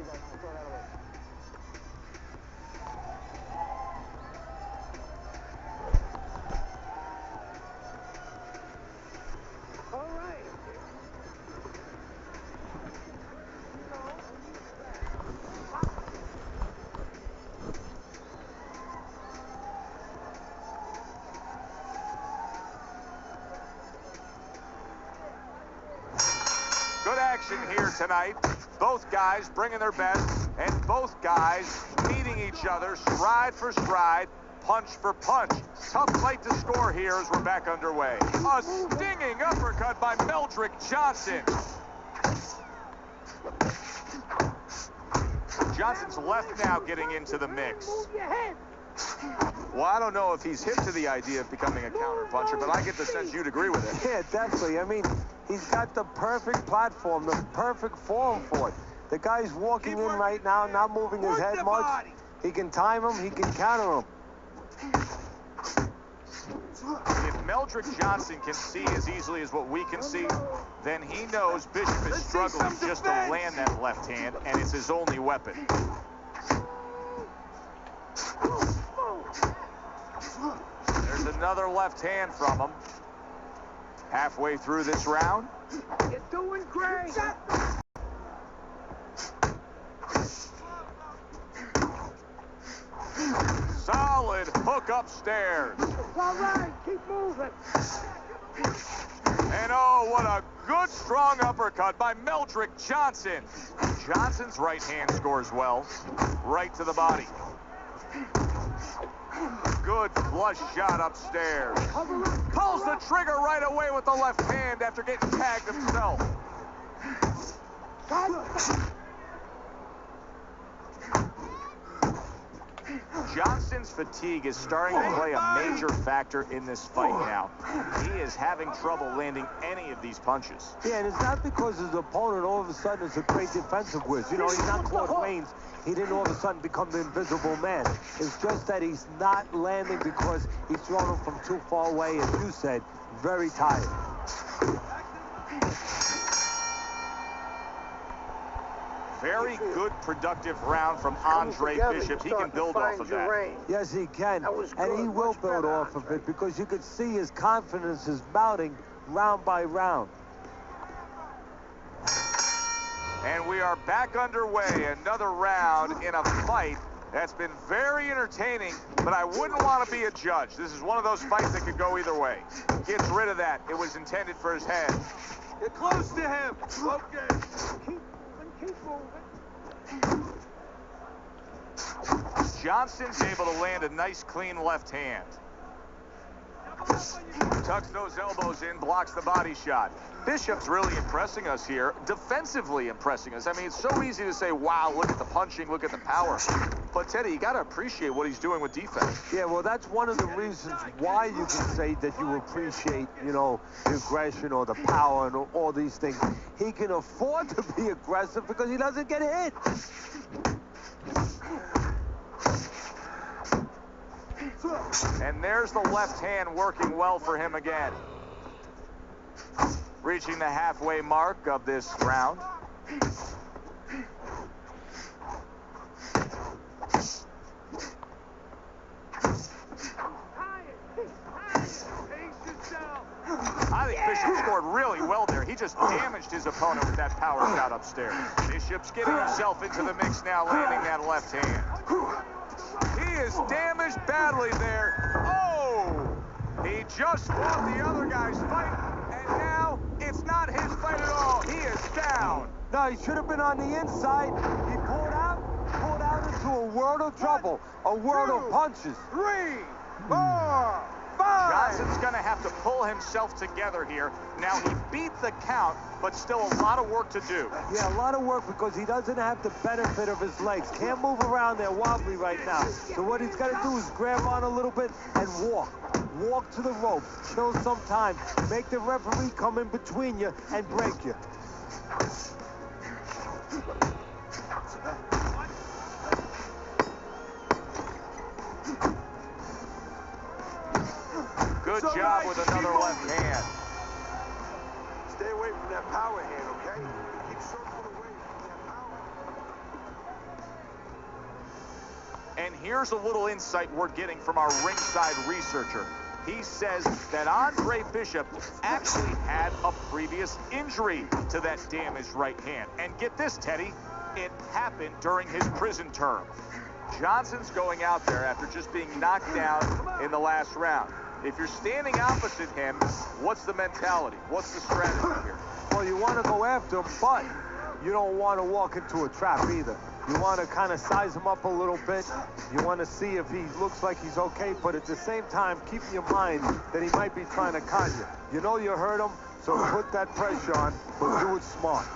All right. action here tonight. Both guys bringing their best, and both guys meeting each other stride for stride, punch for punch. Tough fight to score here as we're back underway. A stinging uppercut by Meldrick Johnson. Johnson's left now getting into the mix. Well, I don't know if he's hip to the idea of becoming a counter-puncher, but I get the sense you'd agree with it. Yeah, definitely. I mean, he's got the perfect platform, the perfect form for it. The guy's walking in right now, not moving his head much. He can time him, he can counter him. If Meldrick Johnson can see as easily as what we can see, then he knows Bishop is struggling just to land that left hand, and it's his only weapon. There's another left hand from him. Halfway through this round. You're doing great. Solid hook upstairs. It's all right. Keep moving. And oh, what a good strong uppercut by Meldrick Johnson. Johnson's right hand scores well. Right to the body. Good flush shot upstairs. Pulls the trigger right away with the left hand after getting tagged himself. Johnson's fatigue is starting to play a major factor in this fight now. He is having trouble landing any of these punches. Yeah, and it's not because his opponent all of a sudden is a great defensive whiz. You know, he's not Claude Rains. He didn't all of a sudden become the invisible man. It's just that he's not landing because he's throwing him from too far away, as you said, very tired. Very good, productive round from Andre Bishop. He can build off of that. Yes, he can. And he will build off of it because you can see his confidence is mounting round by round. And we are back underway. Another round in a fight that's been very entertaining, but I wouldn't want to be a judge. This is one of those fights that could go either way. Gets rid of that. It was intended for his head. Get close to him. Okay. Keep moving. Johnson's able to land a nice, clean left hand. Tucks those elbows in, blocks the body shot. Bishop's really impressing us here, defensively impressing us. I mean, it's so easy to say, wow, look at the punching, look at the power. But, Teddy, you got to appreciate what he's doing with defense. Yeah, well, that's one of the reasons why you can say that you appreciate, you know, the aggression or the power and all these things. He can afford to be aggressive because he doesn't get hit. And there's the left hand working well for him again. Reaching the halfway mark of this round. I think Bishop scored really well there. He just damaged his opponent with that power shot upstairs. Bishop's getting himself into the mix now, landing that left hand. He is damaged badly there. Oh! He just fought the other guy's fight, and now it's not his fight at all. He is down. No, he should have been on the inside. He pulled out into a world of trouble, a world of punches. 3, 4, 5. Johnson's going to have to pull himself together here. Now, he beat the count, but still a lot of work to do. Yeah, a lot of work because he doesn't have the benefit of his legs. Can't move around there wobbly right now. So what he's got to do is grab on a little bit and walk. Walk to the rope. Kill some time. Make the referee come in between you and break you. Good job with another left hand. Stay away from that power hand, okay? Keep circling away from that power. And here's a little insight we're getting from our ringside researcher. He says that Andre Bishop actually had a previous injury to that damaged right hand. And get this, Teddy, it happened during his prison term. Johnson's going out there after just being knocked down in the last round. If you're standing opposite him, what's the mentality? What's the strategy here? Well, you want to go after him, but you don't want to walk into a trap either. You want to kind of size him up a little bit. You want to see if he looks like he's okay, but at the same time, keep in your mind that he might be trying to con you. You know you hurt him, so put that pressure on, but do it smart.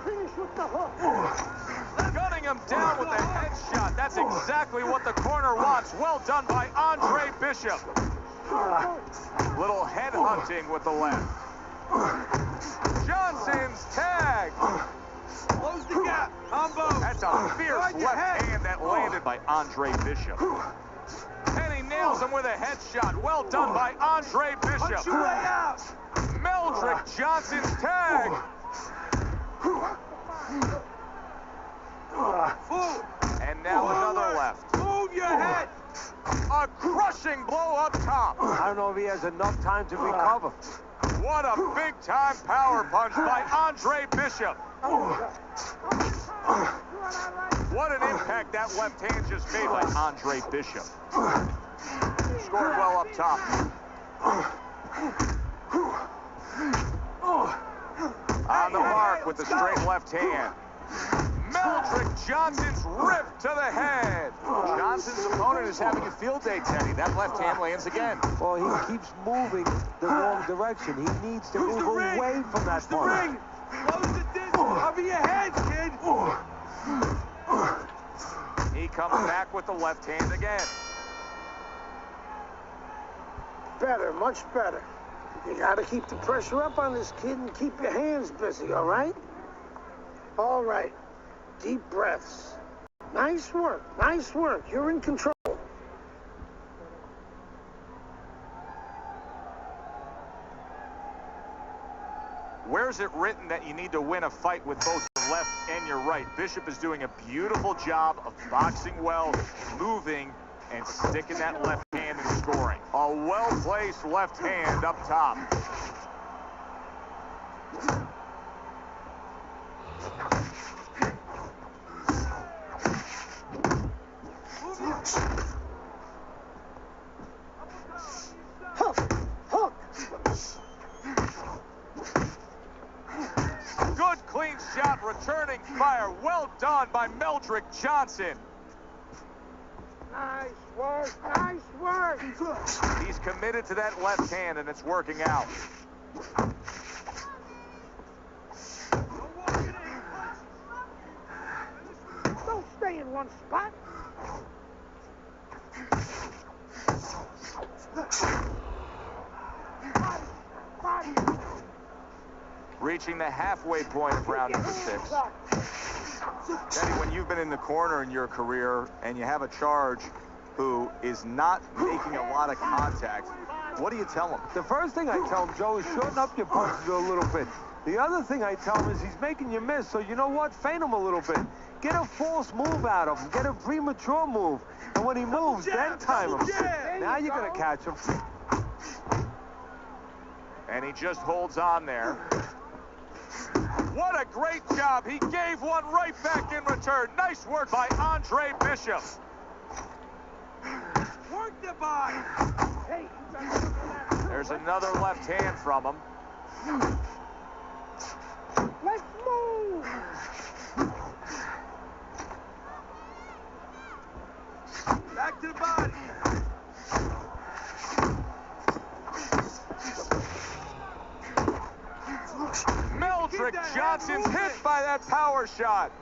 Finish with the hook. Gunning him down with a headshot. That's exactly what the corner wants. Well done by Andre Bishop. Little head hunting with the left. Johnson's tag. Close the gap. Combo. That's a fierce left hand that landed by Andre Bishop. And he nails him with a headshot. Well done by Andre Bishop. Punch your way out. Meldrick Johnson's tag. And now another left. Move your head. A crushing blow up top. I don't know if he has enough time to recover. What a big-time power punch by Andre Bishop. What an impact that left hand just made by Andre Bishop. Scored well up top. On the mark with the straight left hand. Meldrick Johnson's ripped to the head. Johnson's opponent is having a field day, Teddy. That left hand lands again. Well, he keeps moving the wrong direction. He needs to move away from that punch. Close the distance. Cover your head, kid. He comes back with the left hand again. Better, much better. You gotta keep the pressure up on this kid and keep your hands busy, all right? All right. Deep breaths. Nice work, nice work. You're in control. Where's it written that you need to win a fight with both your left and your right? Bishop is doing a beautiful job of boxing well, moving, and sticking that left hand and scoring. A well-placed left hand up top. Good clean shot, returning fire. Well done by Meldrick Johnson. Nice work, nice work. He's committed to that left hand, and it's working out. Don't stay in one spot. Body. Reaching the halfway point of round number 6. Teddy, when you've been in the corner in your career and you have a charge who is not making a lot of contact, what do you tell him? The first thing I tell him, Joe, is shorten up your punches a little bit. The other thing I tell him is he's making you miss, so you know what? Feint him a little bit. Get a false move out of him. Get a premature move. And when he moves, then time him. Now you're going to catch him. And he just holds on there. What a great job. He gave one right back in return. Nice work by Andre Bishop. Work the body. Hey, There's another left hand from him. let's move. Back to the body. Meldrick Johnson's hit by that power shot.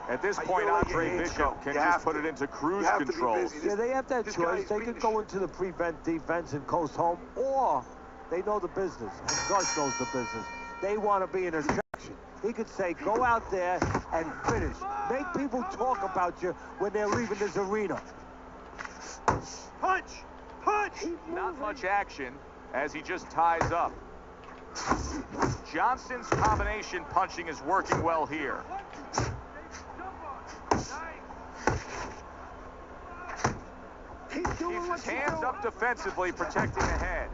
At this point, Andre Bishop can just put it into cruise control. Yeah, they have that choice. They could go into the prevent defense and coast home, or they know the business, and Gus knows the business. They want to be in attraction. He could say, go out there and finish. Make people talk about you when they're leaving this arena. Punch! Punch! Not much action as he just ties up. Johnson's combination punching is working well here. Keep doing Keeps what his you're hands doing. up defensively, protecting the head.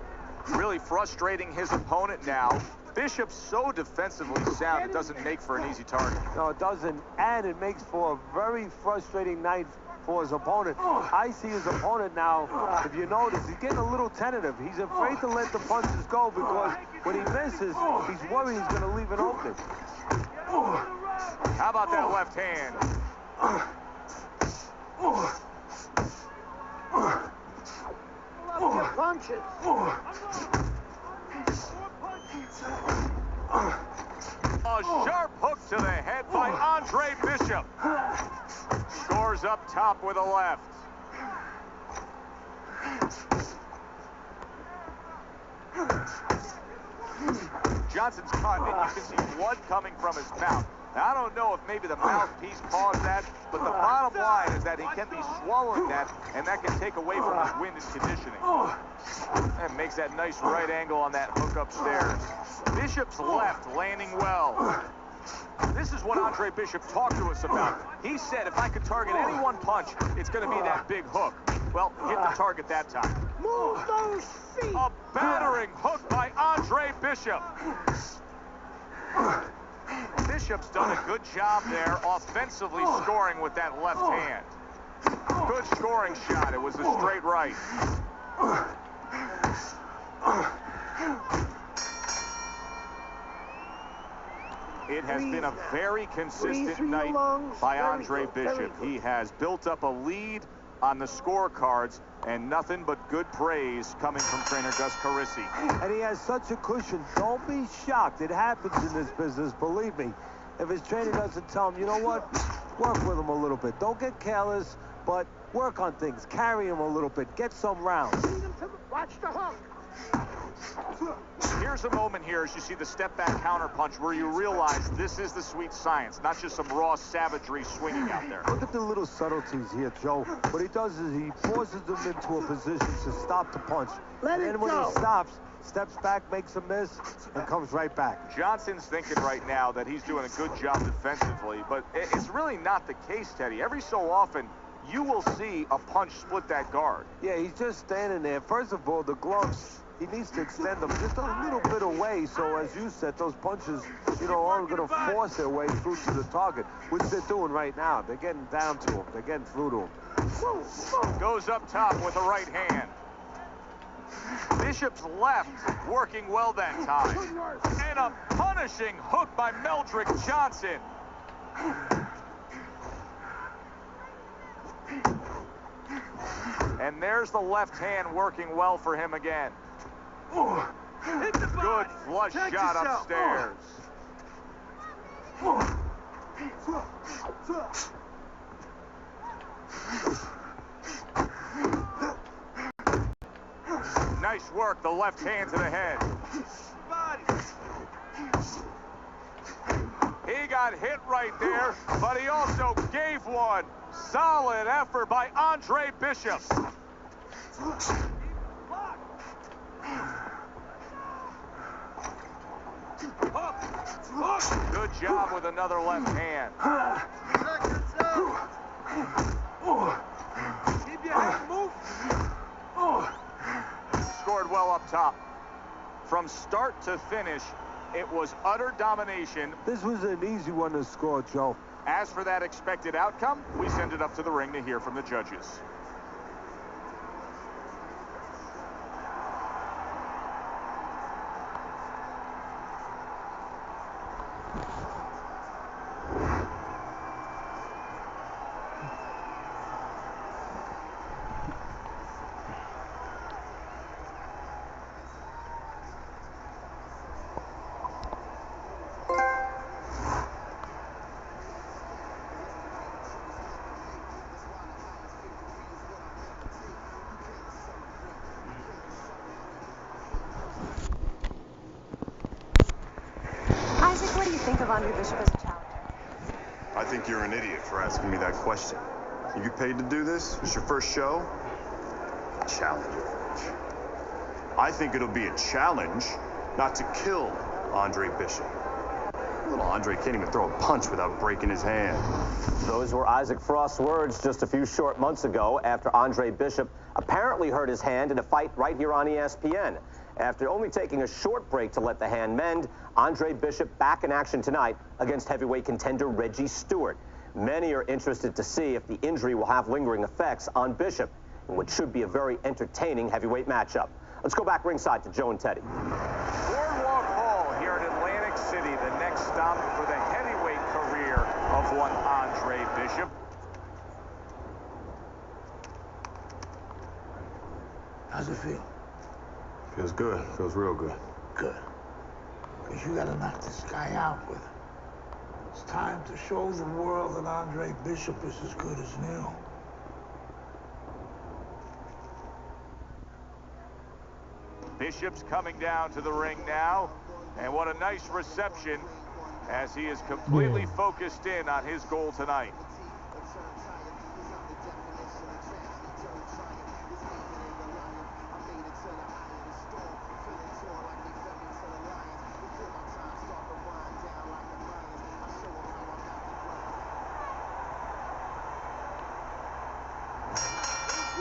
Really frustrating his opponent now. Bishop's so defensively sound, it doesn't make for an easy target. No, it doesn't, and it makes for a very frustrating night for his opponent. I see his opponent now, if you notice, he's getting a little tentative. He's afraid to let the punches go because when he misses, he's worried he's going to leave an opening. How about that left hand? Love your punches. A sharp hook to the head by Andre Bishop. Scores up top with a left. Johnson's cut, and you can see blood coming from his mouth. Now, I don't know if maybe the mouthpiece caused that, but the bottom line is that he can be swallowing that, and that can take away from his wind and conditioning. And makes that nice right angle on that hook upstairs. Bishop's left landing well. This is what Andre Bishop talked to us about. He said, if I could target any one punch, it's going to be that big hook. Well, hit the target that time. Move those feet. A battering hook by Andre Bishop. Bishop's done a good job there offensively scoring with that left hand. Good scoring shot. It was a straight right. It has been a very consistent night by Andre Bishop. He has built up a lead on the scorecards, and nothing but good praise coming from trainer Gus Carisi. And he has such a cushion. Don't be shocked. It happens in this business, believe me. If his trainer doesn't tell him, you know what, work with him a little bit. Don't get careless, but work on things. Carry him a little bit. Get some rounds. Watch the hook. Here's a moment here as you see the step-back counter-punch where you realize this is the sweet science, not just some raw savagery swinging out there. Look at the little subtleties here, Joe. What he does is he forces him into a position to stop the punch. And then when he stops, steps back, makes a miss, and comes right back. Johnson's thinking right now that he's doing a good job defensively, but it's really not the case, Teddy. Every so often, you will see a punch split that guard. Yeah, he's just standing there. First of all, the gloves, he needs to extend them just a little bit away, so as you said, those punches, you know, aren't going to force their way through to the target, which they're doing right now. They're getting down to him. They're getting through to him. Goes up top with a right hand. Bishop's left working well that time. And a punishing hook by Meldrick Johnson. And there's the left hand working well for him again. Good flush shot upstairs. Nice work, the left hand to the head. He got hit right there, but he also gave one. Solid effort by Andre Bishop. Good job with another left hand. Keep your head moving. Scored well up top. From start to finish, it was utter domination. This was an easy one to score, Joe. As for that expected outcome, we send it up to the ring to hear from the judges. Isaac, what do you think of Andre Bishop as a challenger? I think you're an idiot for asking me that question. You get paid to do this? It's your first show? Challenger. I think it'll be a challenge not to kill Andre Bishop. Little Andre can't even throw a punch without breaking his hand. Those were Isaac Frost's words just a few short months ago after Andre Bishop apparently hurt his hand in a fight right here on ESPN. After only taking a short break to let the hand mend, Andre Bishop back in action tonight against heavyweight contender Reggie Stewart. Many are interested to see if the injury will have lingering effects on Bishop in what should be a very entertaining heavyweight matchup. Let's go back ringside to Joe and Teddy. Boardwalk Hall here in Atlantic City, the next stop for the heavyweight career of one Andre Bishop. How's it feel? Feels good. Feels real good. Good. Because you gotta knock this guy out with it. It's time to show the world that Andre Bishop is as good as new. Bishop's coming down to the ring now, and what a nice reception as he is completely focused in on his goal tonight.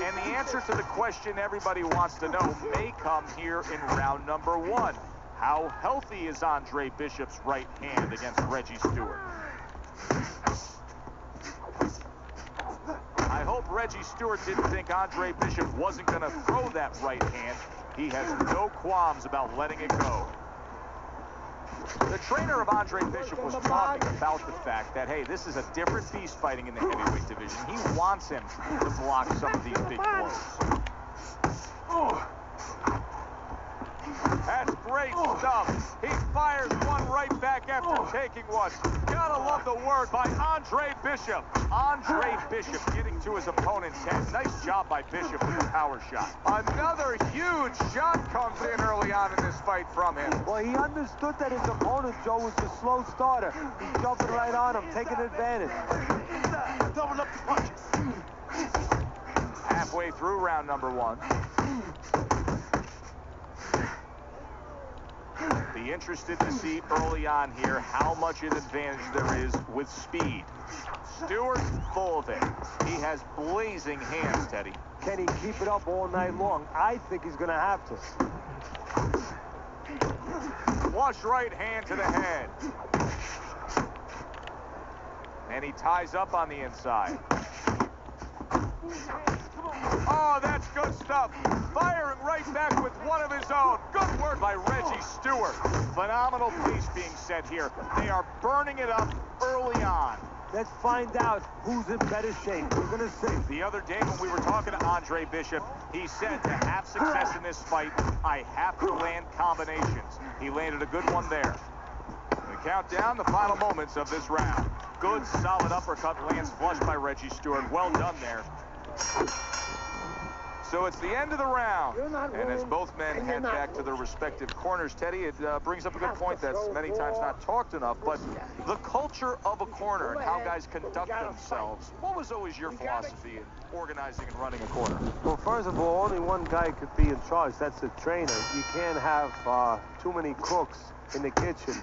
And the answer to the question everybody wants to know may come here in round number 1. How healthy is Andre Bishop's right hand against Reggie Stewart? I hope Reggie Stewart didn't think Andre Bishop wasn't going to throw that right hand. He has no qualms about letting it go. The trainer of Andre Bishop was talking about the fact that, hey, this is a different beast fighting in the heavyweight division. He wants him to block some of these big blows. That's great stuff. He fires one right back after taking one. Gotta love the work by Andre Bishop. Andre Bishop getting to his opponent's head. Nice job by Bishop with the power shot. Another huge shot comes in early on in this fight from him. Well, he understood that his opponent, Joe, was a slow starter. He's jumping right on him, taking advantage. Double up the punches. Halfway through round number 1. Be interested to see early on here how much an advantage there is with speed. Stewart full of it. He has blazing hands, Teddy. Can he keep it up all night long? I think he's going to have to. Flush right hand to the head. And he ties up on the inside. Oh, that's good stuff. Firing right back with one of his own. Good work by Reggie Stewart. Phenomenal pace being set here. They are burning it up early on. Let's find out who's in better shape. We're going to see. The other day when we were talking to Andre Bishop, he said to have success in this fight, I have to land combinations. He landed a good one there. We count down the final moments of this round. Good, solid uppercut lands flush by Reggie Stewart. Well done there. So it's the end of the round, and as both men head back to their respective corners, Teddy, it brings up a good point that's many times not talked enough, but the culture of a corner and how guys conduct themselves. What was always your philosophy in organizing and running a corner? Well, first of all, only one guy could be in charge. That's the trainer. You can't have too many cooks in the kitchen.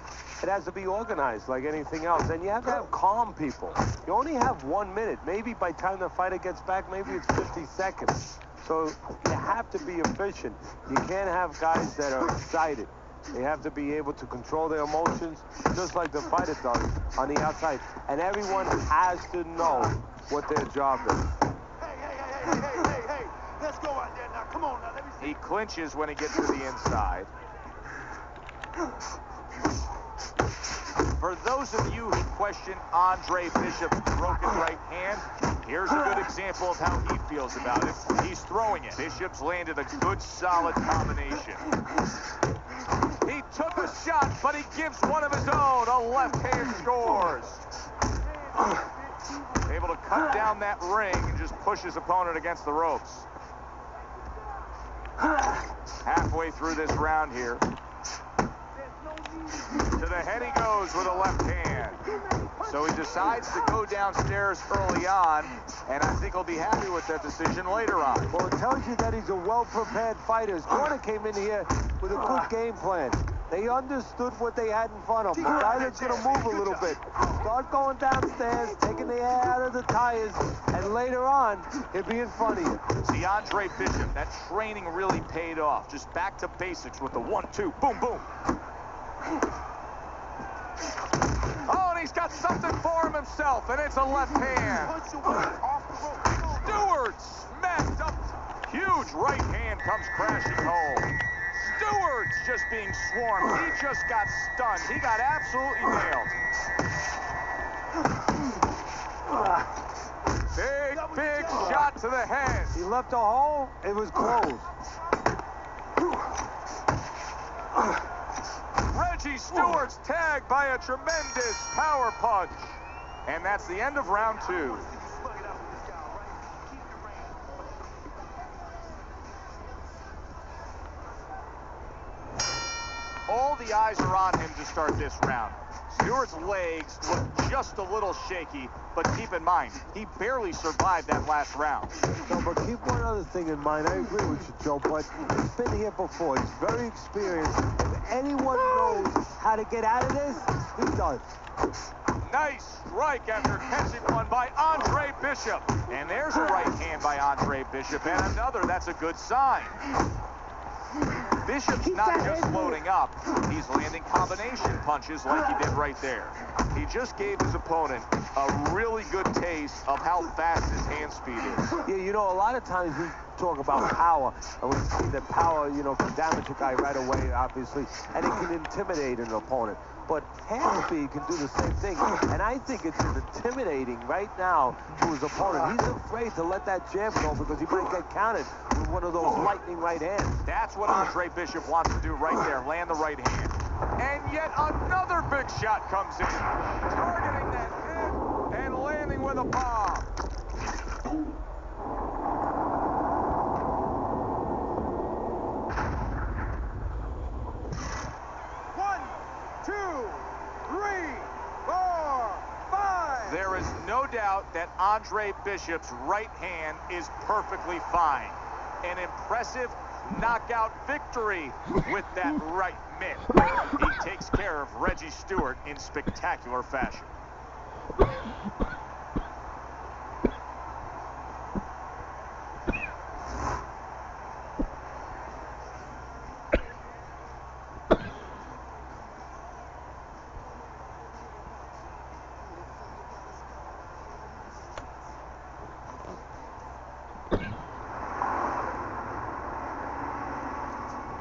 It has to be organized like anything else. And you have to have calm people. You only have 1 minute. Maybe by the time the fighter gets back, maybe it's 50 seconds. So you have to be efficient. You can't have guys that are excited. They have to be able to control their emotions, just like the fighter does on the outside. And everyone has to know what their job is. Hey, let's go out there now. Come on now, let me see. He clinches when he gets to the inside. For those of you who question Andre Bishop's broken right hand, here's a good example of how he feels about it. He's throwing it. Bishop's landed a good, solid combination. He took a shot, but he gives one of his own. A left hand scores. Able to cut down that ring and just push his opponent against the ropes. Halfway through this round here. To the head he goes with a left hand. So he decides to go downstairs early on, and I think he'll be happy with that decision later on. Well, it tells you that he's a well-prepared fighter. His corner came in here with a good game plan. They understood what they had in front of them. The guy that's going to move a little bit. Start going downstairs, taking the air out of the tires, and later on, he'll be in front of you. See, Andre Bishop, that training really paid off. Just back to basics with the 1-2, boom, boom. Oh, and and he's got something for him himself, and it's a left hand. Stewart smacked up. Huge right hand comes crashing home. Stewart's just being swarmed. He just got stunned. He got absolutely nailed. Big shot to the head. He left a hole. It was closed. Reggie Stewart's tagged by a tremendous power punch. And that's the end of round 2. All the eyes are on him to start this round. Stewart's legs look just a little shaky, but keep in mind, he barely survived that last round. No, but keep one other thing in mind. I agree with you, Joe, but he's been here before. He's very experienced. If anyone knows how to get out of this, he does. Nice strike after catching one by Andre Bishop. And there's a right hand by Andre Bishop, and another. That's a good sign. Bishop's not just loading up, he's landing combination punches like he did right there. He just gave his opponent a really good taste of how fast his hand speed is. Yeah, you know, a lot of times we talk about power, and we see that power, you know, can damage a guy right away, obviously, and it can intimidate an opponent. But hand speed can do the same thing, and I think it's intimidating right now to his opponent. He's afraid to let that jab go because he might get counted with one of those lightning right hands. That's what Andre Bishop wants to do right there, land the right hand. And yet another big shot comes in, targeting that head and landing with a bomb. There is no doubt that Andre Bishop's right hand is perfectly fine. An impressive knockout victory with that right mitt. He takes care of Reggie Stewart in spectacular fashion.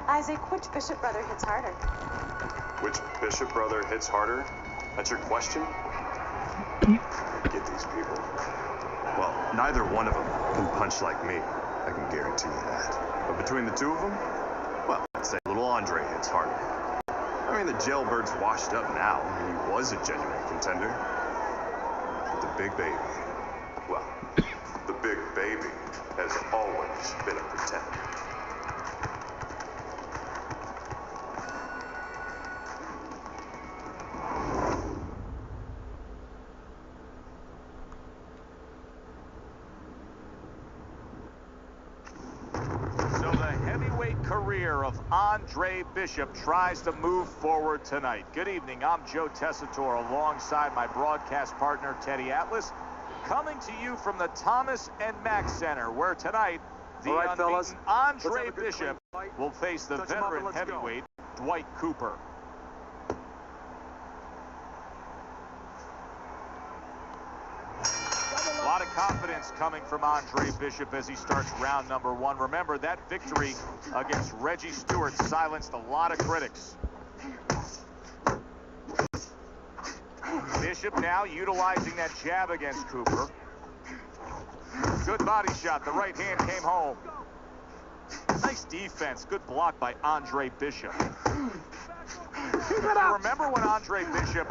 Isaac, which Bishop brother hits harder? Which Bishop brother hits harder? That's your question? Get these people. Well, neither one of them can punch like me. I can guarantee you that. But between the two of them, well, I'd say little Andre hits harder. I mean, the jailbird's washed up now. He was a genuine contender. But the big baby, well, the big baby has always been a pretender. Career of Andre Bishop tries to move forward tonight. Good evening, I'm Joe Tessitore alongside my broadcast partner Teddy Atlas, coming to you from the Thomas and Mack Center, where tonight the unbeaten Andre Bishop will face the veteran heavyweight Dwight Cooper. A lot of confidence coming from Andre Bishop as he starts round number 1. Remember, that victory against Reggie Stewart silenced a lot of critics. Bishop now utilizing that jab against Cooper. Good body shot. The right hand came home. Nice defense. Good block by Andre Bishop. Remember when Andre Bishop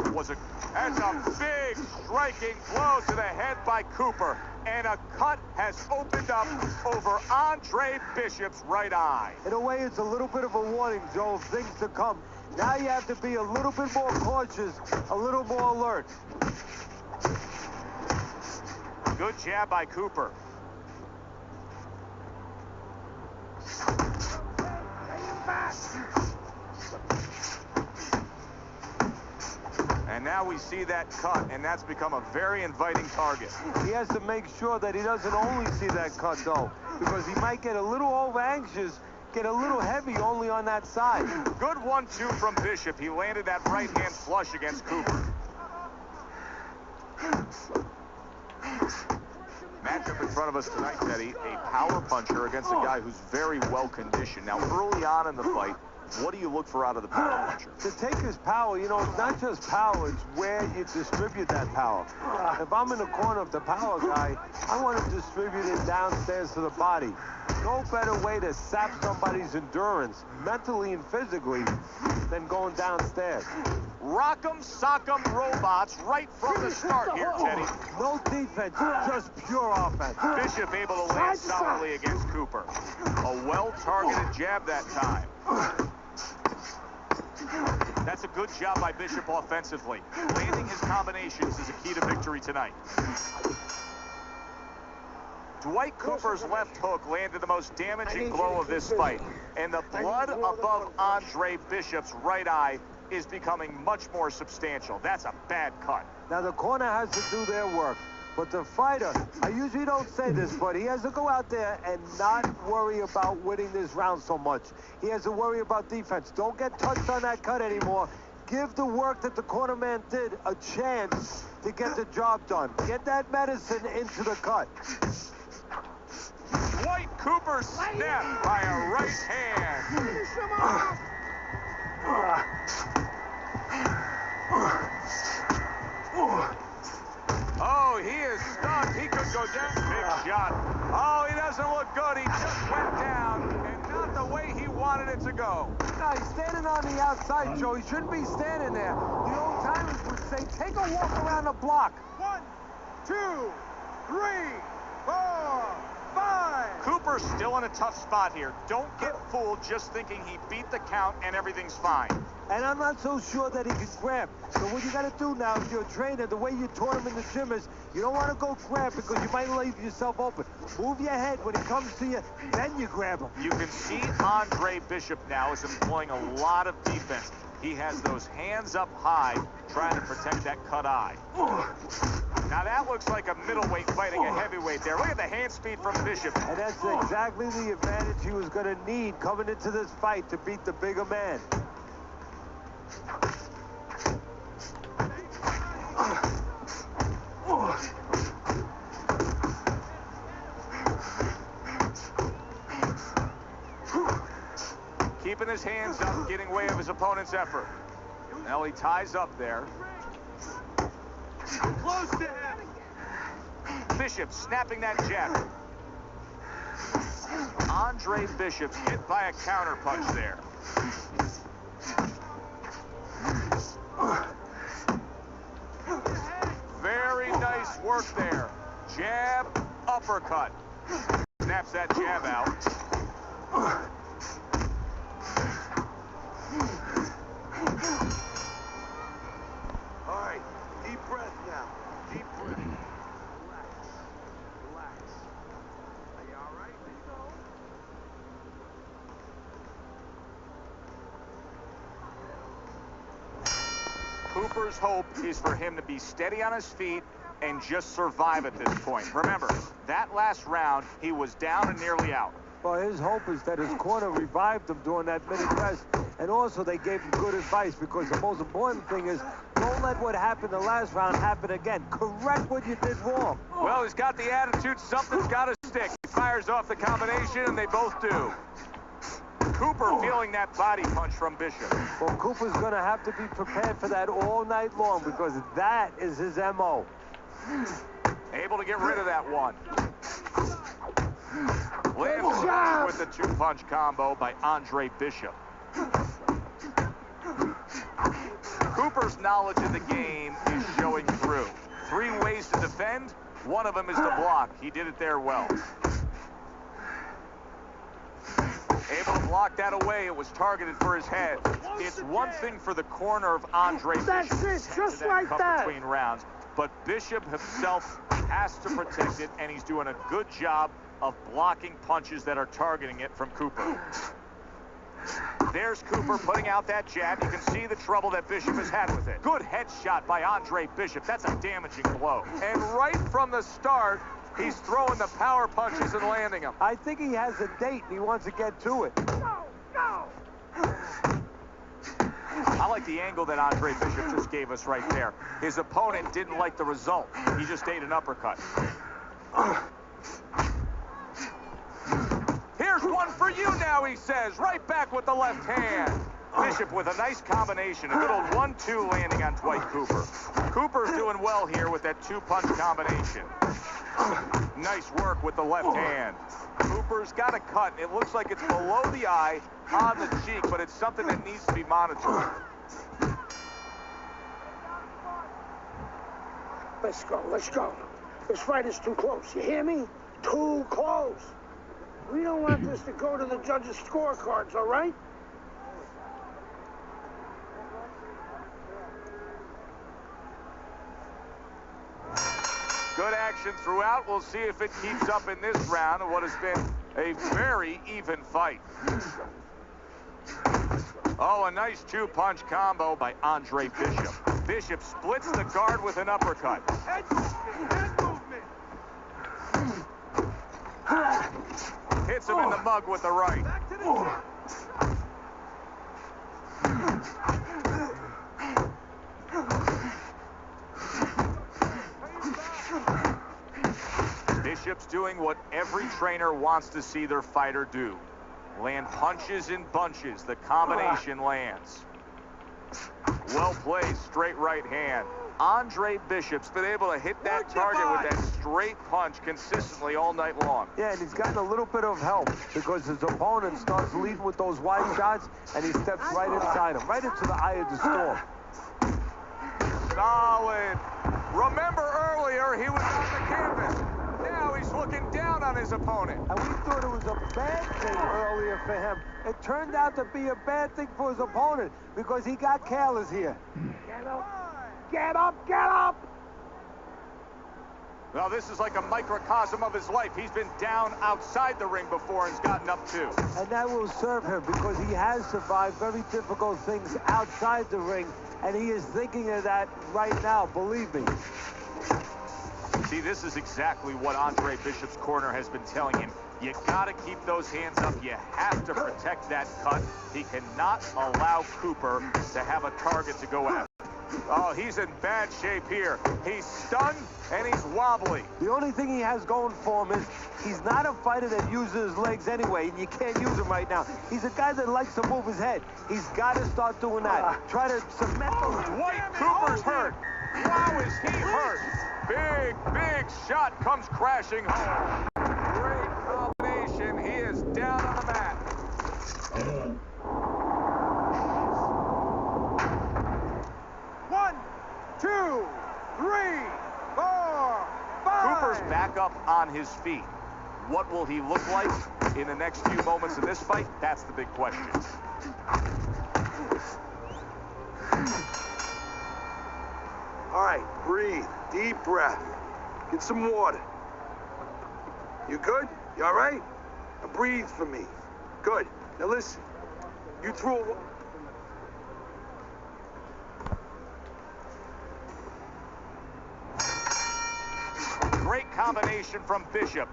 has a big striking blow to the head by Cooper, and a cut has opened up over Andre Bishop's right eye. In a way, it's a little bit of a warning, Joe, of things to come. Now you have to be a little bit more cautious, a little more alert. Good jab by Cooper. And now we see that cut, and that's become a very inviting target. He has to make sure that he doesn't only see that cut, though, because he might get a little over-anxious, get a little heavy only on that side. Good 1-2 from Bishop. He landed that right-hand flush against Cooper. Matchup in front of us tonight, Teddy, a power puncher against a guy who's very well conditioned. Now, early on in the fight, what do you look for out of the power puncher? To take his power, you know, it's not just power, it's where you distribute that power. If I'm in the corner of the power guy, I want to distribute it downstairs to the body. No better way to sap somebody's endurance, mentally and physically, than going downstairs. Rock'em, sock'em robots right from the start here, Teddy. No defense, just pure offense. Bishop able to land solidly against Cooper. A well-targeted jab that time. That's a good job by Bishop offensively. Landing his combinations is a key to victory tonight. Dwight Cooper's left hook landed the most damaging blow of this fight, and the blood above Andre Bishop's right eye is becoming much more substantial. That's a bad cut. Now the corner has to do their work, but the fighter, I usually don't say this, but he has to go out there and not worry about winning this round so much. He has to worry about defense. Don't get touched on that cut anymore. Give the work that the corner man did a chance to get the job done. Get that medicine into the cut. Dwight Cooper snapped by a right hand. Oh, he is stunned. He could go down. Big shot. Oh, he doesn't look good. He just went down, and not the way he wanted it to go. No, he's standing on the outside, Joe. He shouldn't be standing there. The old timers would say, take a walk around the block. 1, 2, 3, 4, 5. Cooper's still in a tough spot here. Don't get fooled just thinking he beat the count and everything's fine. And I'm not so sure that he can grab. So what you got to do now, if you're a trainer, the way you taught him in the gym is you don't want to go grab because you might leave yourself open. Move your head when he comes to you, then you grab him. You can see Andre Bishop now is employing a lot of defense. He has those hands up high, trying to protect that cut eye. Now that looks like a middleweight fighting a heavyweight there. Look at the hand speed from Bishop. And that's exactly the advantage he was going to need coming into this fight to beat the bigger man. Keeping his hands up, getting way of his opponent's effort. Now he ties up there. Close to him. Bishop snapping that jab. Andre Bishop's hit by a counter punch there. Very nice work there. Jab, uppercut. Snaps that jab out. All right, deep breath now. Deep breath. Relax. Relax. Are you all right? Cooper's hope is for him to be steady on his feet and just survive at this point. Remember, that last round, he was down and nearly out. Well, his hope is that his corner revived him during that minute rest. And also, they gave him good advice because the most important thing is don't let what happened the last round happen again. Correct what you did wrong. Well, he's got the attitude, something's got to stick. He fires off the combination, and they both do. Cooper feeling that body punch from Bishop. Well, Cooper's going to have to be prepared for that all night long because that is his M.O. Able to get rid of that one. Lands with the two-punch combo by Andre Bishop. Cooper's knowledge of the game is showing through. 3 ways to defend. One of them is to block. He did it there well. Able to block that away. It was targeted for his head. It's one thing for the corner of Andre Bishop. That's it, just like that. Between rounds, but Bishop himself has to protect it, and he's doing a good job of blocking punches that are targeting it from Cooper. There's Cooper putting out that jab. You can see the trouble that Bishop has had with it. Good headshot by Andre Bishop. That's a damaging blow. And right from the start, he's throwing the power punches and landing them. I think he has a date and he wants to get to it. I like the the angle that Andre Bishop just gave us right there. His opponent didn't like the result. He just ate an uppercut. Here's one for you now, he says. Right back with the left hand. Bishop with a nice combination. A good old 1-2 landing on Dwight Cooper. Cooper's doing well here with that two-punch combination. Nice work with the left hand. Cooper's got a cut. It looks like it's below the eye, on the cheek, but it's something that needs to be monitored. Let's go, let's go. This fight is too close, you hear me? Too close. We don't want this to go to the judges' scorecards, all right? Good action throughout. We'll see if it keeps up in this round of what has been a very even fight. Oh, a nice two-punch combo by Andre Bishop. Bishop splits the guard with an uppercut. Head movement. Hits him in the mug with the right. Back to the Bishop's doing what every trainer wants to see their fighter do. Land punches in bunches. The combination lands. Well played, straight right hand. Andre Bishop's been able to hit that target with that straight punch consistently all night long. Yeah, and he's gotten a little bit of help because his opponent starts leading with those wide shots, and he steps right inside him, right into the eye of the storm. Solid. Remember earlier, he was on the canvas. Now he's looking down on his opponent. And we thought it was a bad thing earlier for him. It turned out to be a bad thing for his opponent because he got careless here. Get up, get up, get up! Well, this is like a microcosm of his life. He's been down outside the ring before and has gotten up too. And that will serve him because he has survived very difficult things outside the ring, and he is thinking of that right now, believe me. See, this is exactly what Andre Bishop's corner has been telling him. You gotta keep those hands up. You have to protect that cut. He cannot allow Cooper to have a target to go after. Oh, he's in bad shape here. He's stunned and he's wobbly. The only thing he has going for him is he's not a fighter that uses his legs anyway, and you can't use him right now. He's a guy that likes to move his head. He's got to start doing that. Try to cement those. Dwight Cooper's hurt. Wow, is he hurt? Big, big shot comes crashing home. Great combination. He is down on the mat. One, two, three, 4, 5. Cooper's back up on his feet. What will he look like in the next few moments of this fight? That's the big question. All right, breathe. Deep breath. Get some water. You good? You all right? Now breathe for me. Good. Now listen. You threw a... Great combination from Bishop.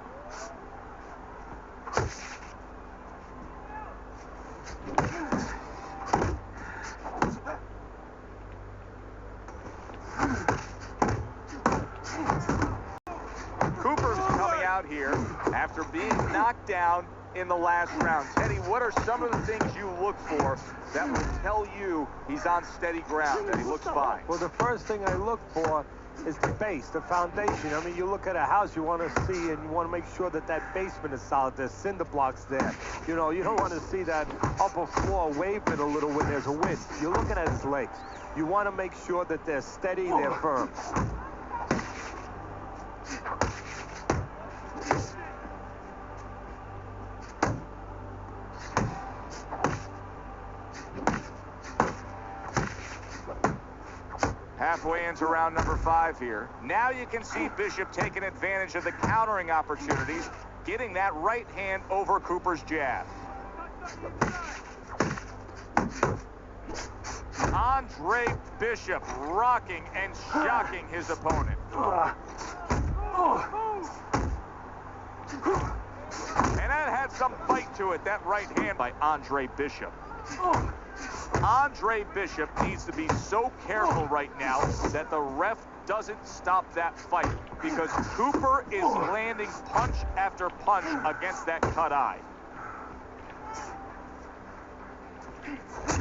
Cooper's coming out here after being knocked down in the last round. Teddy, what are some of the things you look for that will tell you he's on steady ground, that he looks fine? Well, the first thing I look for is the base, the foundation. I mean, you look at a house, you want to see, and you want to make sure that that basement is solid. There's cinder blocks there. You know, you don't want to see that upper floor waving a little when there's a wind. You're looking at his legs. You want to make sure that they're steady, they're firm. Halfway into round number 5 here. Now you can see Bishop taking advantage of the countering opportunities, getting that right hand over Cooper's jab. Andre Bishop rocking and shocking his opponent. And that had some bite to it, that right hand by Andre Bishop. Andre Bishop needs to be so careful right now that the ref doesn't stop that fight, because Cooper is landing punch after punch against that cut eye.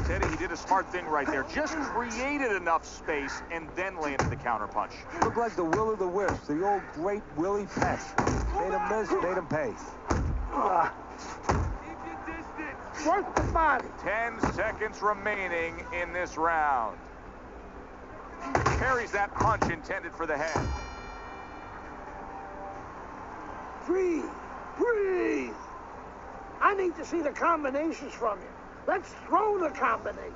Teddy, he did a smart thing right there. Just created enough space and then landed the counter punch. Looked like the will of the wisp, the old great Willie Peck. Made him miss, made him pay. Work the body. 10 seconds remaining in this round. Parries that punch intended for the head. Breathe. Breathe. I need to see the combinations from you. Let's throw the combination.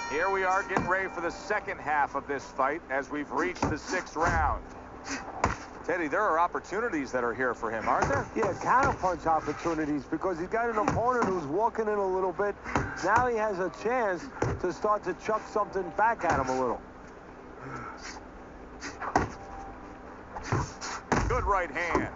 Here we are getting ready for the second half of this fight as we've reached the 6th round. Teddy, there are opportunities that are here for him, aren't there? Yeah, counterpunch opportunities, because he's got an opponent who's walking in a little bit. Now he has a chance to start to chuck something back at him a little. Good right hand.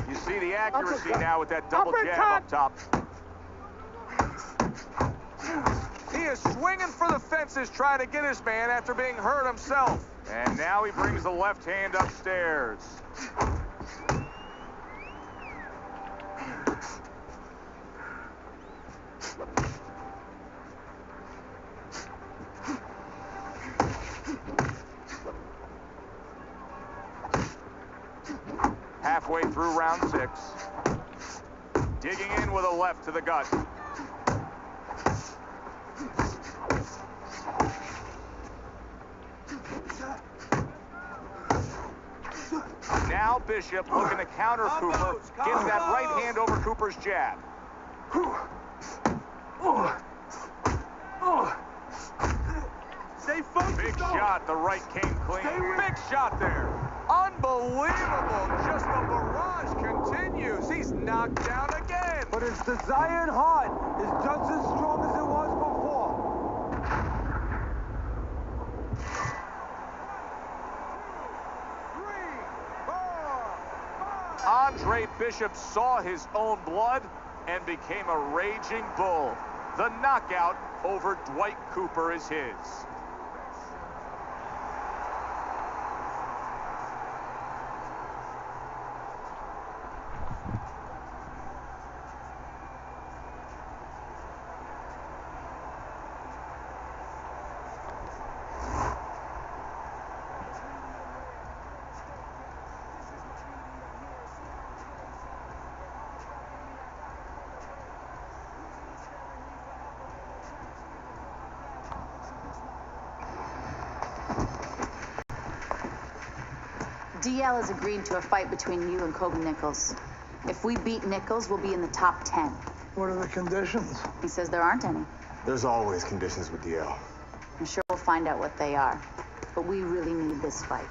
You see the accuracy now with that double jab up top. He is swinging for the fences trying to get his man after being hurt himself. And now he brings the left hand upstairs. Halfway through round 6. Digging in with a left to the gut. Now Bishop looking to counter Cooper. Gets that right hand over Cooper's jab. Stay focused. Big shot. The right came clean. Big shot there. Unbelievable. Just the barrage continues. He's knocked down again. But his desired heart is just as strong as it was before. Andre Bishop saw his own blood and became a raging bull. The knockout over Dwight Cooper is his. DL has agreed to a fight between you and Kobe Nichols. If we beat Nichols, we'll be in the top 10. What are the conditions? He says there aren't any. There's always conditions with DL. I'm sure we'll find out what they are. But we really need this fight.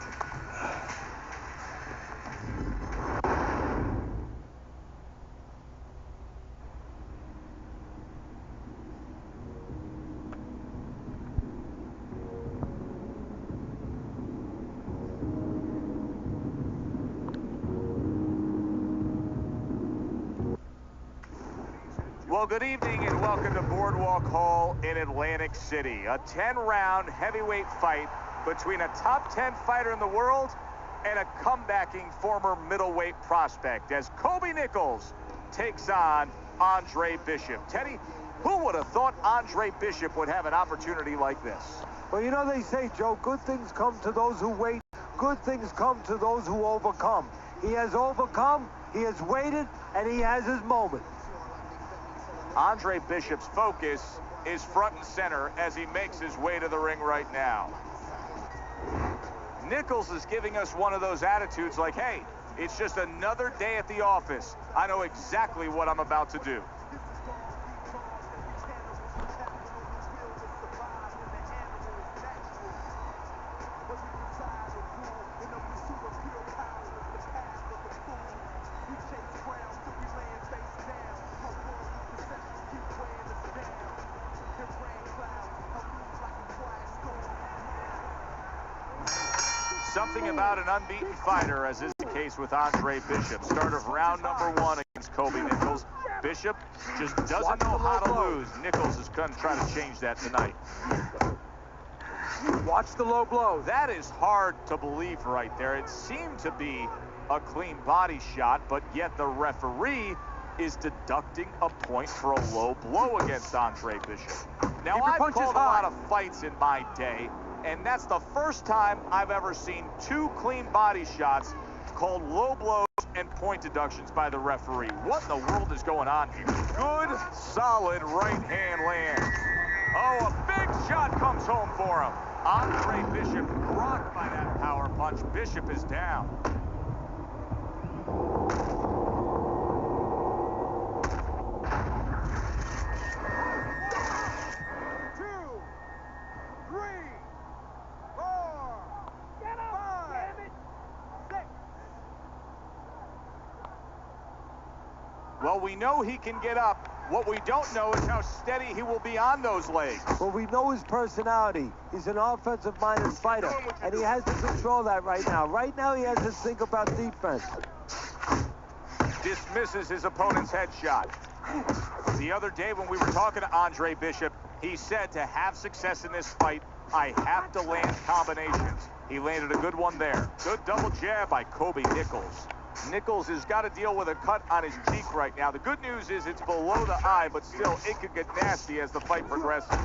Well, good evening and welcome to Boardwalk Hall in Atlantic City. A 10-round heavyweight fight between a top 10 fighter in the world and a comebacking former middleweight prospect as Kobe Nichols takes on Andre Bishop. Teddy, who would have thought Andre Bishop would have an opportunity like this? Well, you know they say, Joe, good things come to those who wait. Good things come to those who overcome. He has overcome, he has waited, and he has his moment. Andre Bishop's focus is front and center as he makes his way to the ring right now. Nichols is giving us one of those attitudes like, hey, it's just another day at the office. I know exactly what I'm about to do. Something about an unbeaten fighter, as is the case with Andre Bishop. Start of round number 1 against Kobe Nichols. Bishop just doesn't know how to lose. Nichols is going to try to change that tonight. Watch the low blow. That is hard to believe right there. It seemed to be a clean body shot, but yet the referee is deducting a point for a low blow against Andre Bishop. Now, I've called a lot of fights in my day, and that's the first time I've ever seen 2 clean body shots called low blows and point deductions by the referee. What in the world is going on here? Good, solid right hand lands. Oh, a big shot comes home for him. Andre Bishop rocked by that power punch. Bishop is down. Well, we know he can get up. What we don't know is how steady he will be on those legs. Well, we know his personality. He's an offensive-minded fighter, and he has to control that right now. Right now, he has to think about defense. Dismisses his opponent's headshot. The other day when we were talking to Andre Bishop, he said to have success in this fight, I have to land combinations. He landed a good one there. Good double jab by Kobe Nichols. Nichols has got to deal with a cut on his cheek right now. The good news is it's below the eye, but still, it could get nasty as the fight progresses.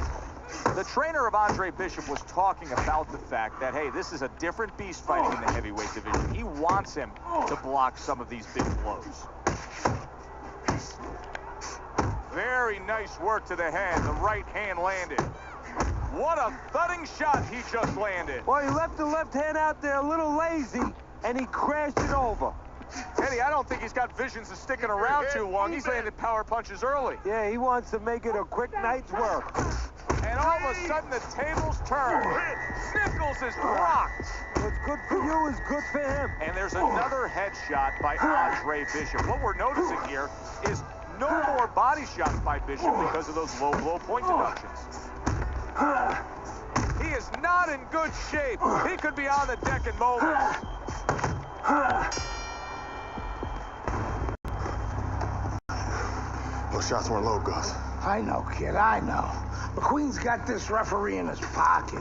The trainer of Andre Bishop was talking about the fact that, hey, this is a different beast fighting in the heavyweight division. He wants him to block some of these big blows. Very nice work to the head. The right hand landed. What a thudding shot he just landed. Well, he left the left hand out there a little lazy, and he crashed it over. Teddy, I don't think he's got visions of sticking around too long. He's landed power punches early. Yeah, he wants to make it a quick night's work. And all of a sudden, the tables turn. Nichols is rocked. What's good for you is good for him. And there's another headshot by Andre Bishop. What we're noticing here is no more body shots by Bishop because of those low blow point deductions. He is not in good shape. He could be on the deck in moments. Those shots weren't low, Gus. I know, kid, I know. McQueen's got this referee in his pocket.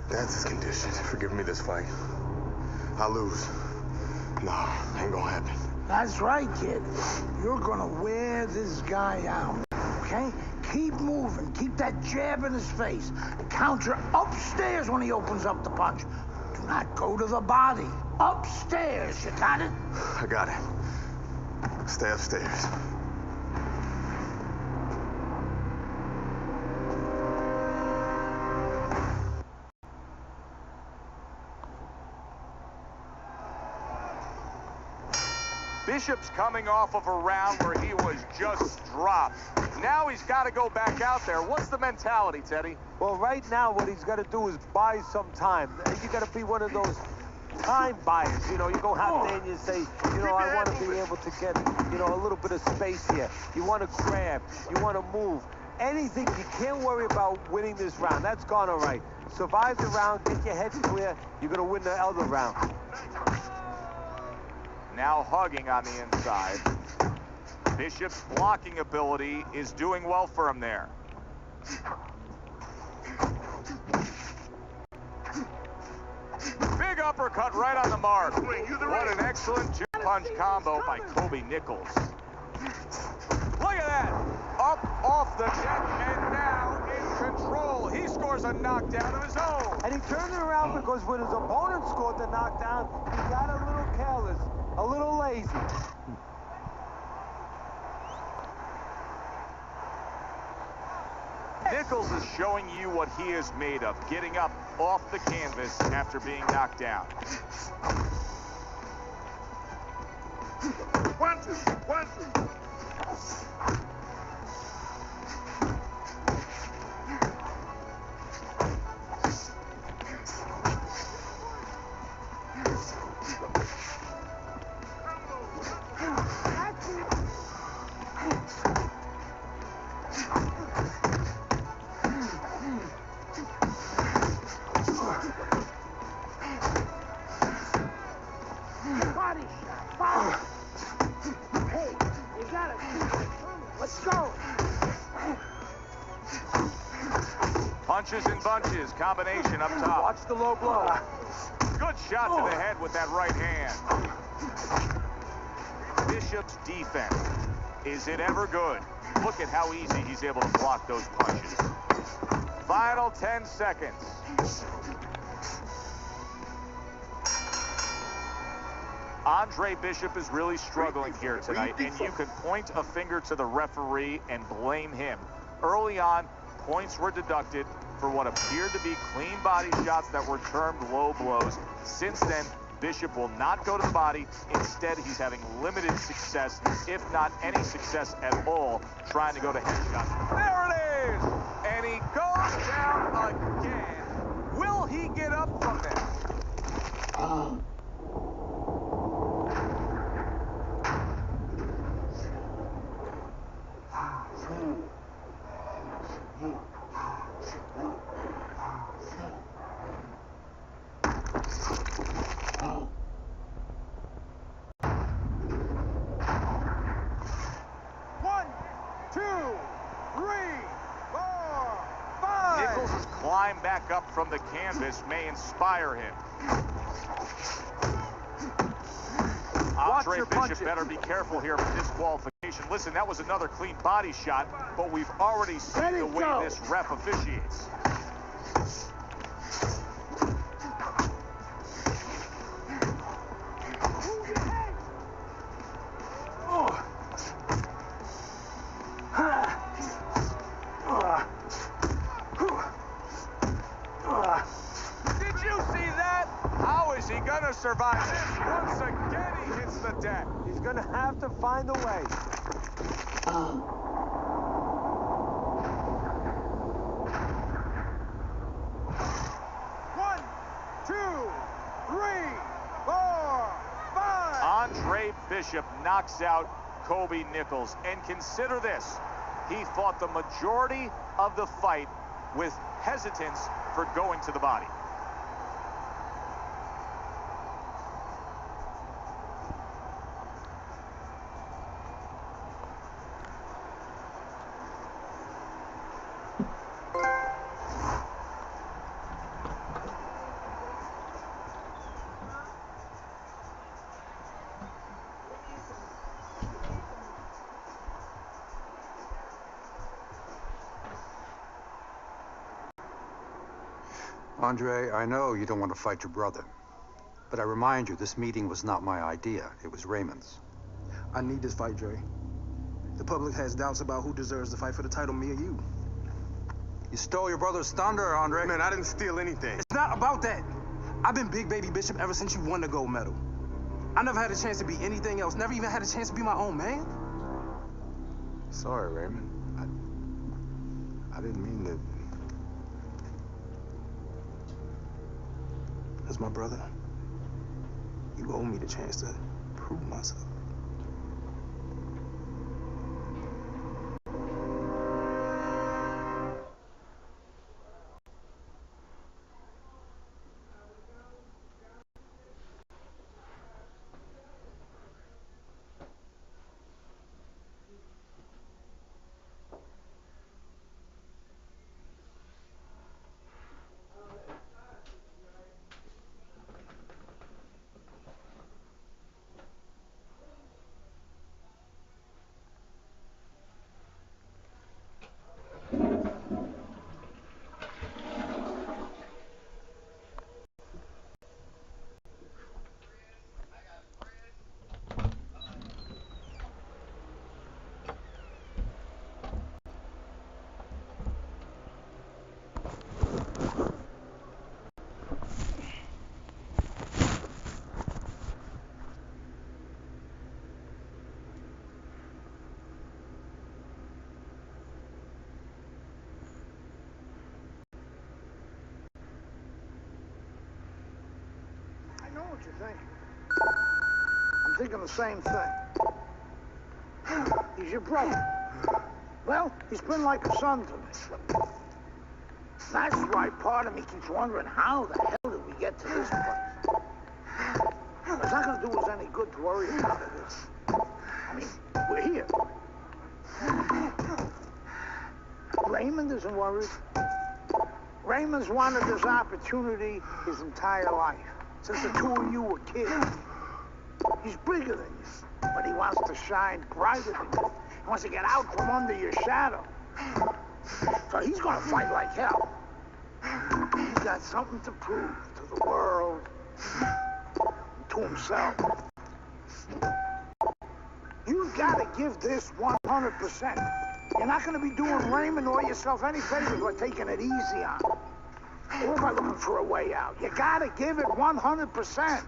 That's his condition for giving me this fight. I lose. No, ain't gonna happen. That's right, kid. You're gonna wear this guy out, okay? Keep moving. Keep that jab in his face. Counter upstairs when he opens up the punch. Do not go to the body. Upstairs, you got it? I got it. Stay upstairs. Bishop's coming off of a round where he was just dropped. Now he's got to go back out there. What's the mentality, Teddy? Well, right now, what he's got to do is buy some time. You got to be one of those time buyers. You know, you go out there and you say, you know, I want to be able to get, you know, a little bit of space here. You want to grab. You want to move. Anything. You can't worry about winning this round. That's gone all right. Survive the round. Get your head clear. You're going to win the other round. Now hugging on the inside. Bishop's blocking ability is doing well for him there. Big uppercut right on the mark. What an excellent two-punch combo by Kobe Nichols. Look at that. Up off the deck and now in control. He scores a knockdown of his own. And he turned it around because when his opponent scored the knockdown, he got a little careless. A little lazy. Nichols is showing you what he is made of, getting up off the canvas after being knocked down. One, two. Punches and bunches, combination up top. Watch the low blow. Good shot to the head with that right hand. Bishop's defense. Is it ever good? Look at how easy he's able to block those punches. Final 10 seconds. Andre Bishop is really struggling here tonight, and you can point a finger to the referee and blame him. Early on, points were deducted for what appeared to be clean body shots that were termed low blows. Since then, Bishop will not go to the body. Instead, he's having limited success, if not any success at all, trying to go to headshots. There it is! And he goes down again. Will he get up from this? Nichols' climb back up from the canvas may inspire him. Andre Bishop better be careful here for disqualification. Listen, that was another clean body shot, but we've already seen the way this ref officiates. Did you see that? How is he gonna survive this? Once again, he hits the deck. He's gonna have to find a way. 1, 2, 3, 4, 5. Andre Bishop knocks out Kobe Nichols. And consider this, he fought the majority of the fight with hesitance for going to the body. Andre, I know you don't want to fight your brother, but I remind you, this meeting was not my idea. It was Raymond's. I need this fight, Dre. The public has doubts about who deserves the fight for the title, me or you. You stole your brother's thunder, Andre. Man, I didn't steal anything. It's not about that. I've been Big Baby Bishop ever since you won the gold medal. I never had a chance to be anything else. Never even had a chance to be my own man. Sorry, Raymond. I didn't mean to. As my brother, you owe me the chance to prove myself. I know what you're thinking. I'm thinking the same thing. He's your brother. Well, he's been like a son to me. That's why part of me keeps wondering, how the hell did we get to this place? It's not going to do us any good to worry about this. I mean, we're here. Raymond isn't worried. Raymond's wanted this opportunity his entire life, since the two of you were kids. He's bigger than you, but he wants to shine brighter than you. He wants to get out from under your shadow. So he's gonna fight like hell. He's got something to prove to the world, to himself. You've got to give this 100%. You're not going to be doing Raymond or yourself any favors by taking it easy on him, or by looking for a way out. You got to give it 100%.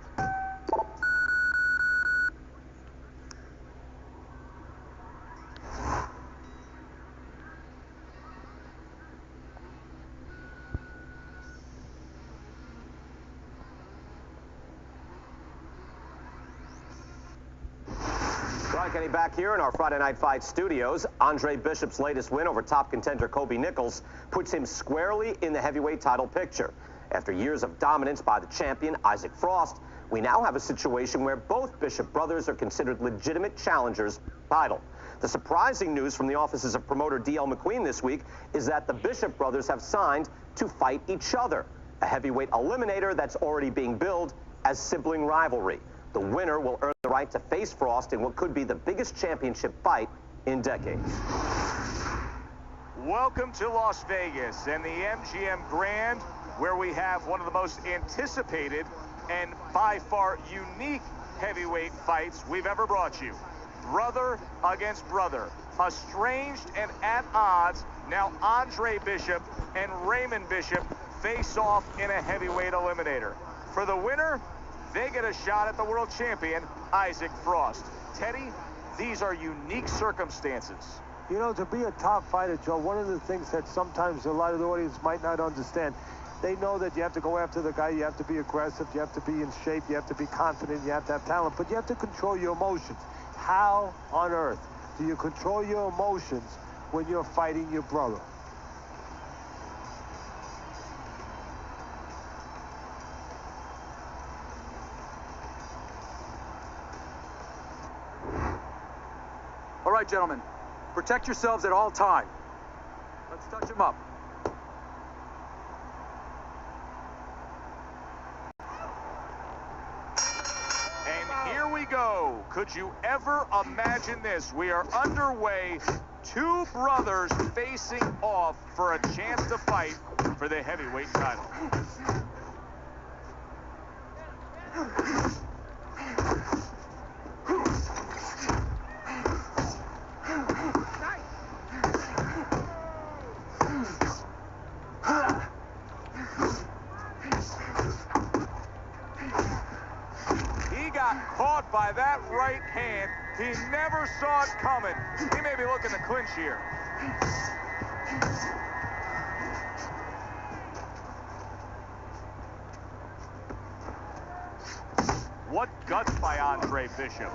Brian Kenny back here in our Friday Night Fight studios. Andre Bishop's latest win over top contender Kobe Nichols puts him squarely in the heavyweight title picture. After years of dominance by the champion, Isaac Frost, we now have a situation where both Bishop brothers are considered legitimate challengers for the title. The surprising news from the offices of promoter D.L. McQueen this week is that the Bishop brothers have signed to fight each other, a heavyweight eliminator that's already being billed as sibling rivalry. The winner will earn the right to face Frost in what could be the biggest championship fight in decades. Welcome to Las Vegas and the MGM Grand, where we have one of the most anticipated and by far unique heavyweight fights we've ever brought you. Brother against brother, estranged and at odds. Now Andre Bishop and Raymond Bishop face off in a heavyweight eliminator. For the winner, they get a shot at the world champion, Isaac Frost. Teddy, these are unique circumstances. You know, to be a top fighter, Joe, one of the things that sometimes a lot of the audience might not understand, they know that you have to go after the guy, you have to be aggressive, you have to be in shape, you have to be confident, you have to have talent, but you have to control your emotions. How on earth do you control your emotions when you're fighting your brother? All right, gentlemen, protect yourselves at all times. Let's touch him up. And here we go. Could you ever imagine this? We are underway. Two brothers facing off for a chance to fight for the heavyweight title. Caught by that right hand. He never saw it coming. He may be looking to clinch here. What guts by Andre Bishop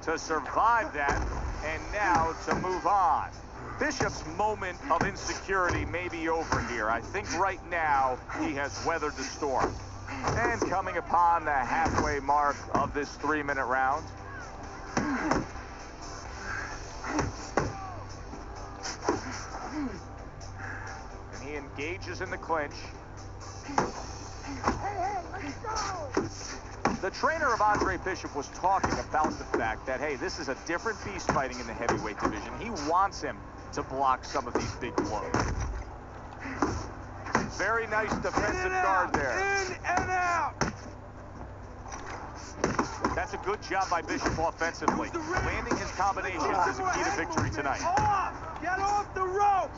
to survive that and now to move on. Bishop's moment of insecurity may be over here. I think right now he has weathered the storm. And coming upon the halfway mark of this 3-minute round. And he engages in the clinch. The trainer of Andre Bishop was talking about the fact that, hey, this is a different beast fighting in the heavyweight division. He wants him to block some of these big blows. Very nice defensive guard there. In and out. That's a good job by Bishop offensively. Landing his combinations is a key to victory tonight. Off! Get off the rope!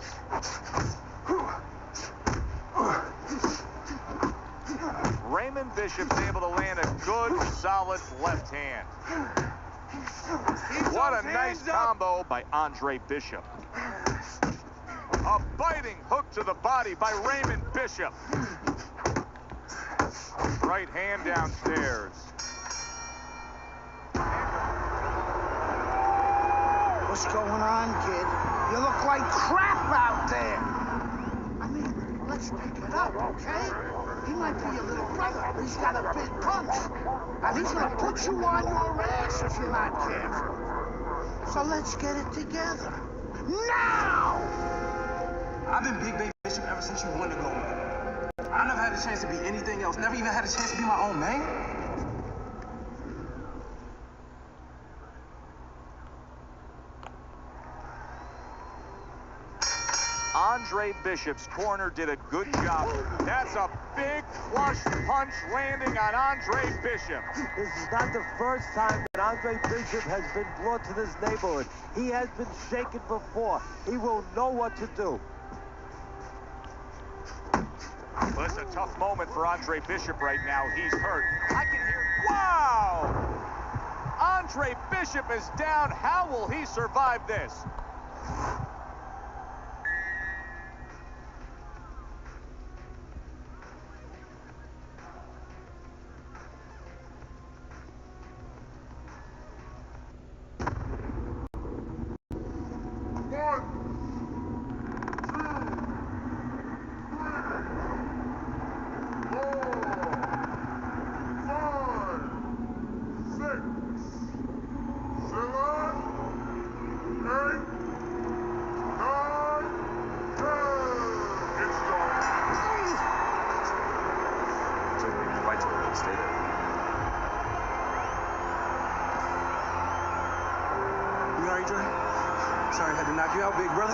Raymond Bishop's able to land a good, solid left hand. What a nice combo by Andre Bishop. A biting hook to the body by Raymond Bishop. Right hand downstairs. What's going on, kid? You look like crap out there. I mean, let's pick it up, okay? He might be a little brother, but he's got a big punch. And he's gonna put you on your ass if you're not careful. So let's get it together. Now! I've been Big Baby Bishop ever since you won the gold medal. I never had a chance to be anything else. Never even had a chance to be my own man. Andre Bishop's corner did a good job. That's a big flush punch landing on Andre Bishop. This is not the first time that Andre Bishop has been brought to this neighborhood. He has been shaken before. He will know what to do. Well, it's a tough moment for Andre Bishop right now. He's hurt. I can hear... Wow! Andre Bishop is down. How will he survive this? Sorry, I had to knock you out, big brother.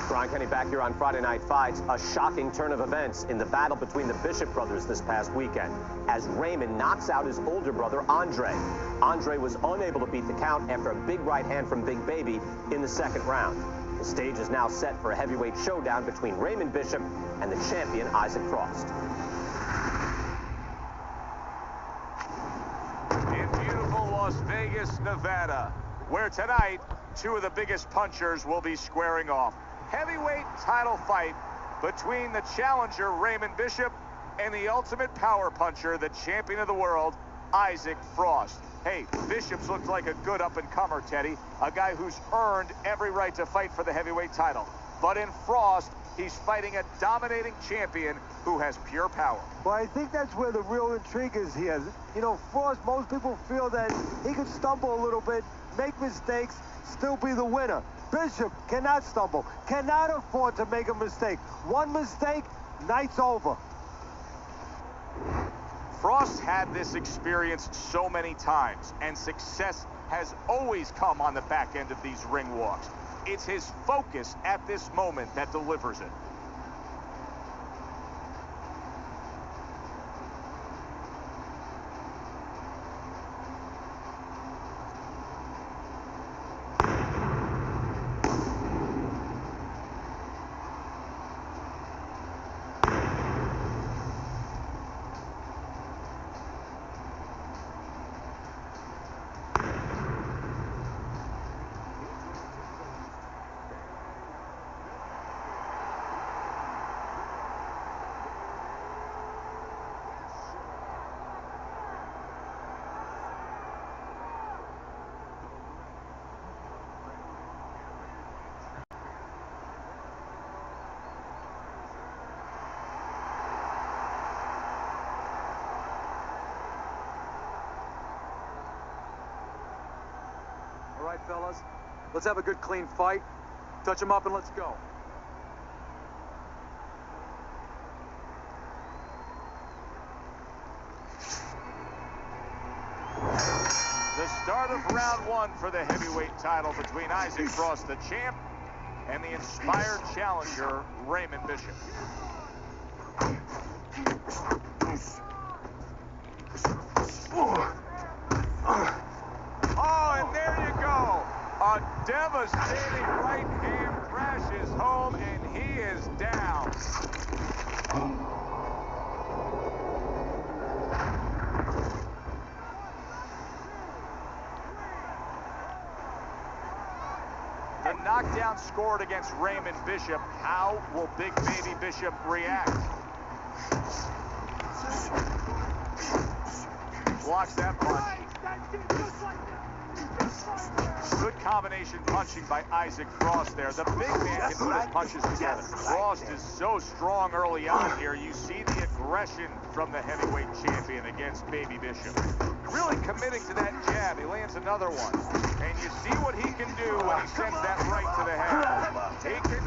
Brian Kenny back here on Friday Night Fights. A shocking turn of events in the battle between the Bishop brothers this past weekend as Raymond knocks out his older brother, Andre. Andre was unable to beat the count after a big right hand from Big Baby in the second round. The stage is now set for a heavyweight showdown between Raymond Bishop and the champion, Isaac Frost. Las Vegas, Nevada, where tonight, two of the biggest punchers will be squaring off. Heavyweight title fight between the challenger, Raymond Bishop, and the ultimate power puncher, the champion of the world, Isaac Frost. Hey, Bishop's looked like a good up-and-comer, Teddy, a guy who's earned every right to fight for the heavyweight title. But in Frost, he's fighting a dominating champion who has pure power. Well, I think that's where the real intrigue is here. You know, Frost, most people feel that he could stumble a little bit, make mistakes, still be the winner. Bishop cannot stumble, cannot afford to make a mistake. One mistake, night's over. Frost had this experience so many times, and success has always come on the back end of these ring walks. It's his focus at this moment that delivers it. All right, fellas, let's have a good, clean fight. Touch him up and let's go. The start of round one for the heavyweight title between Isaac Frost, the champ, and the inspired challenger, Raymond Bishop. Oh, and there you go. A devastating right hand crashes home, and he is down. The knockdown scored against Raymond Bishop. How will Big Baby Bishop react? Blocks that punch. Good combination punching by Isaac Frost there. The big man can put his punches together. Frost is so strong early on here. You see the aggression from the heavyweight champion against Baby Bishop. Really committing to that jab. He lands another one. And you see what he can do when he sends that right to the head. He can...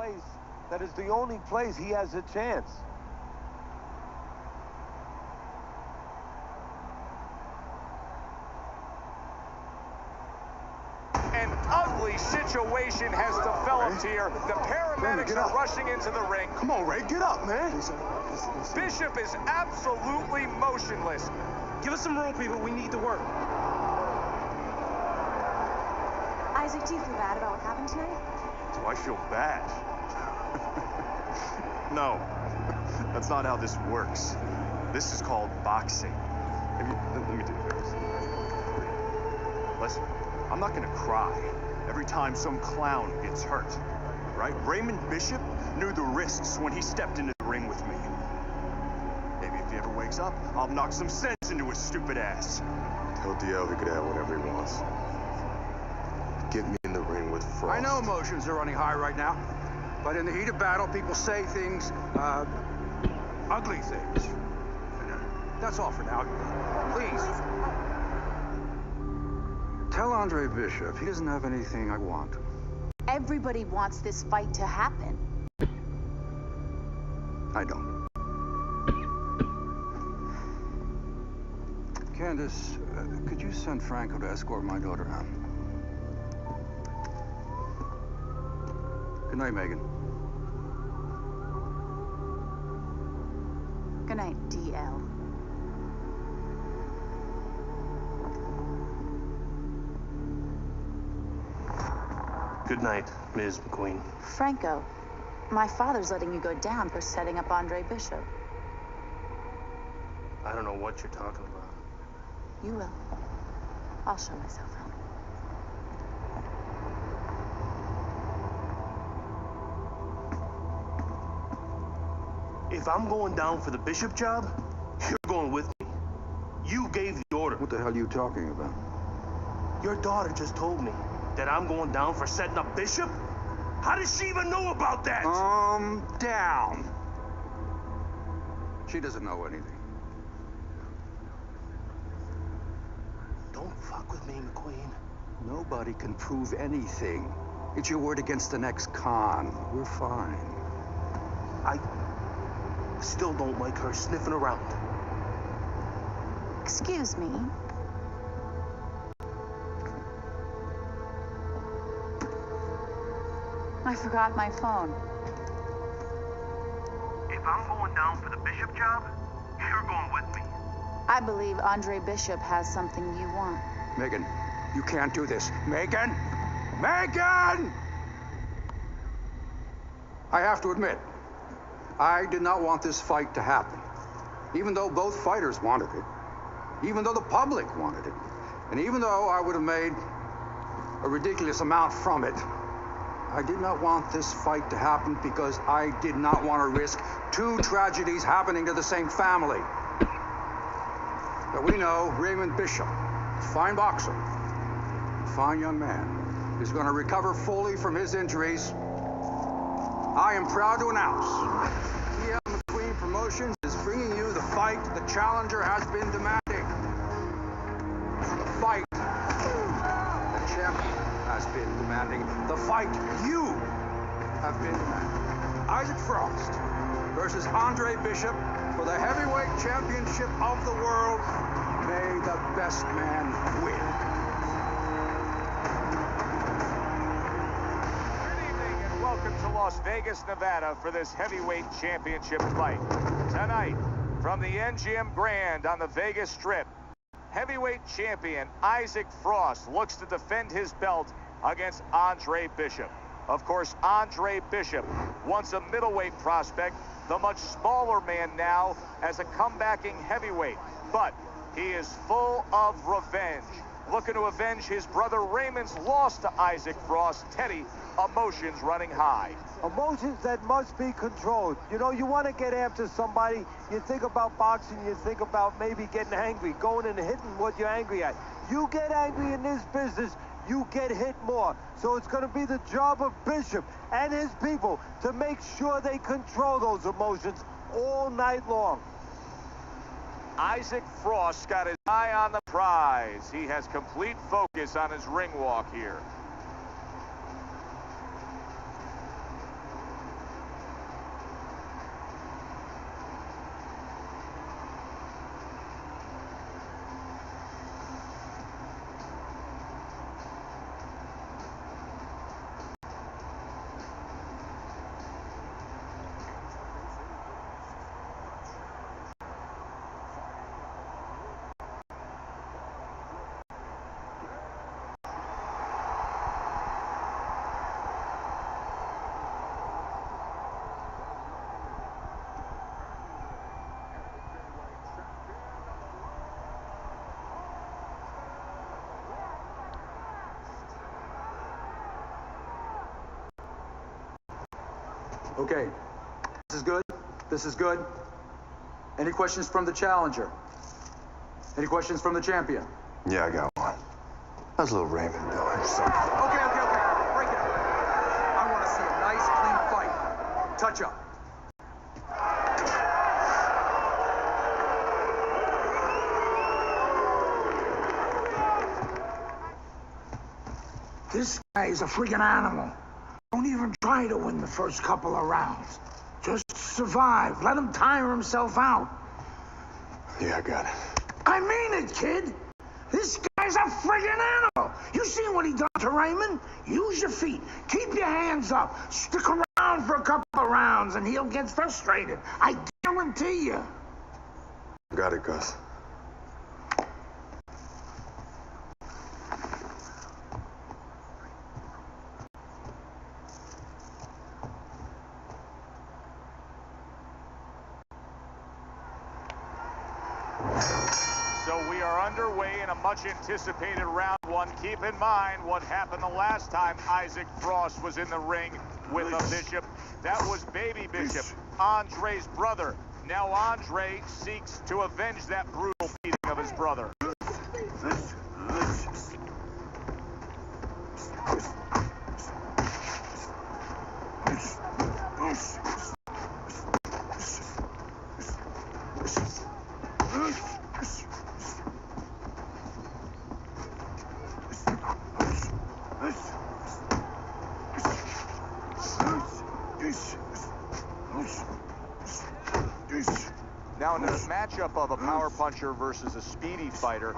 place that is the only place he has a chance. An ugly situation has developed here. The paramedics are rushing into the ring. Come on, Ray, get up, man. Bishop is absolutely motionless. Give us some room, people. We need to work. Isaac, do you feel bad about what happened tonight? Do I feel bad? No, that's not how this works. This is called boxing. Let me do this. Listen, I'm not gonna cry every time some clown gets hurt, right? Raymond Bishop knew the risks when he stepped into the ring with me. Maybe if he ever wakes up, I'll knock some sense into his stupid ass. Tell DL he could have whatever he wants. Get me in the ring with Frost. I know emotions are running high right now, but in the heat of battle, people say things, ugly things. That's all for now. Please. Tell Andre Bishop he doesn't have anything I want. Everybody wants this fight to happen. I don't. Candace, could you send Franco to escort my daughter out? Good night, Megan. Good night, DL. Good night, Ms. McQueen. Franco, my father's letting you go down for setting up Andre Bishop. I don't know what you're talking about. You will. I'll show myself out. If I'm going down for the Bishop job, you're going with me. You gave the order. What the hell are you talking about? Your daughter just told me that I'm going down for setting up Bishop? How does she even know about that? Down. She doesn't know anything. Don't fuck with me, McQueen. Nobody can prove anything. It's your word against the next con. We're fine. I still don't like her sniffing around. Excuse me. I forgot my phone. If I'm going down for the Bishop job, you're going with me. I believe Andre Bishop has something you want. Megan, you can't do this. Megan! Megan! I have to admit, I did not want this fight to happen. Even though both fighters wanted it. Even though the public wanted it. And even though I would have made a ridiculous amount from it, I did not want this fight to happen because I did not want to risk two tragedies happening to the same family. But we know Raymond Bishop, a fine boxer, a fine young man, is going to recover fully from his injuries. I am proud to announce TL McQueen Promotions is bringing you the fight the challenger has been demanding. The fight the champion has been demanding. The fight you have been demanding. Isaac Frost versus Andre Bishop for the heavyweight championship of the world. May the best man win. Welcome to Las Vegas, Nevada for this heavyweight championship fight. Tonight, from the MGM Grand on the Vegas Strip, heavyweight champion Isaac Frost looks to defend his belt against Andre Bishop. Of course, Andre Bishop, once a middleweight prospect, the much smaller man now as a comebacking heavyweight. But he is full of revenge, looking to avenge his brother Raymond's loss to Isaac Frost. Teddy, emotions running high. Emotions that must be controlled. You know, you want to get after somebody, you think about boxing, you think about maybe getting angry, going and hitting what you're angry at. You get angry in this business, you get hit more. So it's going to be the job of Bishop and his people to make sure they control those emotions all night long. Isaac Frost got his eye on the prize. He has complete focus on his ring walk here. Okay. This is good. This is good. Any questions from the challenger? Any questions from the champion? Yeah, I got one. How's little Raymond doing? Okay. Break it up. I want to see a nice, clean fight. Touch up. This guy is a freaking animal. Don't even try to win the first couple of rounds. Just survive. Let him tire himself out. Yeah, I got it. I mean it, kid. This guy's a friggin' animal. You seen what he done to Raymond? Use your feet. Keep your hands up. Stick around for a couple of rounds and he'll get frustrated. I guarantee you. Got it, Gus. So we are underway in a much anticipated round one. Keep in mind what happened the last time Isaac Frost was in the ring with a Bishop. That was Baby Bishop, Andre's brother. Now Andre seeks to avenge that brutal beating of his brother. Now in a matchup of a power puncher versus a speedy fighter,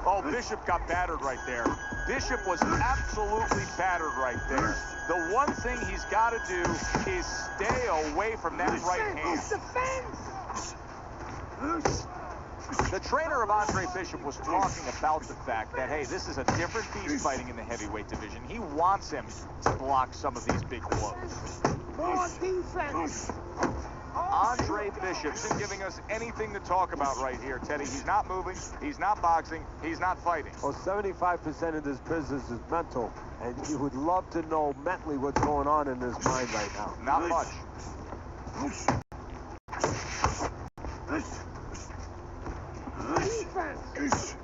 oh, Bishop got battered right there. Bishop was absolutely battered right there. The one thing he's got to do is stay away from that right hand. The trainer of Andre Bishop was talking about the fact that, hey, this is a different beast fighting in the heavyweight division. He wants him to block some of these big blows. More defense. Andre Bishop isn't giving us anything to talk about right here, Teddy. He's not moving, he's not boxing, he's not fighting. Well, 75% of this business is mental, and you would love to know mentally what's going on in his mind right now. Not much. Defense.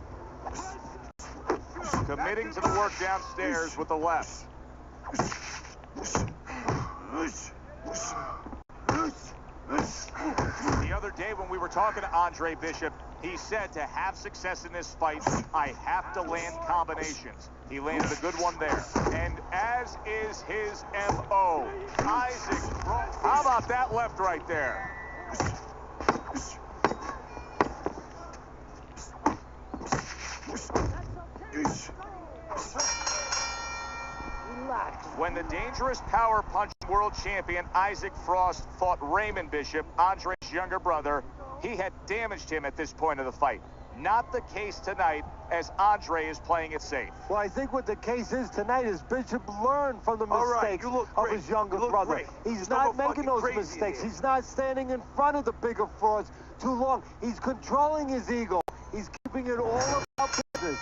Committing to the work downstairs with the left. The other day when we were talking to Andre Bishop, he said to have success in this fight, I have to land combinations. He landed a good one there. And as is his M.O., Isaac, how about that left right there? When the dangerous power punching world champion Isaac Frost fought Raymond Bishop, Andre's younger brother, he had damaged him at this point of the fight. Not the case tonight, as Andre is playing it safe. Well, I think what the case is tonight is Bishop learned from the mistakes of his younger brother. He's not making those mistakes. He's not standing in front of the bigger frauds too long. He's controlling his ego. He's keeping it all about business.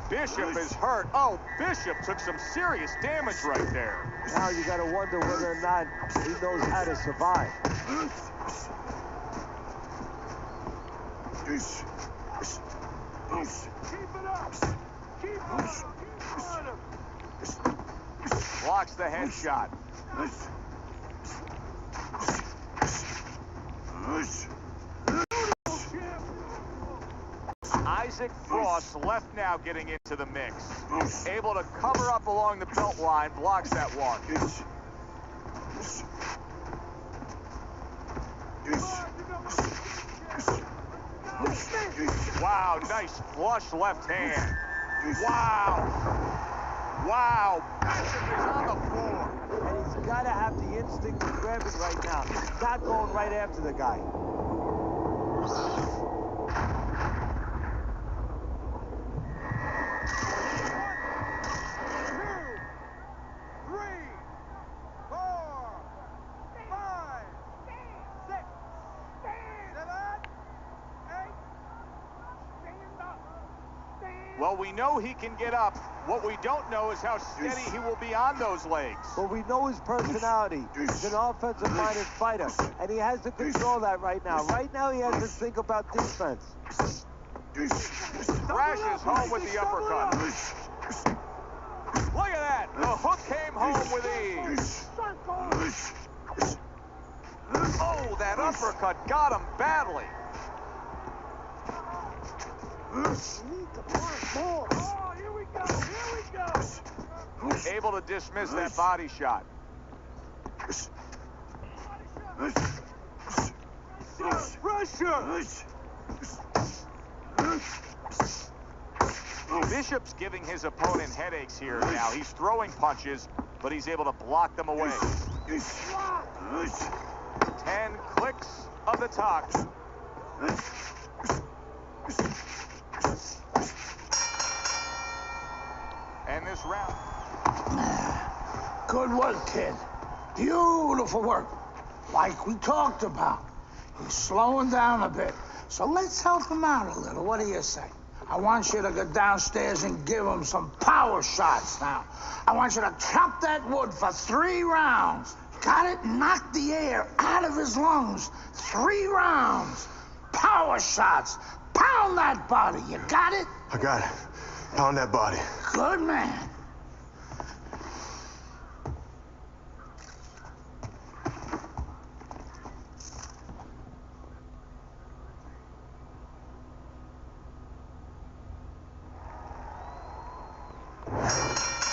Bishop is hurt. Oh, Bishop took some serious damage right there. Now you got to wonder whether or not he knows how to survive. Blocks the headshot. Isaac Frost left now getting into the mix. Able to cover up along the belt line, blocks that one. Wow, nice flush left hand. Wow. Wow, Bishop is on the floor. And he's got to have the instinct to grab it right now. He's not going right after the guy. Well, we know he can get up. What we don't know is how steady he will be on those legs. Well, we know his personality. He's an offensive-minded fighter, and he has to control that right now. Right now, he has to think about defense. Crashes home with the uppercut. Look at that. The hook came home with ease. Oh, that uppercut got him badly. Oh, here we go. Able to dismiss that body shot. Pressure! Bishop's giving his opponent headaches here now. He's throwing punches, but he's able to block them away. 10 clicks of the talk. And this round. Good work, kid. Beautiful work. Like we talked about. He's slowing down a bit. So let's help him out a little. What do you say? I want you to go downstairs and give him some power shots now. I want you to chop that wood for 3 rounds. Got it? Knock the air out of his lungs. 3 rounds. Power shots. Pound that body. You got it? I got it. Pound that body. Good man.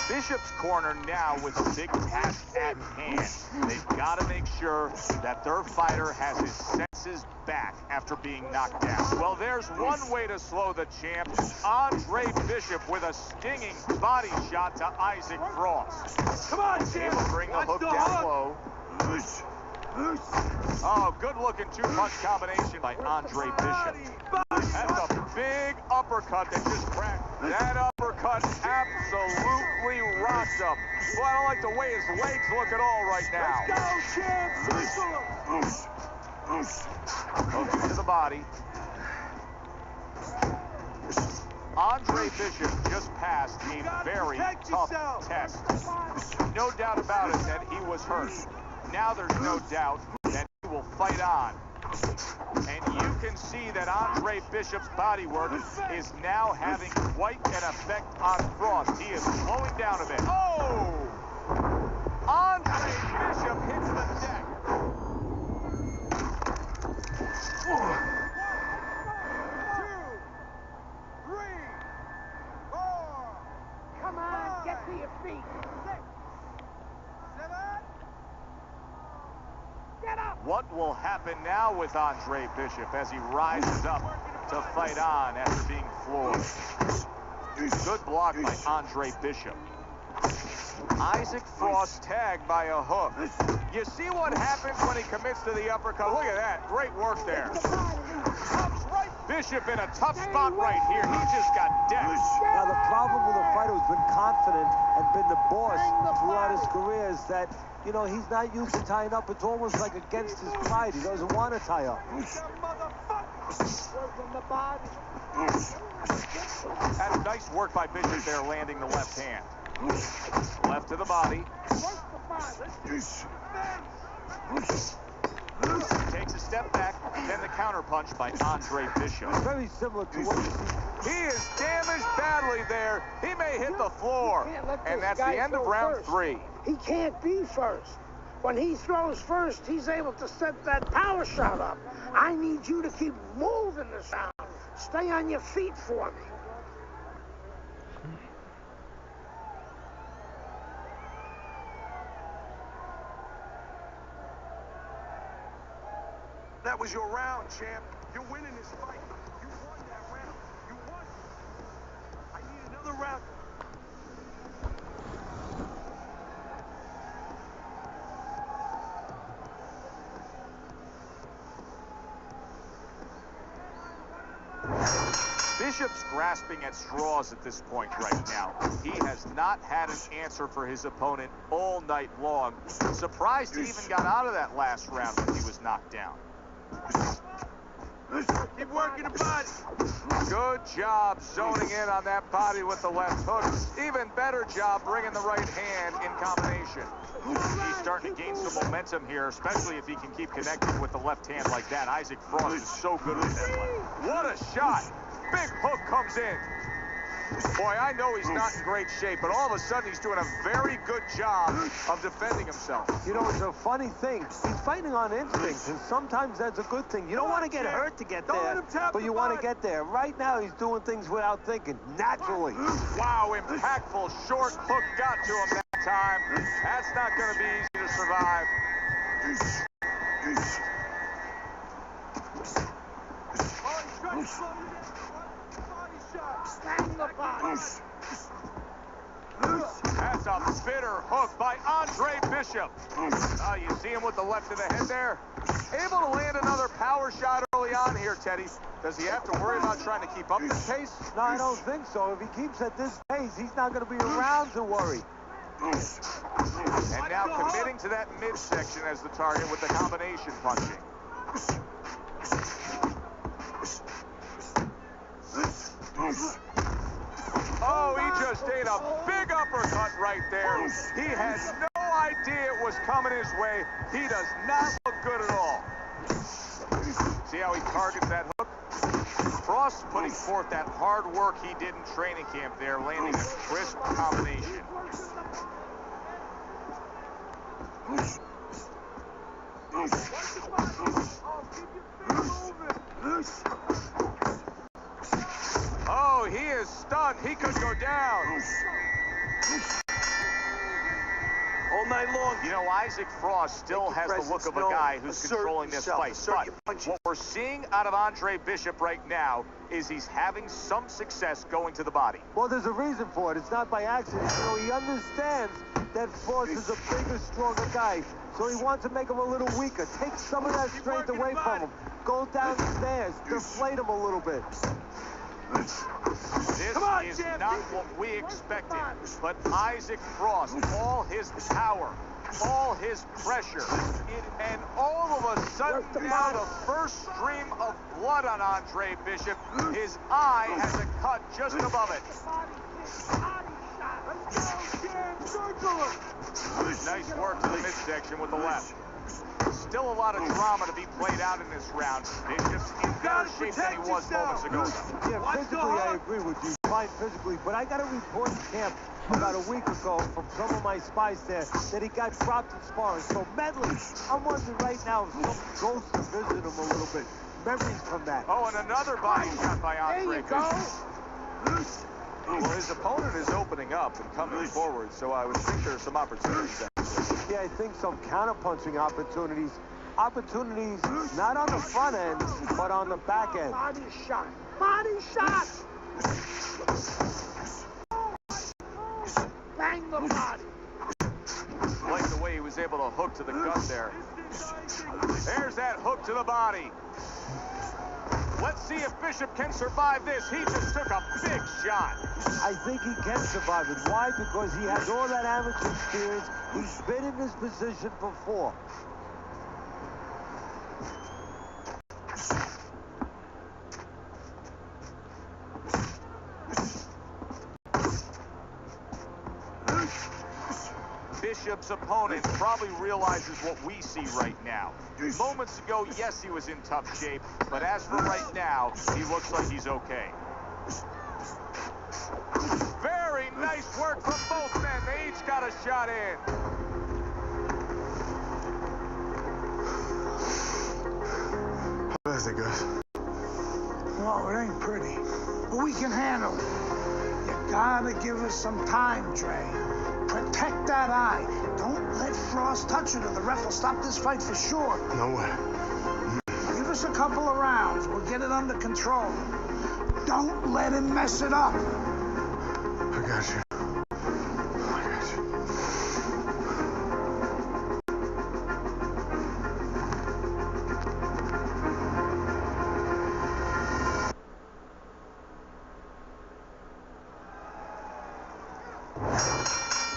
Bishop's corner now with a big task at hand. They've got to make sure that their fighter has his senses back after being knocked down. Well, there's one way to slow the champ. Andre Bishop with a stinging body shot to Isaac Frost. Come on, champ! Able to bring the hook down low. Oh, good-looking 2-punch combination by Andre Bishop. That's a big uppercut that just cracked. That uppercut absolutely rocked him. Well, I don't like the way his legs look at all right now. Let's go, champ! Hook to the body. Andre Bishop just passed a very tough test. No doubt about it that he was hurt. Now there's no doubt that he will fight on. And you can see that Andre Bishop's bodywork is now having quite an effect on Frost. He is slowing down a bit. Oh! Andre Bishop hits the deck. 1, 2, 3, 4. Come on, get to your feet. 6, 7. Get up. What will happen now with Andre Bishop as he rises up to fight on after being floored? Good block by Andre Bishop. Isaac Frost tagged by a hook. You see what happens when he commits to the uppercut? Look at that. Great work there. Bishop in a tough spot right here. He just got decked. Now, the problem with a fighter who's been confident and been the boss throughout his career is that, you know, he's not used to tying up. It's almost like against his pride. He doesn't want to tie up. That's nice work by Bishop there, landing the left hand. Left to the body. Takes a step back, then the counterpunch by Andre Bishop. Very similar to what you see. He is damaged badly there. He may hit the floor. And that's the end of round 3. He can't be first. When he throws first, he's able to set that power shot up. I need you to keep moving this round. Stay on your feet for me. That was your round, champ. You're winning this fight. You won that round. You won. I need another round. Bishop's grasping at straws at this point right now. He has not had an answer for his opponent all night long. Surprised he even got out of that last round when he was knocked down. Keep working the body. Good job zoning in on that body with the left hook. Even better job bringing the right hand in combination. He's starting to gain some momentum here, especially if he can keep connecting with the left hand like that. Isaac Frost is so good with that left. What a shot. Big hook comes in. Boy, I know he's not in great shape, but all of a sudden he's doing a very good job of defending himself. You know, it's a funny thing. He's fighting on instinct, and sometimes that's a good thing. You don't want to get hurt to get there, but you want to get there. Right now, he's doing things without thinking, naturally. Wow, impactful short hook got to him that time. That's not going to be easy to survive. That's a bitter hook by Andre Bishop. You see him with the left of the head there? Able to land another power shot early on here, Teddy. Does he have to worry about trying to keep up this pace? No, I don't think so. If he keeps at this pace, he's not going to be around to worry. And now committing to that midsection as the target with the combination punching. Oh, he just ate a big uppercut right there. He had no idea it was coming his way. He does not look good at all. See how he targets that hook? Frost putting forth that hard work he did in training camp there, landing a crisp combination. Oh, he is stunned. He could go down. All night long. You know, Isaac Frost still has the look of a guy who's controlling this fight. But what we're seeing out of Andre Bishop right now is he's having some success going to the body. Well, there's a reason for it. It's not by accident. You know, he understands that Frost is a bigger, stronger guy. So he wants to make him a little weaker. Take some of that strength away from him. Go downstairs. Deflate him a little bit. This is not what we expected, but Isaac Frost, all his power, all his pressure, and all of a sudden now the first stream of blood on Andre Bishop, his eye has a cut just above it. Nice work to the midsection with the left. Still a lot of drama to be played out in this round. Bishop's in better shape than he was moments ago. Yeah, physically, I agree with you. Fine physically, but I got a report in camp about a week ago from some of my spies there that he got dropped in sparring. So mentally, I'm wondering right now if some ghosts are visiting him a little bit. Memories from that. Oh, and another body shot by Andre Bishop. Well, his opponent is opening up and coming forward, so I would think there's some opportunities there. Yeah, I think some counter-punching opportunities. Opportunities not on the front end, but on the back end. Body shot. Body shot. Bang the body. I like the way he was able to hook to the gut there. There's that hook to the body. Let's see if Bishop can survive this. He just took a big shot. I think he can survive it. Why? Because he has all that amateur experience. He's been in this position before. Bishop's opponent probably realizes what we see right now. Moments ago, yes, he was in tough shape, but as for right now, he looks like he's okay. Very nice work from both men. They each got a shot in. How is it, guys? Oh, it ain't pretty, but we can handle it. You gotta give us some time, Trey. Protect that eye. Don't let Frost touch it or the ref will stop this fight for sure. No way. Give us a couple of rounds. We'll get it under control. Don't let him mess it up. I got you.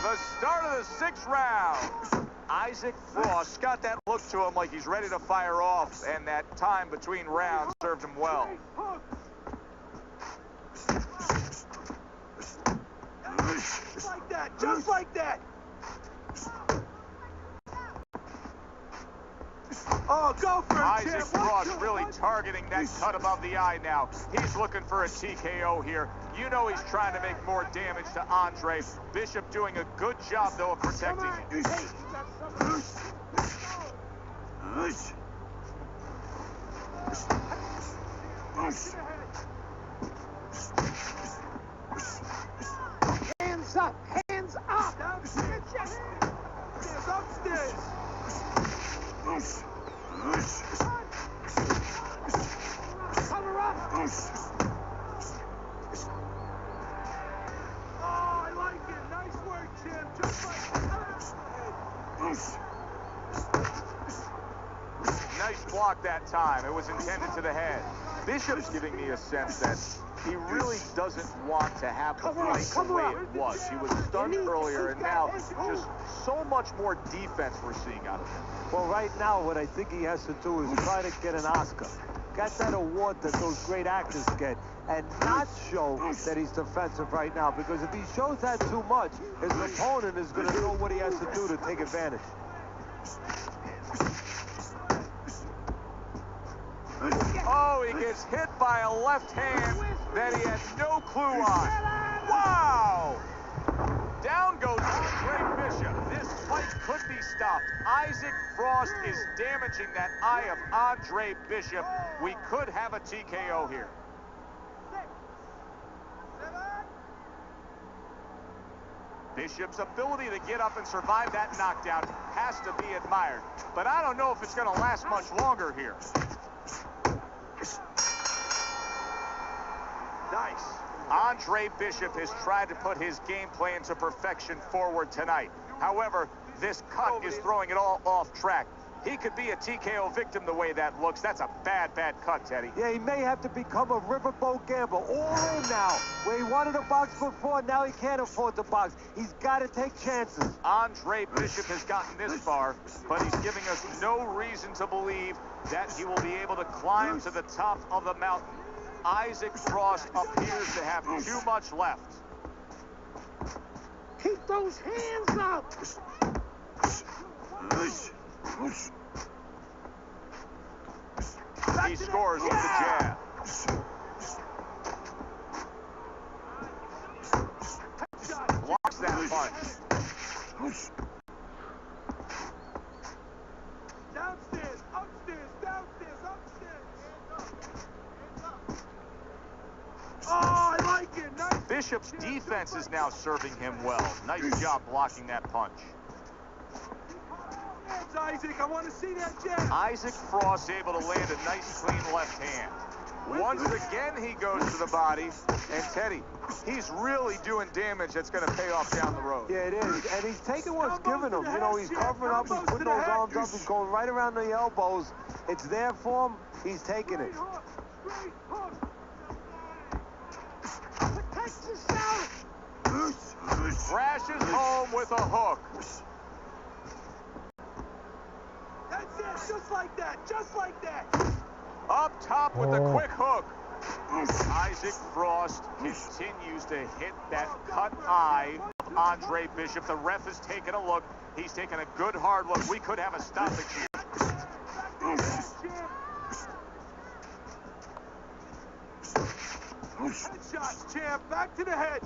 The start of the 6th round. Isaac Frost got that look looked to him like he's ready to fire off, and that time between rounds served him well. Just like that, just like that. Oh, go for it, Isaac champ. Frost really targeting that cut above the eye now. He's looking for a TKO here. You know he's trying to make more damage to Andre. Bishop doing a good job, though, of protecting him. Hands up! Hands up! Downstairs! Upstairs! Cover up! Oh, I like it. Nice work, champ. Just like Nice block that time. It was intended to the head. Bishop's giving me a sense that he really doesn't want to have the fight the way it was. He was stunned earlier, and now just so much more defense we're seeing out of him. Well, right now, what I think he has to do is try to get an Oscar. Get that award that those great actors get, and not show that he's defensive right now, because if he shows that too much, his opponent is going to know what he has to do to take advantage. Oh, he gets hit by a left hand that he had no clue on. Wow! Down goes Andre Bishop. This fight could be stopped. Isaac Frost is damaging that eye of Andre Bishop. We could have a TKO here. Bishop's ability to get up and survive that knockdown has to be admired. But I don't know if it's going to last much longer here. Nice. Andre Bishop has tried to put his game plan to perfection forward tonight. However, this cut is throwing it all off track. He could be a TKO victim the way that looks. That's a bad, bad cut, Teddy. Yeah, he may have to become a riverboat gambler. All in now. Where he wanted to box before, now he can't afford to box. He's got to take chances. Andre Bishop has gotten this far, but he's giving us no reason to believe that he will be able to climb to the top of the mountain. Isaac Frost appears to have too much left. Keep those hands up! He scores with the jab. Blocks that punch. downstairs, upstairs, downstairs, upstairs. Oh, I like it. Nice. Bishop's defense is now serving him well. Nice job blocking that punch. Isaac, I want to see that jab. Isaac Frost able to land a nice, clean left hand. Once again, he goes to the body. And Teddy, he's really doing damage that's going to pay off down the road. Yeah, it is. And he's taking what's given him. You know, he's covering up, he's putting those arms up, he's going right around the elbows. It's there for him. He's taking it. Protect yourself! Crashes home with a hook. That's it, just like that, just like that. Up top with the quick hook. Isaac Frost continues to hit that cut eye of Andre Bishop. The ref is taking a look. He's taking a good hard look. We could have a stoppage here. Headshots, champ. Back to the head.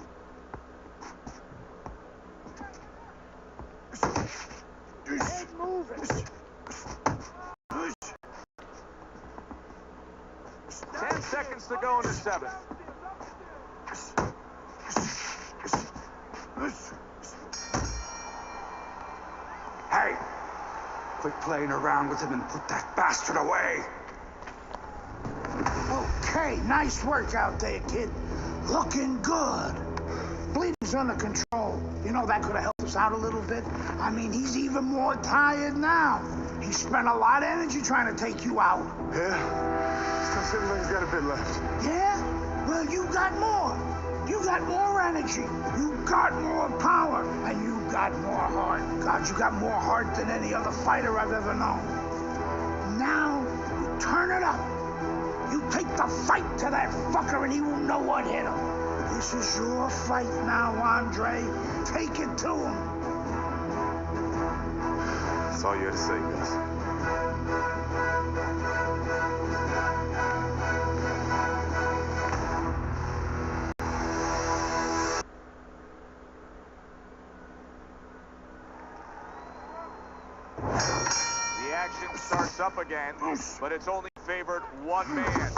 Head moving. 10 seconds to go in the seventh. Hey! Quit playing around with him and put that bastard away! Okay, nice work out there, kid. Looking good. Bleeding's under control. You know, that could have helped us out a little bit. I mean, he's even more tired now. He spent a lot of energy trying to take you out. Yeah? Still seems like he's got a bit left. Yeah? Well, you got more. You got more energy. You got more power. And you got more heart. God, you got more heart than any other fighter I've ever known. Now, you turn it up. You take the fight to that fucker and he won't know what hit him. This is your fight now, Andre. Take it to him. That's all you had to say, Gus. The action starts up again, but it's only favored one man.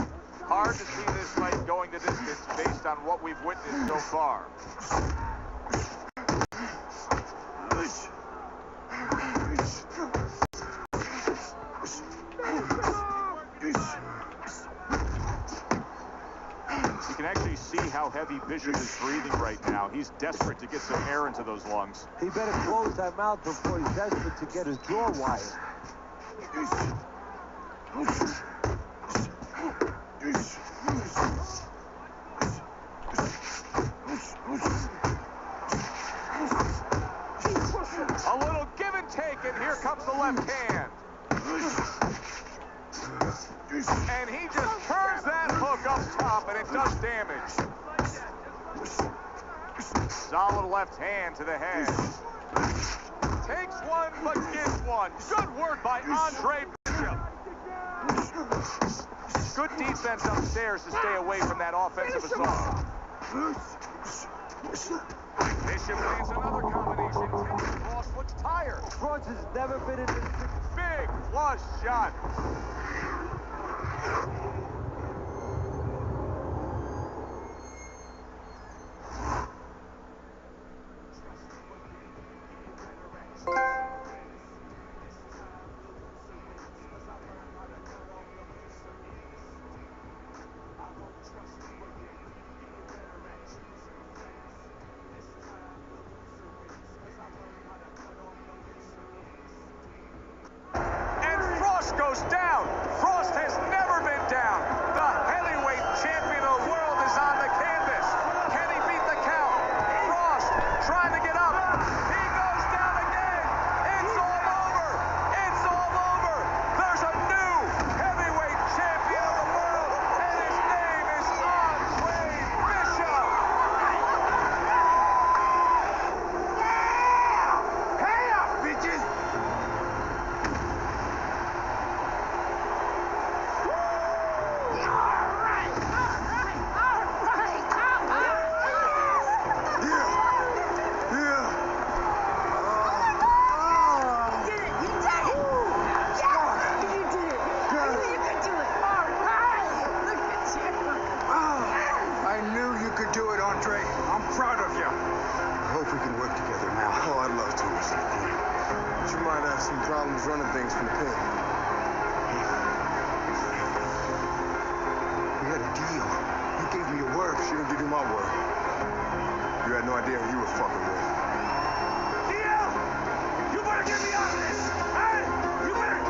Hard to see this fight going the distance based on what we've witnessed so far. You can actually see how heavy Bishop is breathing right now. He's desperate to get some air into those lungs. He better close that mouth before he's desperate to get his jaw wired. A little give and take, and here comes the left hand. And he just turns that hook up top, and it does damage. Solid left hand to the head. Takes one, but gets one. Good work by Andre Bishop. Good defense upstairs to stay away from that offensive assault. Bishop lands another combination. Cross looks tired. Cross has never been in this. Big flush shot. Goes down. Frost has never been down. The heavyweight champion of the world is on the canvas. Can he beat the count? Frost trying to get up. He goes down again. It's all over. It's all over. There's a new heavyweight champion of the world, and his name is Andre Bishop. Yeah! Pay up, bitches! Problems running things from the pen. We had a deal. You gave me your word. She didn't give you my word. You had no idea who you were fucking with. Dio! You better get me out of this! Hey! You better...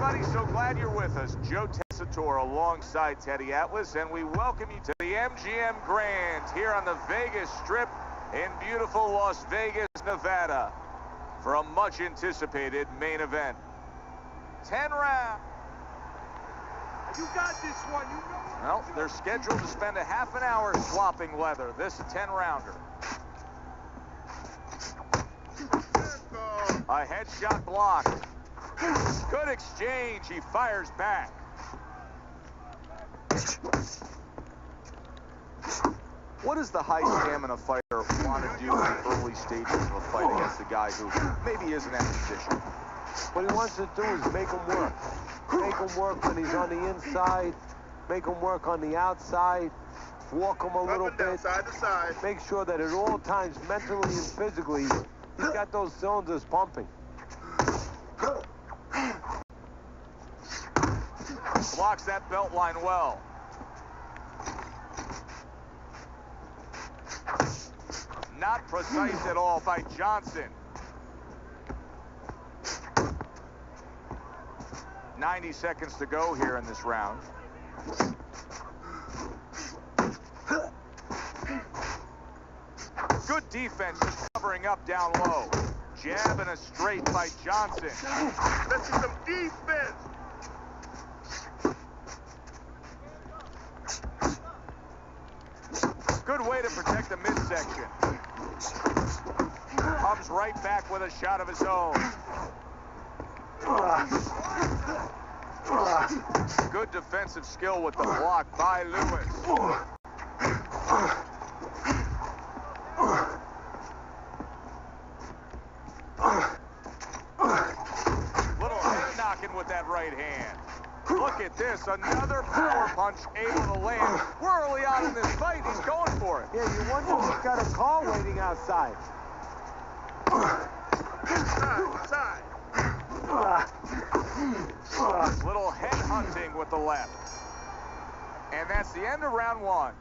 everybody. So glad you're with us. Joe Tessitore alongside Teddy Atlas, and we welcome you to the MGM Grand here on the Vegas Strip in beautiful Las Vegas, Nevada, for a much-anticipated main event. 10 rounds. You got this one. You know what? Well, they're scheduled to spend a half an hour swapping leather. This 10-rounder. A headshot blocked. Good exchange. He fires back. What does the high stamina fighter want to do in the early stages of a fight against a guy who maybe isn't in position? What he wants to do is make him work. Make him work when he's on the inside. Make him work on the outside. Walk him a little bit. Side to side. Make sure that at all times, mentally and physically, he's got those cylinders pumping. Blocks that belt line well. Not precise at all by Johnson. 90 seconds to go here in this round. Good defense, just covering up down low. Jab and a straight by Johnson. Let's see some defense. Good way to protect the midsection. Comes right back with a shot of his own. Good defensive skill with the block by Lewis. Little head knocking with that right hand. Look at this, another power punch able to land. We're early on in this fight, he's going for it. Yeah, you wonder if he's got a car waiting outside. Side. Little head hunting with the left. And that's the end of round one.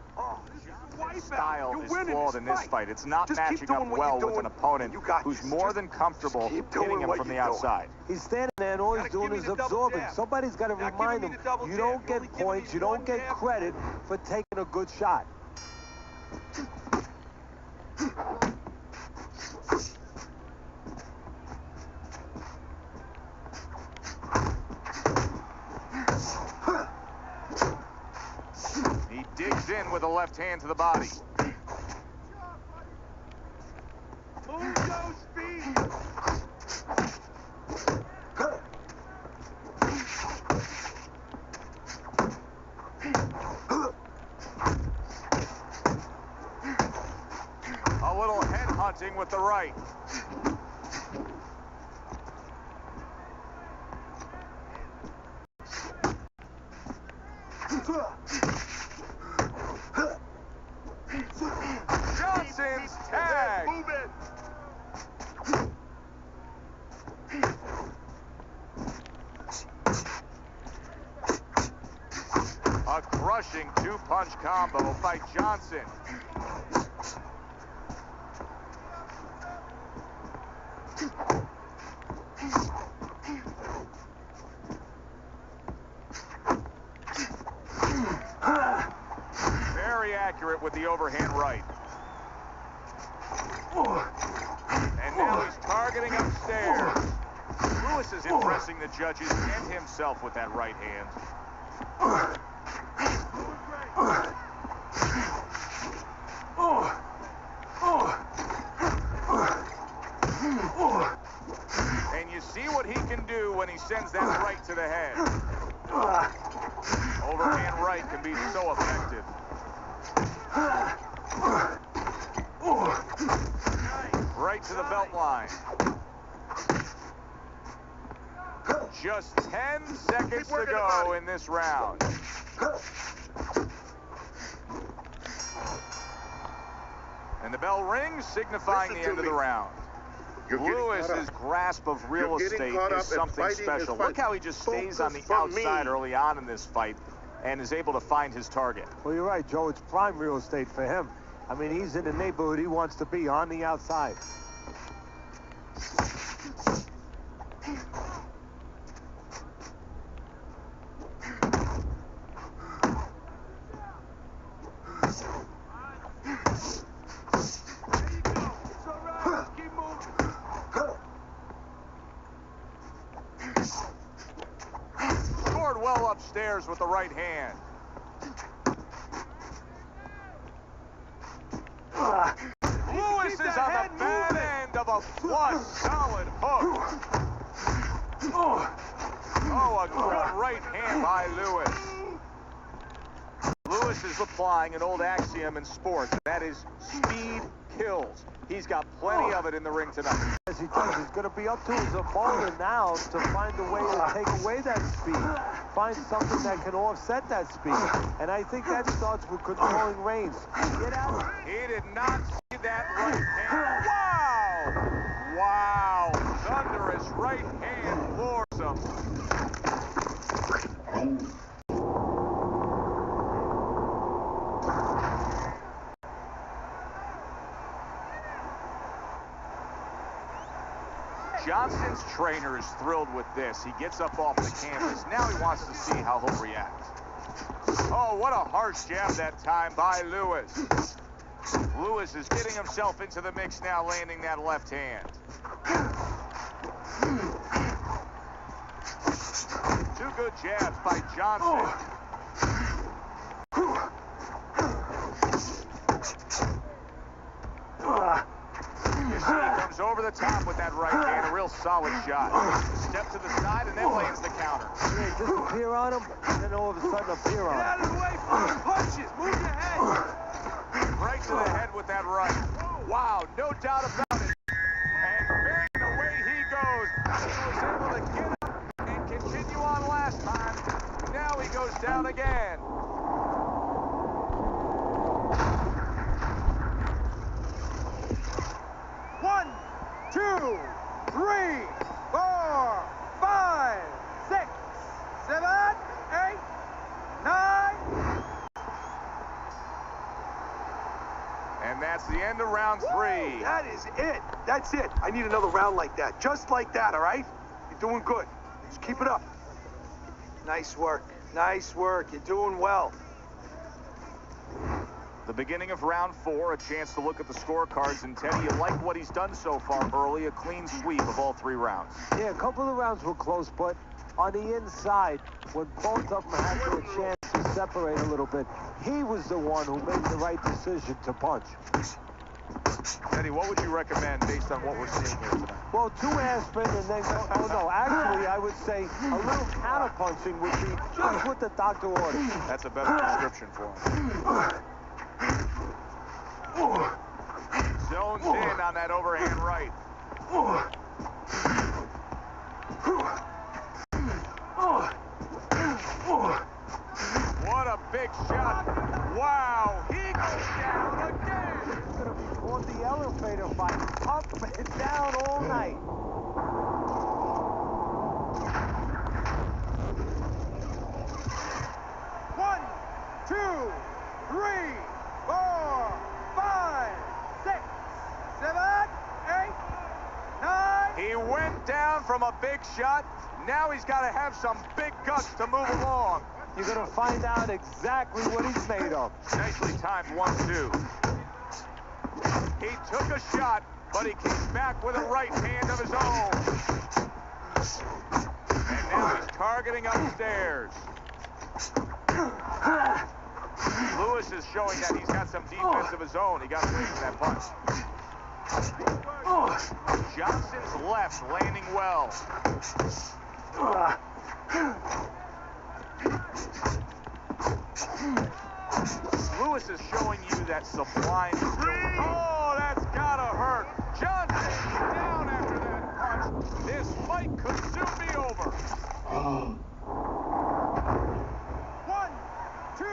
Style is flawed in this fight. It's not matching up well with an opponent who's more than comfortable hitting him from the outside. He's standing there and all he's doing is absorbing. Somebody's got to remind him, you don't get points, you don't get credit for taking a good shot. He digs in with a left hand to the body. Move your speed. A little head hunting with the right. Johnson's tag. Move it. A crushing two-punch combo by Johnson. Very accurate with the overhand right. And now he's targeting upstairs. Lewis is impressing the judges and himself with that right hand. And you see what he can do when he sends that right to the head. Overhand right can be so effective. Right to the belt line. Just 10 seconds to go in this round. And the bell rings, signifying the end of the round. Lewis's grasp of real estate is something special. Look how he just stays on the outside early on in this fight and is able to find his target. Well, you're right, Joe. It's prime real estate for him. I mean, he's in the neighborhood he wants to be, on the outside. upstairs with the right hand. Lewis is on the bad end of a flush, solid hook. Oh, a good right hand by Lewis. Lewis is applying an old axiom in sports, and that is speed kills. He's got plenty of it in the ring tonight. As he does, he's going to be up to his opponent now to find a way to take away that speed. Find something that can offset that speed. And I think that starts with controlling reins. Get out. He did not see that right hand. Wow! Wow! Thunderous right hand floors him. Johnson's trainer is thrilled with this. He gets up off the canvas. Now he wants to see how he'll react. Oh, what a harsh jab that time by Lewis. Lewis is getting himself into the mix now, landing that left hand. Two good jabs by Johnson. You see, he comes over the top with that right hand, a real solid shot. Step to the side and then lands the counter. Yeah, disappear on him, and then all of a sudden appear on him. Get out of the way from the punches. Move your head. Right to the head with that right. Wow, no doubt about it. And bang, away he goes. He was able to get up and continue on last time. Now he goes down again. One, two, three, 4, 5, 6, 7, 8, 9. And that's the end of round 3. That is it. That's it. I need another round like that. Just like that, all right? You're doing good. Just keep it up. Nice work. Nice work. You're doing well. The beginning of round 4, a chance to look at the scorecards. And Teddy, you like what he's done so far early, a clean sweep of all 3 rounds. Yeah, a couple of the rounds were close, but on the inside, when both of them had their chance to separate a little bit, he was the one who made the right decision to punch. Teddy, what would you recommend based on what we're seeing here tonight? Well, 2 aspirin and then go, oh no, actually I would say a little counter punching would be just what the doctor ordered. That's a better prescription for him. Zones in on that overhand right. What a big shot. Wow, he goes down again. It's going to be called the elevator fight, up and down all night. One, 2, 3, 4, 5, 6, 7, 8, 9. He went down from a big shot. Now he's got to have some big guts to move along. You're going to find out exactly what he's made of. Nicely timed 1-2. He took a shot, but he came back with a right hand of his own. And now he's targeting upstairs. Lewis is showing that he's got some defense of his own. He got away from that punch. Johnson's left landing well. Lewis is showing you that sublime. Oh, that's gotta hurt. Johnson down after that punch. This fight could soon be over. 1, 2,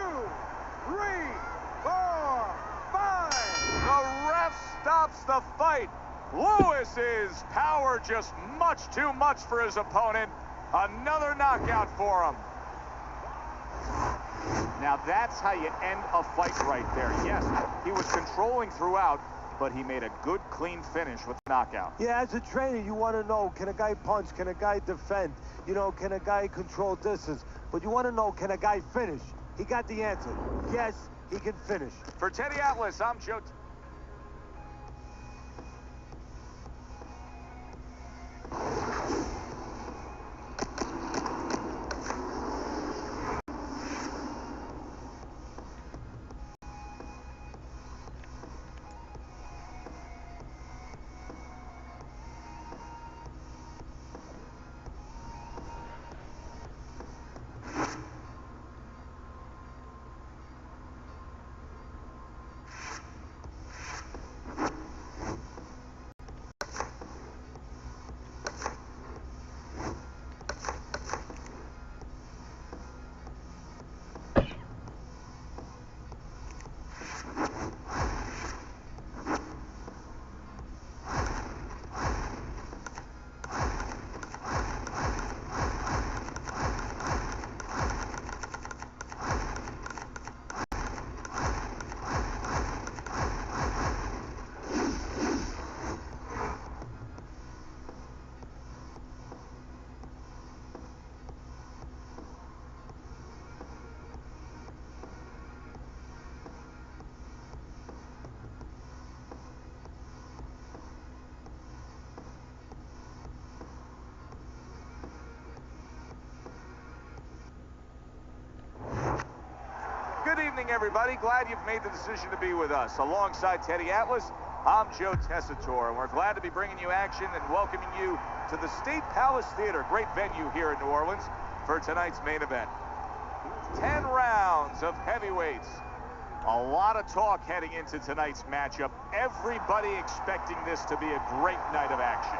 3, 4, 5. The ref stops the fight. Lewis's power just much too much for his opponent. Another knockout for him. Now that's how you end a fight right there. Yes, he was controlling throughout, but he made a good, clean finish with the knockout. Yeah, as a trainer, you want to know, can a guy punch? Can a guy defend? You know, can a guy control distance? But you want to know, can a guy finish? He got the answer. Yes, he can finish. For Teddy Atlas, I'm Joe. evening, everybody. Glad you've made the decision to be with us. Alongside Teddy Atlas, I'm Joe Tessitore, and we're glad to be bringing you action and welcoming you to the State Palace Theater, great venue here in New Orleans, for tonight's main event. 10 rounds of heavyweights. A lot of talk heading into tonight's matchup. Everybody expecting this to be a great night of action.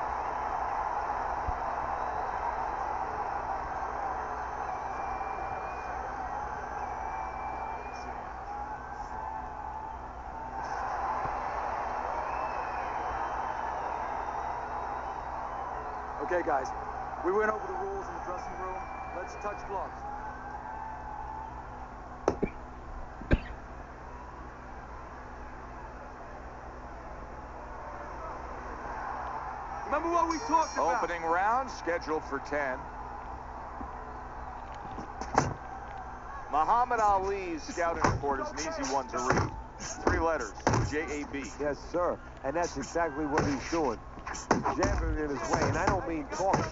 Okay, guys, we went over the rules in the dressing room. Let's touch gloves. Remember what we talked about? Opening round scheduled for 10. Muhammad Ali's scouting report is an easy one to read. 3 letters, JRB. Yes, sir. And that's exactly what he's doing. Jabbing in his way, and I don't mean talking.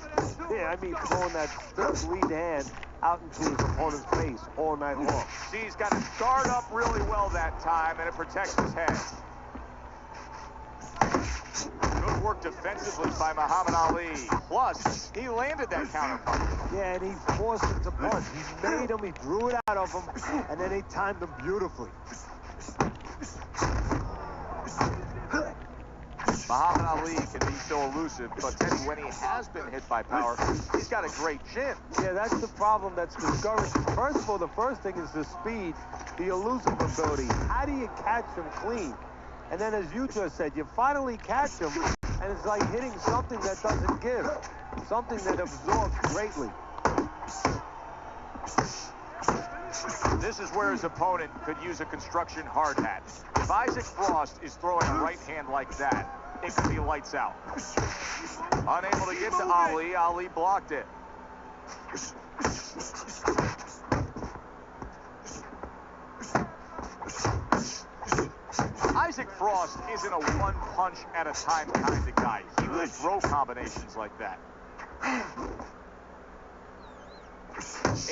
Yeah, I mean throwing that stiff lead hand out into his opponent's face all night long. See, he's got his guard up really well that time, and it protects his head. Good work defensively by Muhammad Ali. Plus, he landed that counter punch. Yeah, and he forced him to punch. He made him, he drew it out of him, and then he timed him beautifully. Muhammad Ali can be so elusive, but Teddy, when he has been hit by power, he's got a great chin. Yeah, that's the problem that's discouraging. First of all, the first thing is the speed, the elusive ability. How do you catch him clean? And then, as you just said, you finally catch him, and it's like hitting something that doesn't give, something that absorbs greatly. This is where his opponent could use a construction hard hat. If Isaac Frost is throwing a right hand like that, it could be lights out. Unable to get to Ali, Ali blocked it. Isaac Frost isn't a one punch at a time kind of guy. He will throw combinations like that.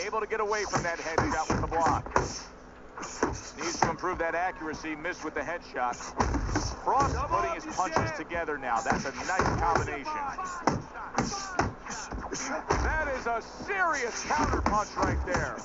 Able to get away from that headshot with the block. Needs to improve that accuracy, missed with the headshot. Frost putting his punches together now. That's a nice combination. That is a serious counter punch right there.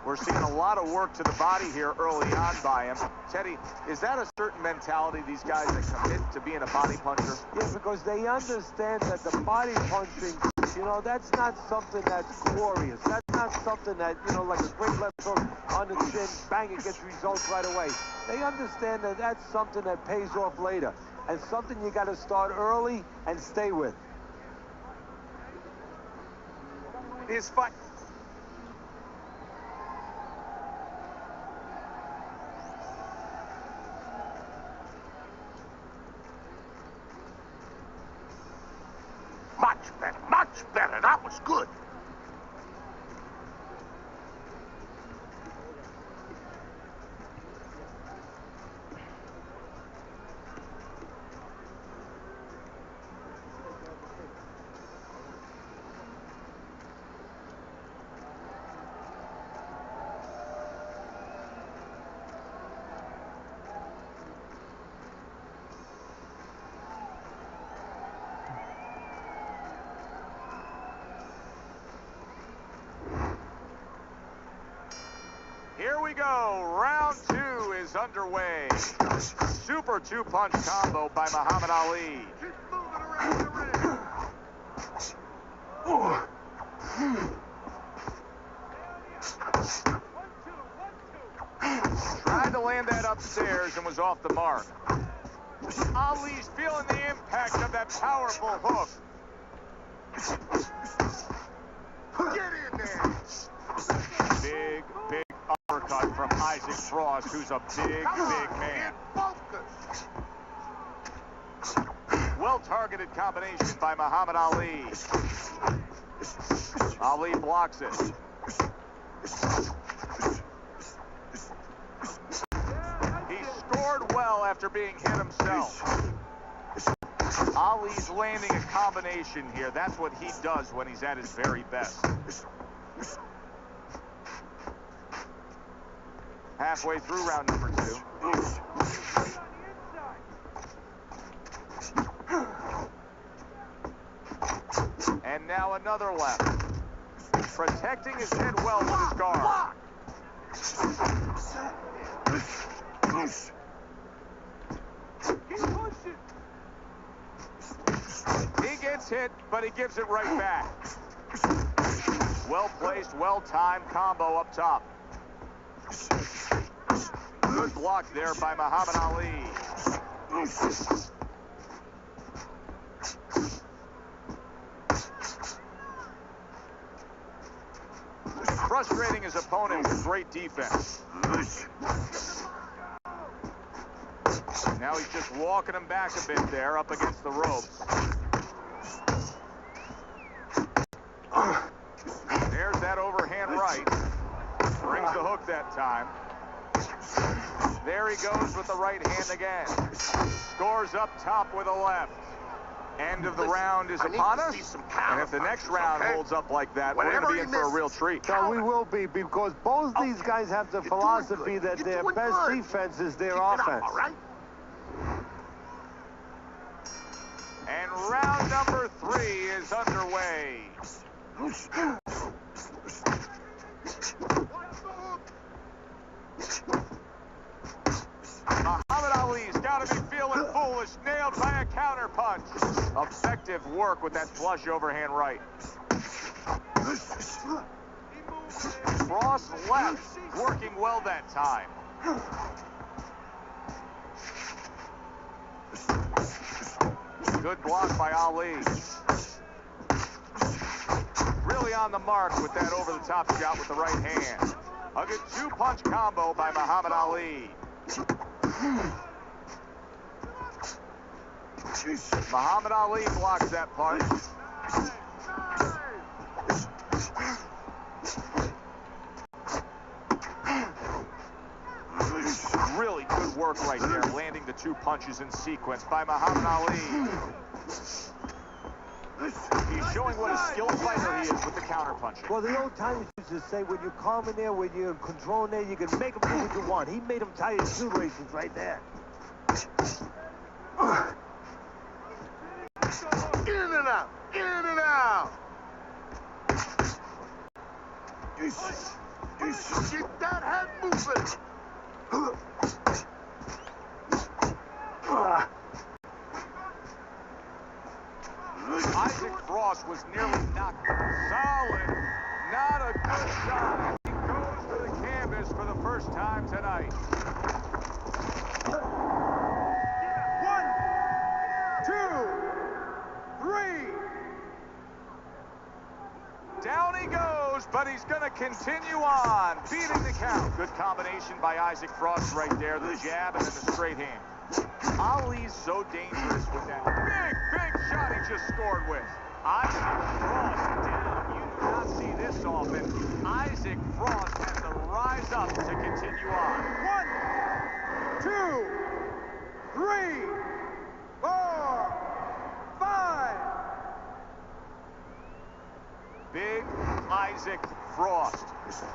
We're seeing a lot of work to the body here early on by him. Teddy, is that a certain mentality, these guys that commit to being a body puncher? Yeah, because they understand that the body punching, you know, that's not something that's glorious. That's not something that, you know, like a great left hook on the chin, bang, it gets results right away. They understand that that's something that pays off later, and something you got to start early and stay with. His fight. Much better, much better. That was good. Here we go. Round 2 is underway. Super 2-punch combo by Muhammad Ali. Keep moving around the ring. Tried to land that upstairs and was off the mark. Ali's feeling the impact of that powerful hook. Get in there. Big uppercut from Isaac Frost, who's a big man. Focus. Well-targeted combination by Muhammad Ali. Ali blocks it. He scored well after being hit himself. Ali's landing a combination here. That's what he does when he's at his very best. Halfway through round number 2. And now another left. Protecting his head well with his guard. He gets hit, but he gives it right back. Well-placed, well-timed combo up top. Good block there by Muhammad Ali. Frustrating his opponent with great defense. Now he's just walking him back a bit there up against the ropes. There's that overhand right. Brings the hook that time. There he goes with the right hand again. Scores up top with a left. End of the round is upon us. And if the next round holds up like that, we're going to be in for a real treat. So we will be, because both these guys have the philosophy that their best defense is their offense. And round number 3 is underway. Muhammad Ali's got to be feeling foolish, nailed by a counter punch. Effective work with that flush overhand right. Cross left, working well that time. Good block by Ali. Really on the mark with that over-the-top shot with the right hand. A good 2-punch combo by Muhammad Ali. Muhammad Ali blocks that punch. Really good work right there, landing the 2 punches in sequence by Muhammad Ali. He's showing what a skilled fighter he is with the counter punching. Well, the old timers used to say, when you're calm in there, when you're in control in there, you can make them do what you want. He made them tie his shoelaces right there. In and out! In and out! Get that head moving! Isaac Frost was nearly knocked solid. Not a good shot. He goes to the canvas for the first time tonight. 1, 2, 3. Down he goes, but he's going to continue on, beating the count. Good combination by Isaac Frost right there. The jab and then the straight hand. Ali's so dangerous with that big shot he just scored with. Isaac Frost down. You do not see this often. Isaac Frost has to rise up to continue on. 1, 2, 3, 4, 5. Big Isaac Frost.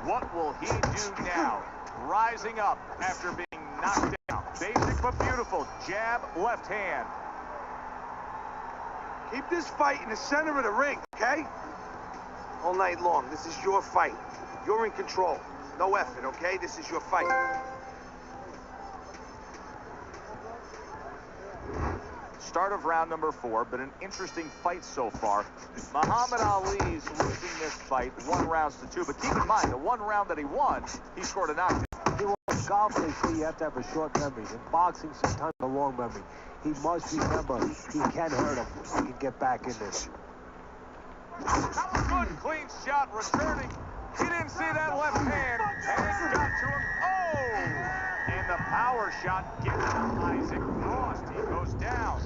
What will he do now? Rising up after being knocked down. Basic but beautiful. Jab, left hand. Keep this fight in the center of the ring, okay? All night long. This is your fight. You're in control. No effort, okay? This is your fight. Start of round number 4, but an interesting fight so far. Muhammad Ali's losing this fight 1 rounds to 2, but keep in mind, the 1 round that he won, he scored a knockdown. In golf, they say you have to have a short memory. In boxing, sometimes a long memory. He must remember he can hurt him. He can get back in this. Good, clean shot, returning. He didn't see that left hand, and it got to him. Oh! And the power shot gets to Isaac Frost. He goes down.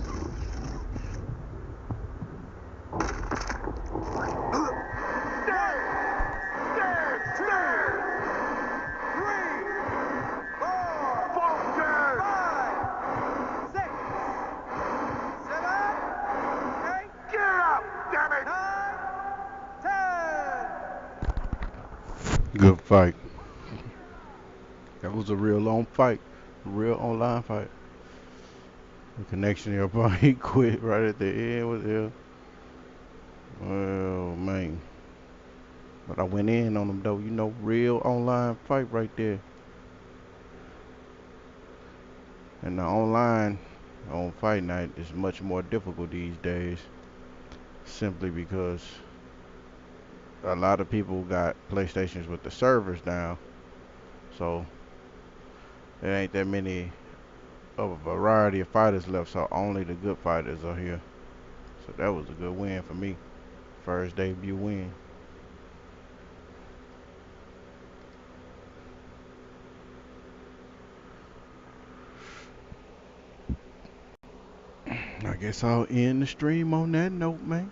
Good fight. That was a real long fight, a real online fight. The connection, everybody he quit right at the end with him. Oh man. But I went in on him though, you know, real online fight right there. And the online on fight night is much more difficult these days, simply because a lot of people got PlayStations with the servers down, so there ain't that many of a variety of fighters left, so only the good fighters are here. So that was a good win for me. First debut win. I guess I'll end the stream on that note, man.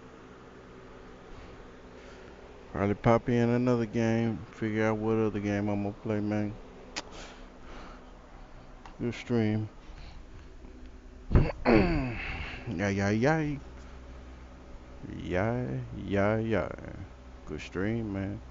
Probably pop in another game, figure out what other game I'm gonna play, man. Good stream. Yeah. Good stream, man.